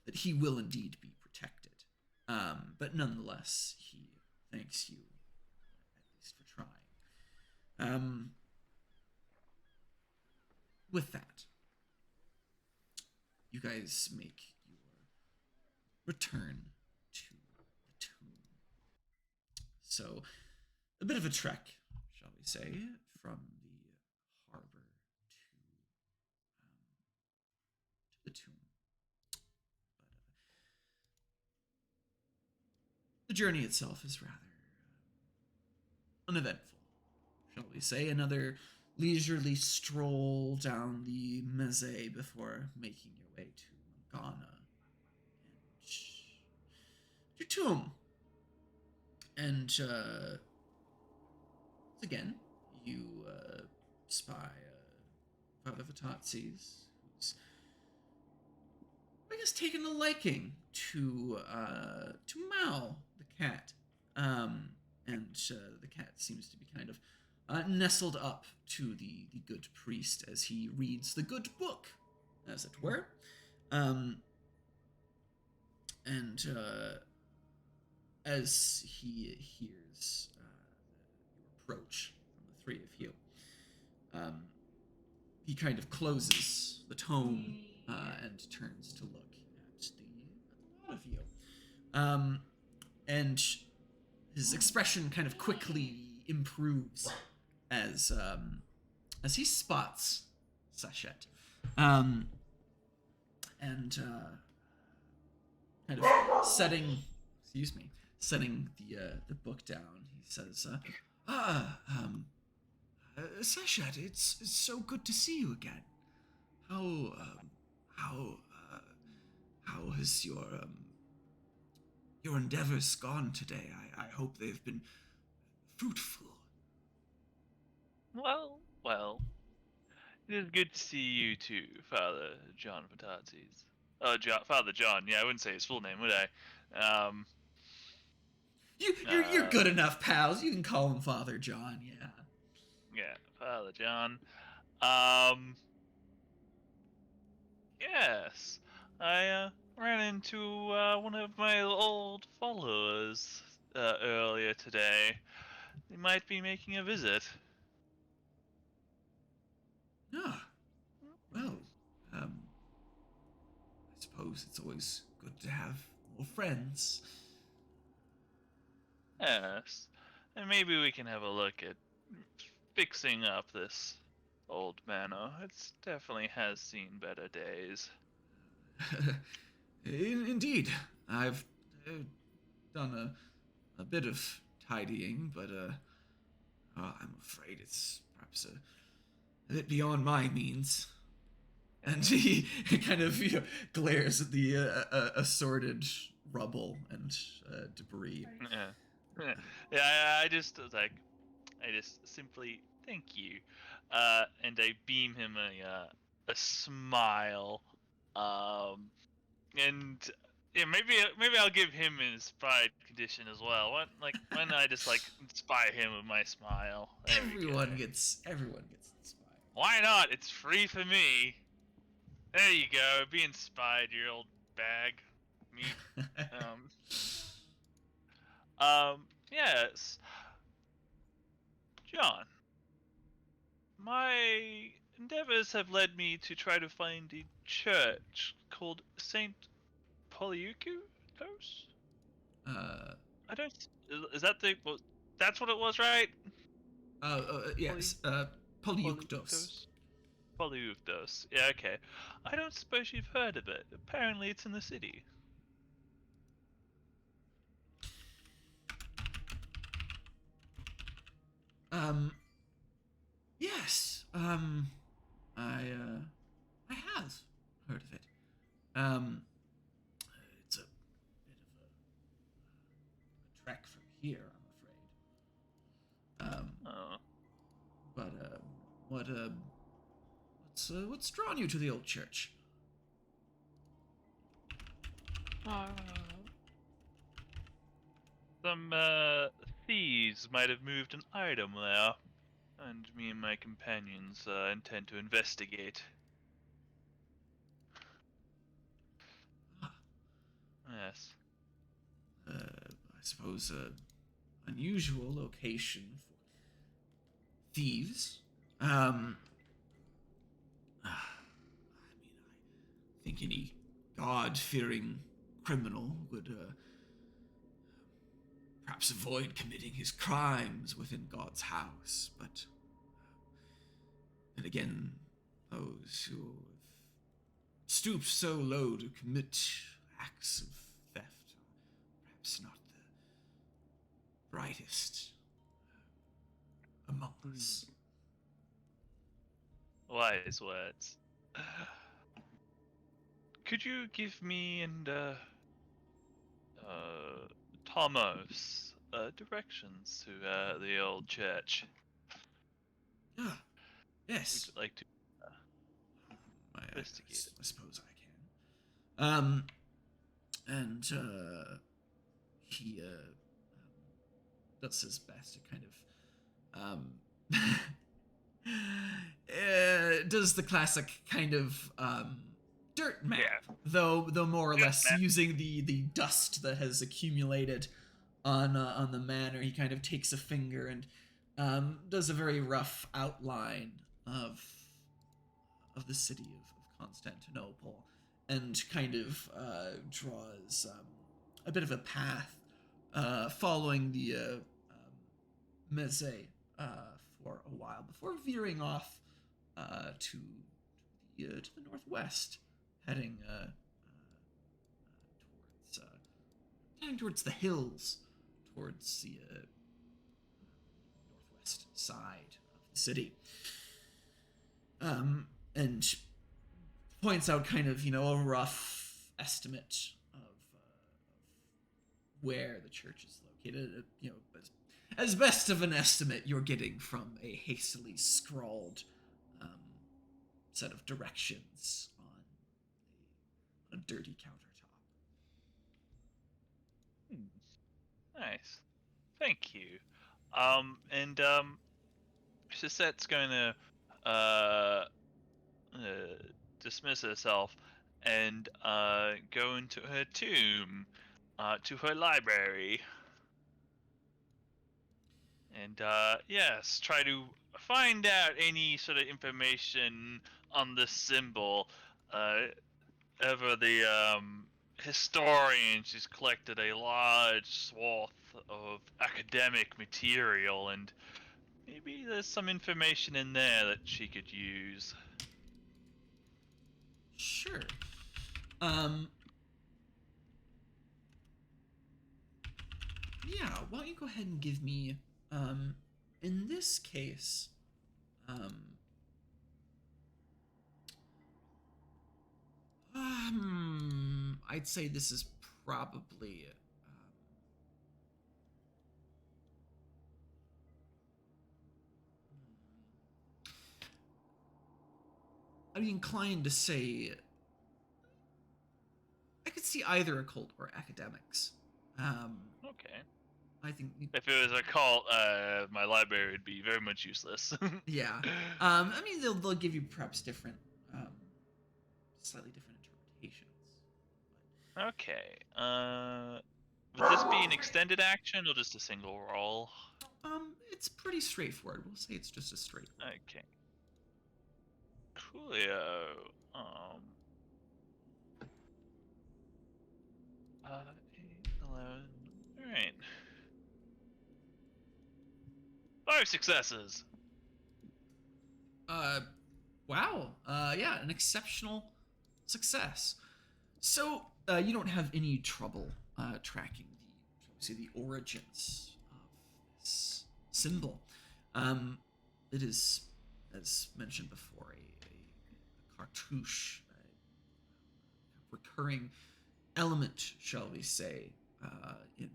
that he will indeed be protected. But nonetheless, he thanks you, at least for trying. With that, you guys make your return to the tomb. So, a bit of a trek, shall we say, from the harbor to the tomb. But the journey itself is rather uneventful, shall we say. Another leisurely stroll down the Meze before making your way to Ghana and your tomb. And again, you spy Father Vitatsis, who's, I guess, taken a liking to Mao, the cat. And the cat seems to be kind of nestled up to the good priest as he reads the good book, as it were. And as he hears your approach from the three of you, he kind of closes the tome and turns to look at the lot of you. And his expression kind of quickly improves as he spots Sachet, and kind of setting the book down. He says, Sachet, it's so good to see you again. how how has your endeavors gone today? I hope they've been fruitful. Well, it is good to see you too, Father John Patatzes. Father John. Yeah, I wouldn't say his full name, would I? You're good enough, pals. You can call him Father John. Yeah. Yeah, Father John. Um, yes, I ran into one of my old followers earlier today. They might be making a visit. Ah, well, I suppose it's always good to have more friends. Yes, and maybe we can have a look at fixing up this old manor. It's definitely has seen better days. Indeed, I've done a bit of tidying, but I'm afraid it's perhaps a bit beyond my means. And he kind of glares at the assorted rubble and debris. Yeah, yeah. I just was like, I just simply thank you, and I beam him a smile, and yeah, maybe I'll give him an inspired condition as well. When I just like inspire him with my smile. There we go. Everyone gets inspired. Why not? It's free for me. There you go. Be inspired, you old bag. Meat. Yes. John, my endeavors have led me to try to find a church called Saint Polyeuctus? uh, I don't. Is that the? Well, that's what it was, right? yes, Polyeuctus. Polyeuctus. Yeah, okay. I don't suppose you've heard of it. Apparently, it's in the city. Yes, I have heard of it. It's a bit of a trek from here, I'm afraid. Oh. But what's drawn you to the old church? Some thieves might have moved an item there, and me and my companions intend to investigate. Ah, Yes. I suppose unusual location for thieves. I think any God-fearing criminal would perhaps avoid committing his crimes within God's house, but then again, those who have stooped so low to commit acts of theft are perhaps not the brightest among us. Wise words. Could you give me and Thomas directions to the old church? Ah, yes. We'd like to I investigate it. suppose I can. And he does his best to kind of does the classic kind of dirt map, Yeah. though more or Dirt less map. using the dust that has accumulated on the manor. He kind of takes a finger and does a very rough outline of the city of Constantinople, and kind of draws a bit of a path following the Meze for a while before veering off to the northwest, heading towards the hills, towards the northwest side of the city. And points out kind of, a rough estimate of where the church is located. As best of an estimate you're getting from a hastily scrawled set of directions on a dirty countertop. Nice. Thank you. And Chasette's going to dismiss herself and go into her tomb, to her library, and yes, try to find out any sort of information on this symbol. Ever the historian, she's collected a large swath of academic material, and maybe there's some information in there that she could use. Sure. Yeah, why don't you go ahead and give me, in this case, I'd say this is probably, I'd be inclined to say, I could see either occult or academics. Okay. I think. If it was a cult, my library would be very much useless. Yeah. I mean, they'll give you perhaps different, slightly different interpretations. Okay. Would this be an extended action or just a single roll? It's pretty straightforward. We'll say it's just a straight roll. Okay. Coolio. 8, 11. Alright. 5 successes. Wow. Yeah, an exceptional success. So, you don't have any trouble tracking the origins of this symbol. It is, as mentioned before, a cartouche, a recurring element, shall we say, in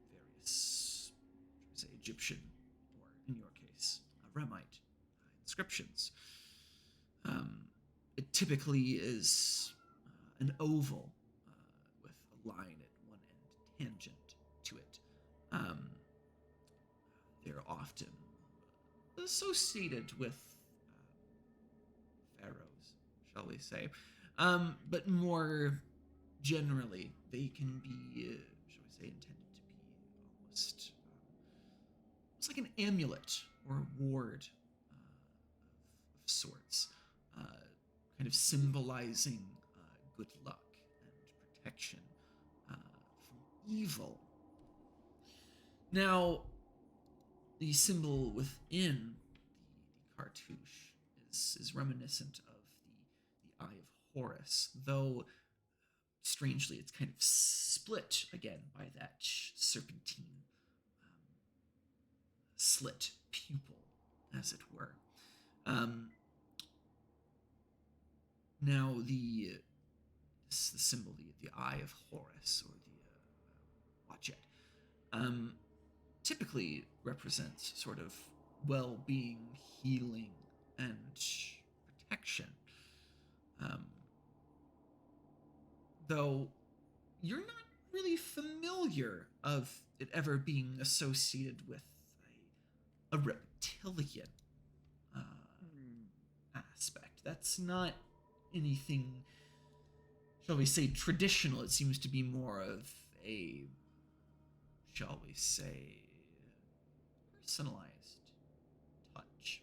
various, shall we say, Egyptian, or in your case, Remite inscriptions. It typically is an oval with a line at one end tangent to it. They're often associated with pharaohs, shall we say. But more generally, they can be, shall we say, intended to be almost like an amulet or a ward of sorts, kind of symbolizing good luck and protection from evil. Now, the symbol within the cartouche is reminiscent of the Eye of Horus, though strangely it's kind of split again by that serpentine slit pupil, as it were. Now the symbol, the Eye of Horus, or the Watchet, typically represents sort of well-being, healing, and protection. Though you're not really familiar of it ever being associated with a reptilian aspect. That's not anything, shall we say, traditional. It seems to be more of a, shall we say, personalized touch.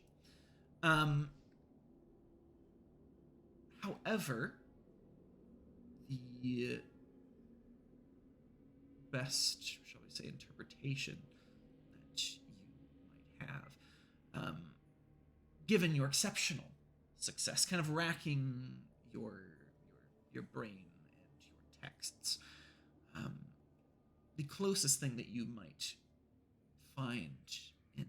However, the best, shall we say, interpretation that you might have, given your exceptional success, kind of racking your brain and your texts, the closest thing that you might find in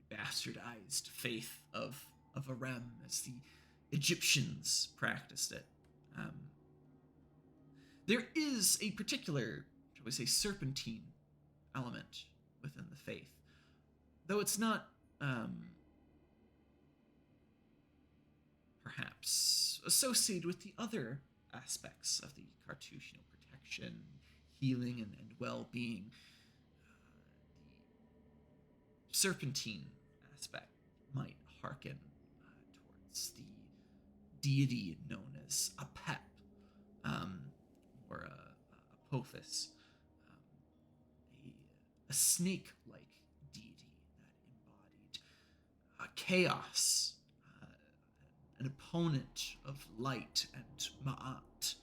the bastardized faith of Arem is the Egyptians practiced it. There is a particular, shall we say, serpentine element within the faith, though it's not perhaps associated with the other aspects of the cartouche, protection, healing, and well-being. The serpentine aspect might hearken towards the deity known as Apep, or Apophis, a snake-like deity that embodied chaos, an opponent of light and Ma'at,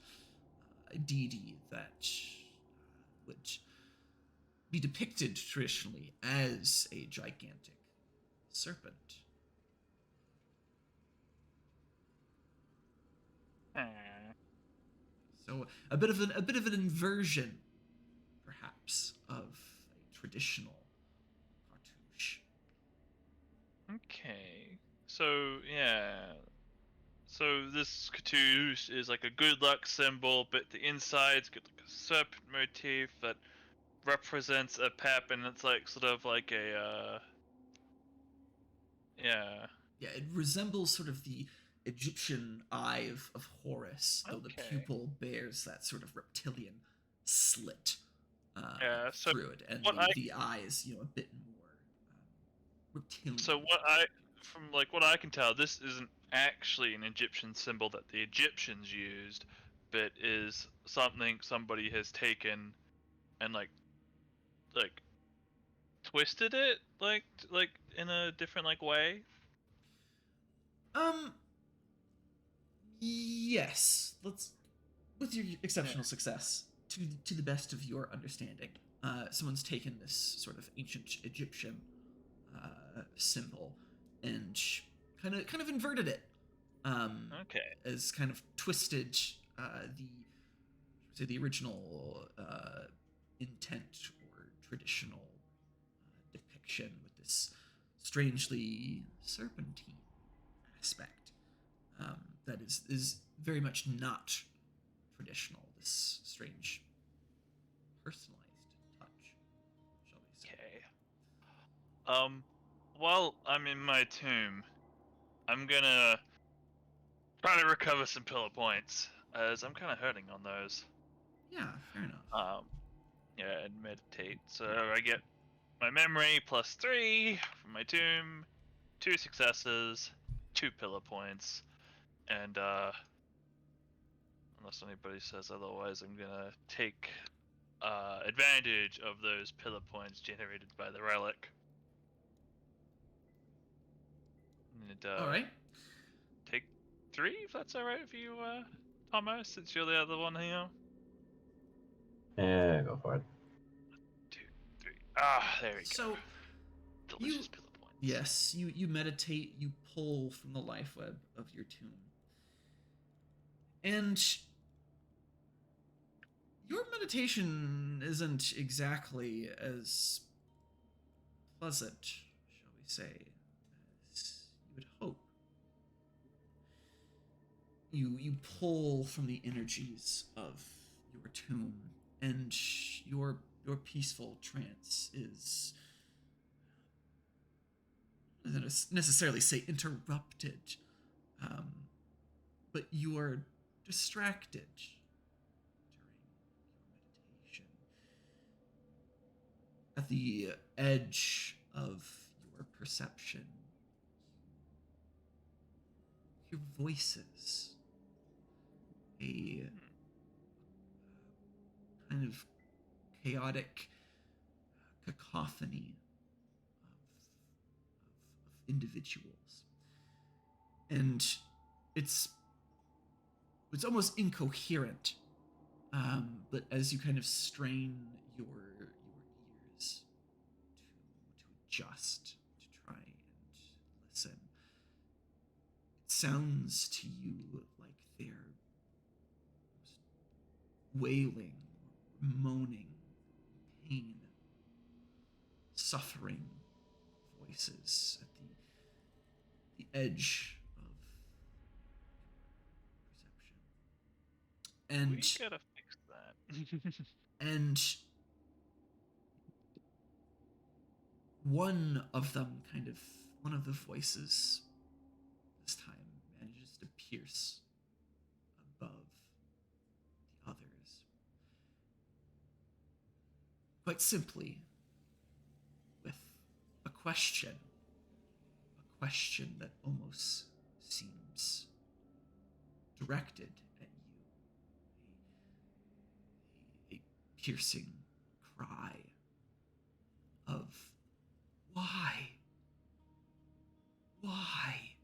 a deity that would be depicted traditionally as a gigantic serpent. So a bit of an inversion, perhaps, of a traditional cartouche. Okay. So yeah. So this cartouche is like a good luck symbol, but the inside's got like a serpent motif that represents a pep, and it's like sort of like a yeah. Yeah, it resembles sort of the Egyptian eye of Horus, though the Okay. pupil bears that sort of reptilian slit Yeah, so through it, and what the eye is, a bit more reptilian. So from like what I can tell, this isn't actually an Egyptian symbol that the Egyptians used, but is something somebody has taken and like twisted it like in a different like way. Yes. Let's, with your exceptional Yeah. success, to the best of your understanding, someone's taken this sort of ancient Egyptian symbol and kind of inverted it. Okay. As kind of twisted the original intent or traditional depiction with this strangely serpentine aspect that is very much not traditional. This strange personalized touch, shall we say? Okay. While I'm in my tomb, I'm gonna try to recover some pillar points, as I'm kind of hurting on those. Yeah, fair enough. Yeah, and meditate. So I get my memory +3 from my tomb, 2 successes, 2 pillar points, and unless anybody says otherwise, I'm gonna take advantage of those pillar points generated by the relic. And All right. take 3 if that's alright with you, Thomas, since you're the other one here. Yeah, go for it. 2, 3. Ah, there we go. So Delicious pillar points. yes, you meditate, you pull from the life web of your tomb. And your meditation isn't exactly as pleasant, shall we say, as you would hope. You pull from the energies of your tomb, and your peaceful trance is, I don't necessarily say interrupted, but you are distracted during your meditation. At the edge of your perception, you hear voices, a kind of chaotic cacophony of individuals, and it's almost incoherent. But as you kind of strain your ears to adjust, to try and listen, it sounds to you like they're wailing, moaning, pain, suffering voices at the edge of And We gotta fix that. and one of the voices this time manages to pierce above the others. Quite simply, with a question that almost seems directed at you. A piercing cry of why? Why?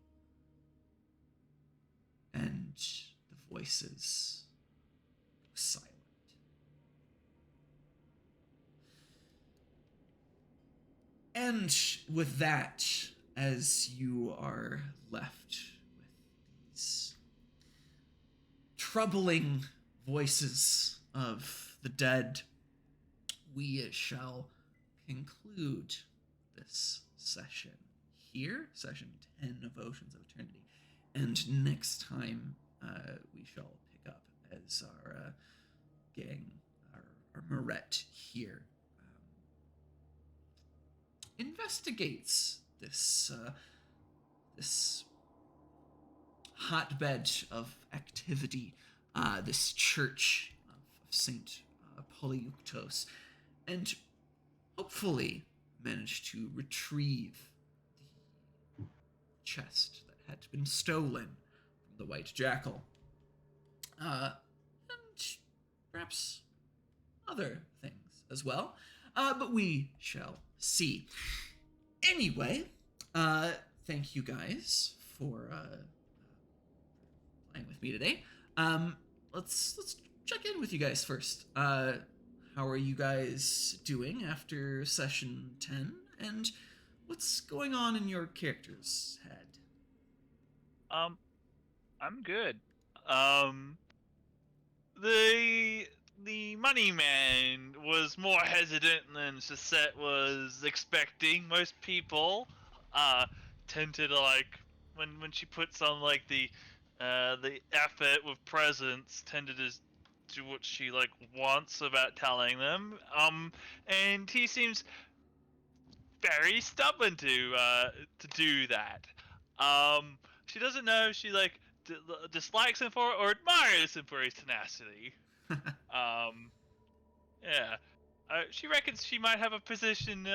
And the voices go silent. And with that, as you are left with these troubling voices of the dead, we shall conclude this session here, session 10 of Oceans of Eternity. And next time, we shall pick up as our gang, our Moret here, investigates this hotbed of activity, this church of Saint Polyeuctos, and hopefully manage to retrieve the chest that had been stolen from the White Jackal, and perhaps other things as well. But we shall see. Anyway, thank you guys for playing with me today. Let's check in with you guys first. How are you guys doing after session 10? And what's going on in your character's head? I'm good. The money man was more hesitant than Suzette was expecting. Most people tend to like when she puts on like the effort with presents, tend to just do what she like wants about telling them. And he seems very stubborn to do that. She doesn't know if she like dislikes him for it or admires him for his tenacity. Yeah. She reckons she might have a position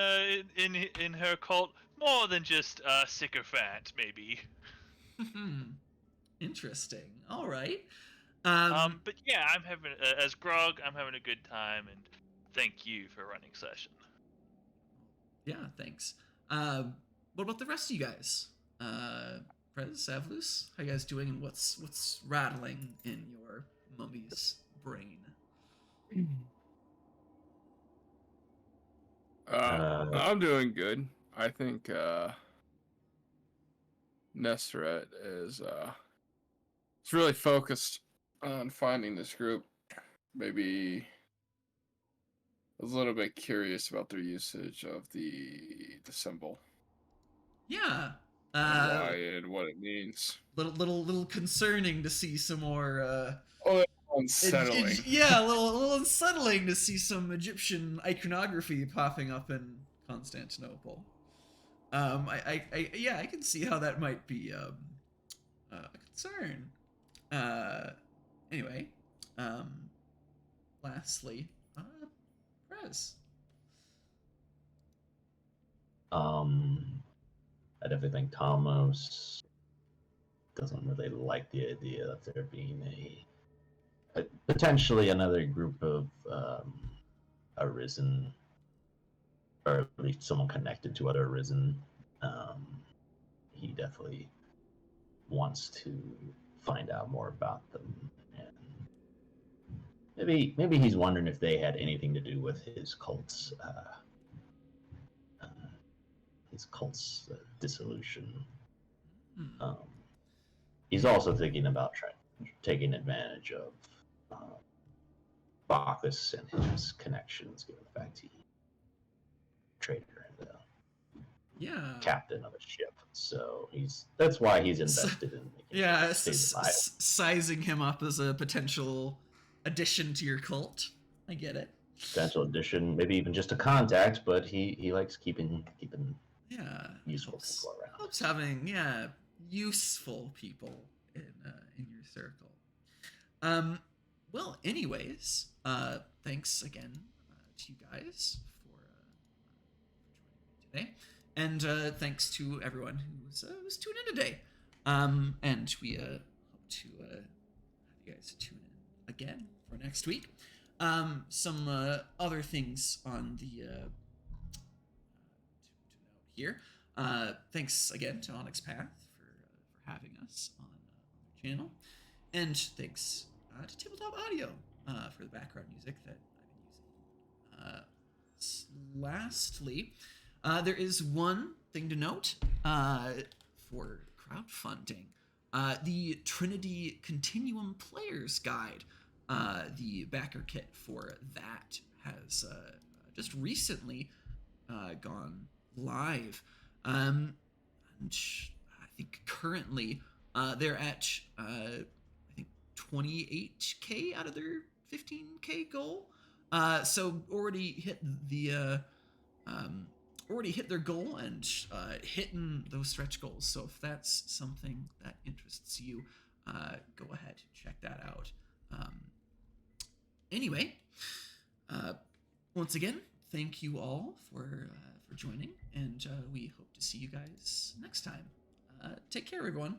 in her cult more than just a sycophant, maybe. Interesting. All right. But yeah, I'm having as Grog, I'm having a good time, and thank you for running session. Yeah, thanks. What about the rest of you guys? Prez, Savlus, how you guys doing? And what's rattling in your mummy's brain? I'm doing good. I think Nesteret is really focused on finding this group. Maybe a little bit curious about their usage of the symbol. Yeah. Why and what it means. Little concerning to see some more. Unsettling. Yeah, a little unsettling to see some Egyptian iconography popping up in Constantinople. I can see how that might be a concern. Anyway, lastly, Prez. I definitely think Tomos doesn't really like the idea of there being a potentially another group of Arisen, or at least someone connected to other Arisen. He definitely wants to find out more about them, and maybe he's wondering if they had anything to do with his cult's dissolution. He's also thinking about taking advantage of Bacchus and his connections, given the fact he's a trader and captain of a ship. So that's why he's invested in making sizing him up as a potential addition to your cult. I get it. Potential addition, maybe even just a contact, but he likes keeping Yeah, useful helps, people around. helps having useful people in your circle. Well, anyways, thanks again to you guys for joining me today, and thanks to everyone who's tuned in today. And we hope to have you guys tune in again for next week. Some other things on the to note here. Thanks again to Onyx Path for having us on the channel, and thanks to Tabletop Audio for the background music that I've been using. Lastly, there is one thing to note for crowdfunding. The Trinity Continuum Player's Guide, the backer kit for that, has just recently gone live. And I think currently they're at I think 28K out of their 15K goal. So already hit their goal and hitting those stretch goals. So if that's something that interests you, go ahead, check that out. Anyway, once again, thank you all for joining, and we hope to see you guys next time. Take care, everyone.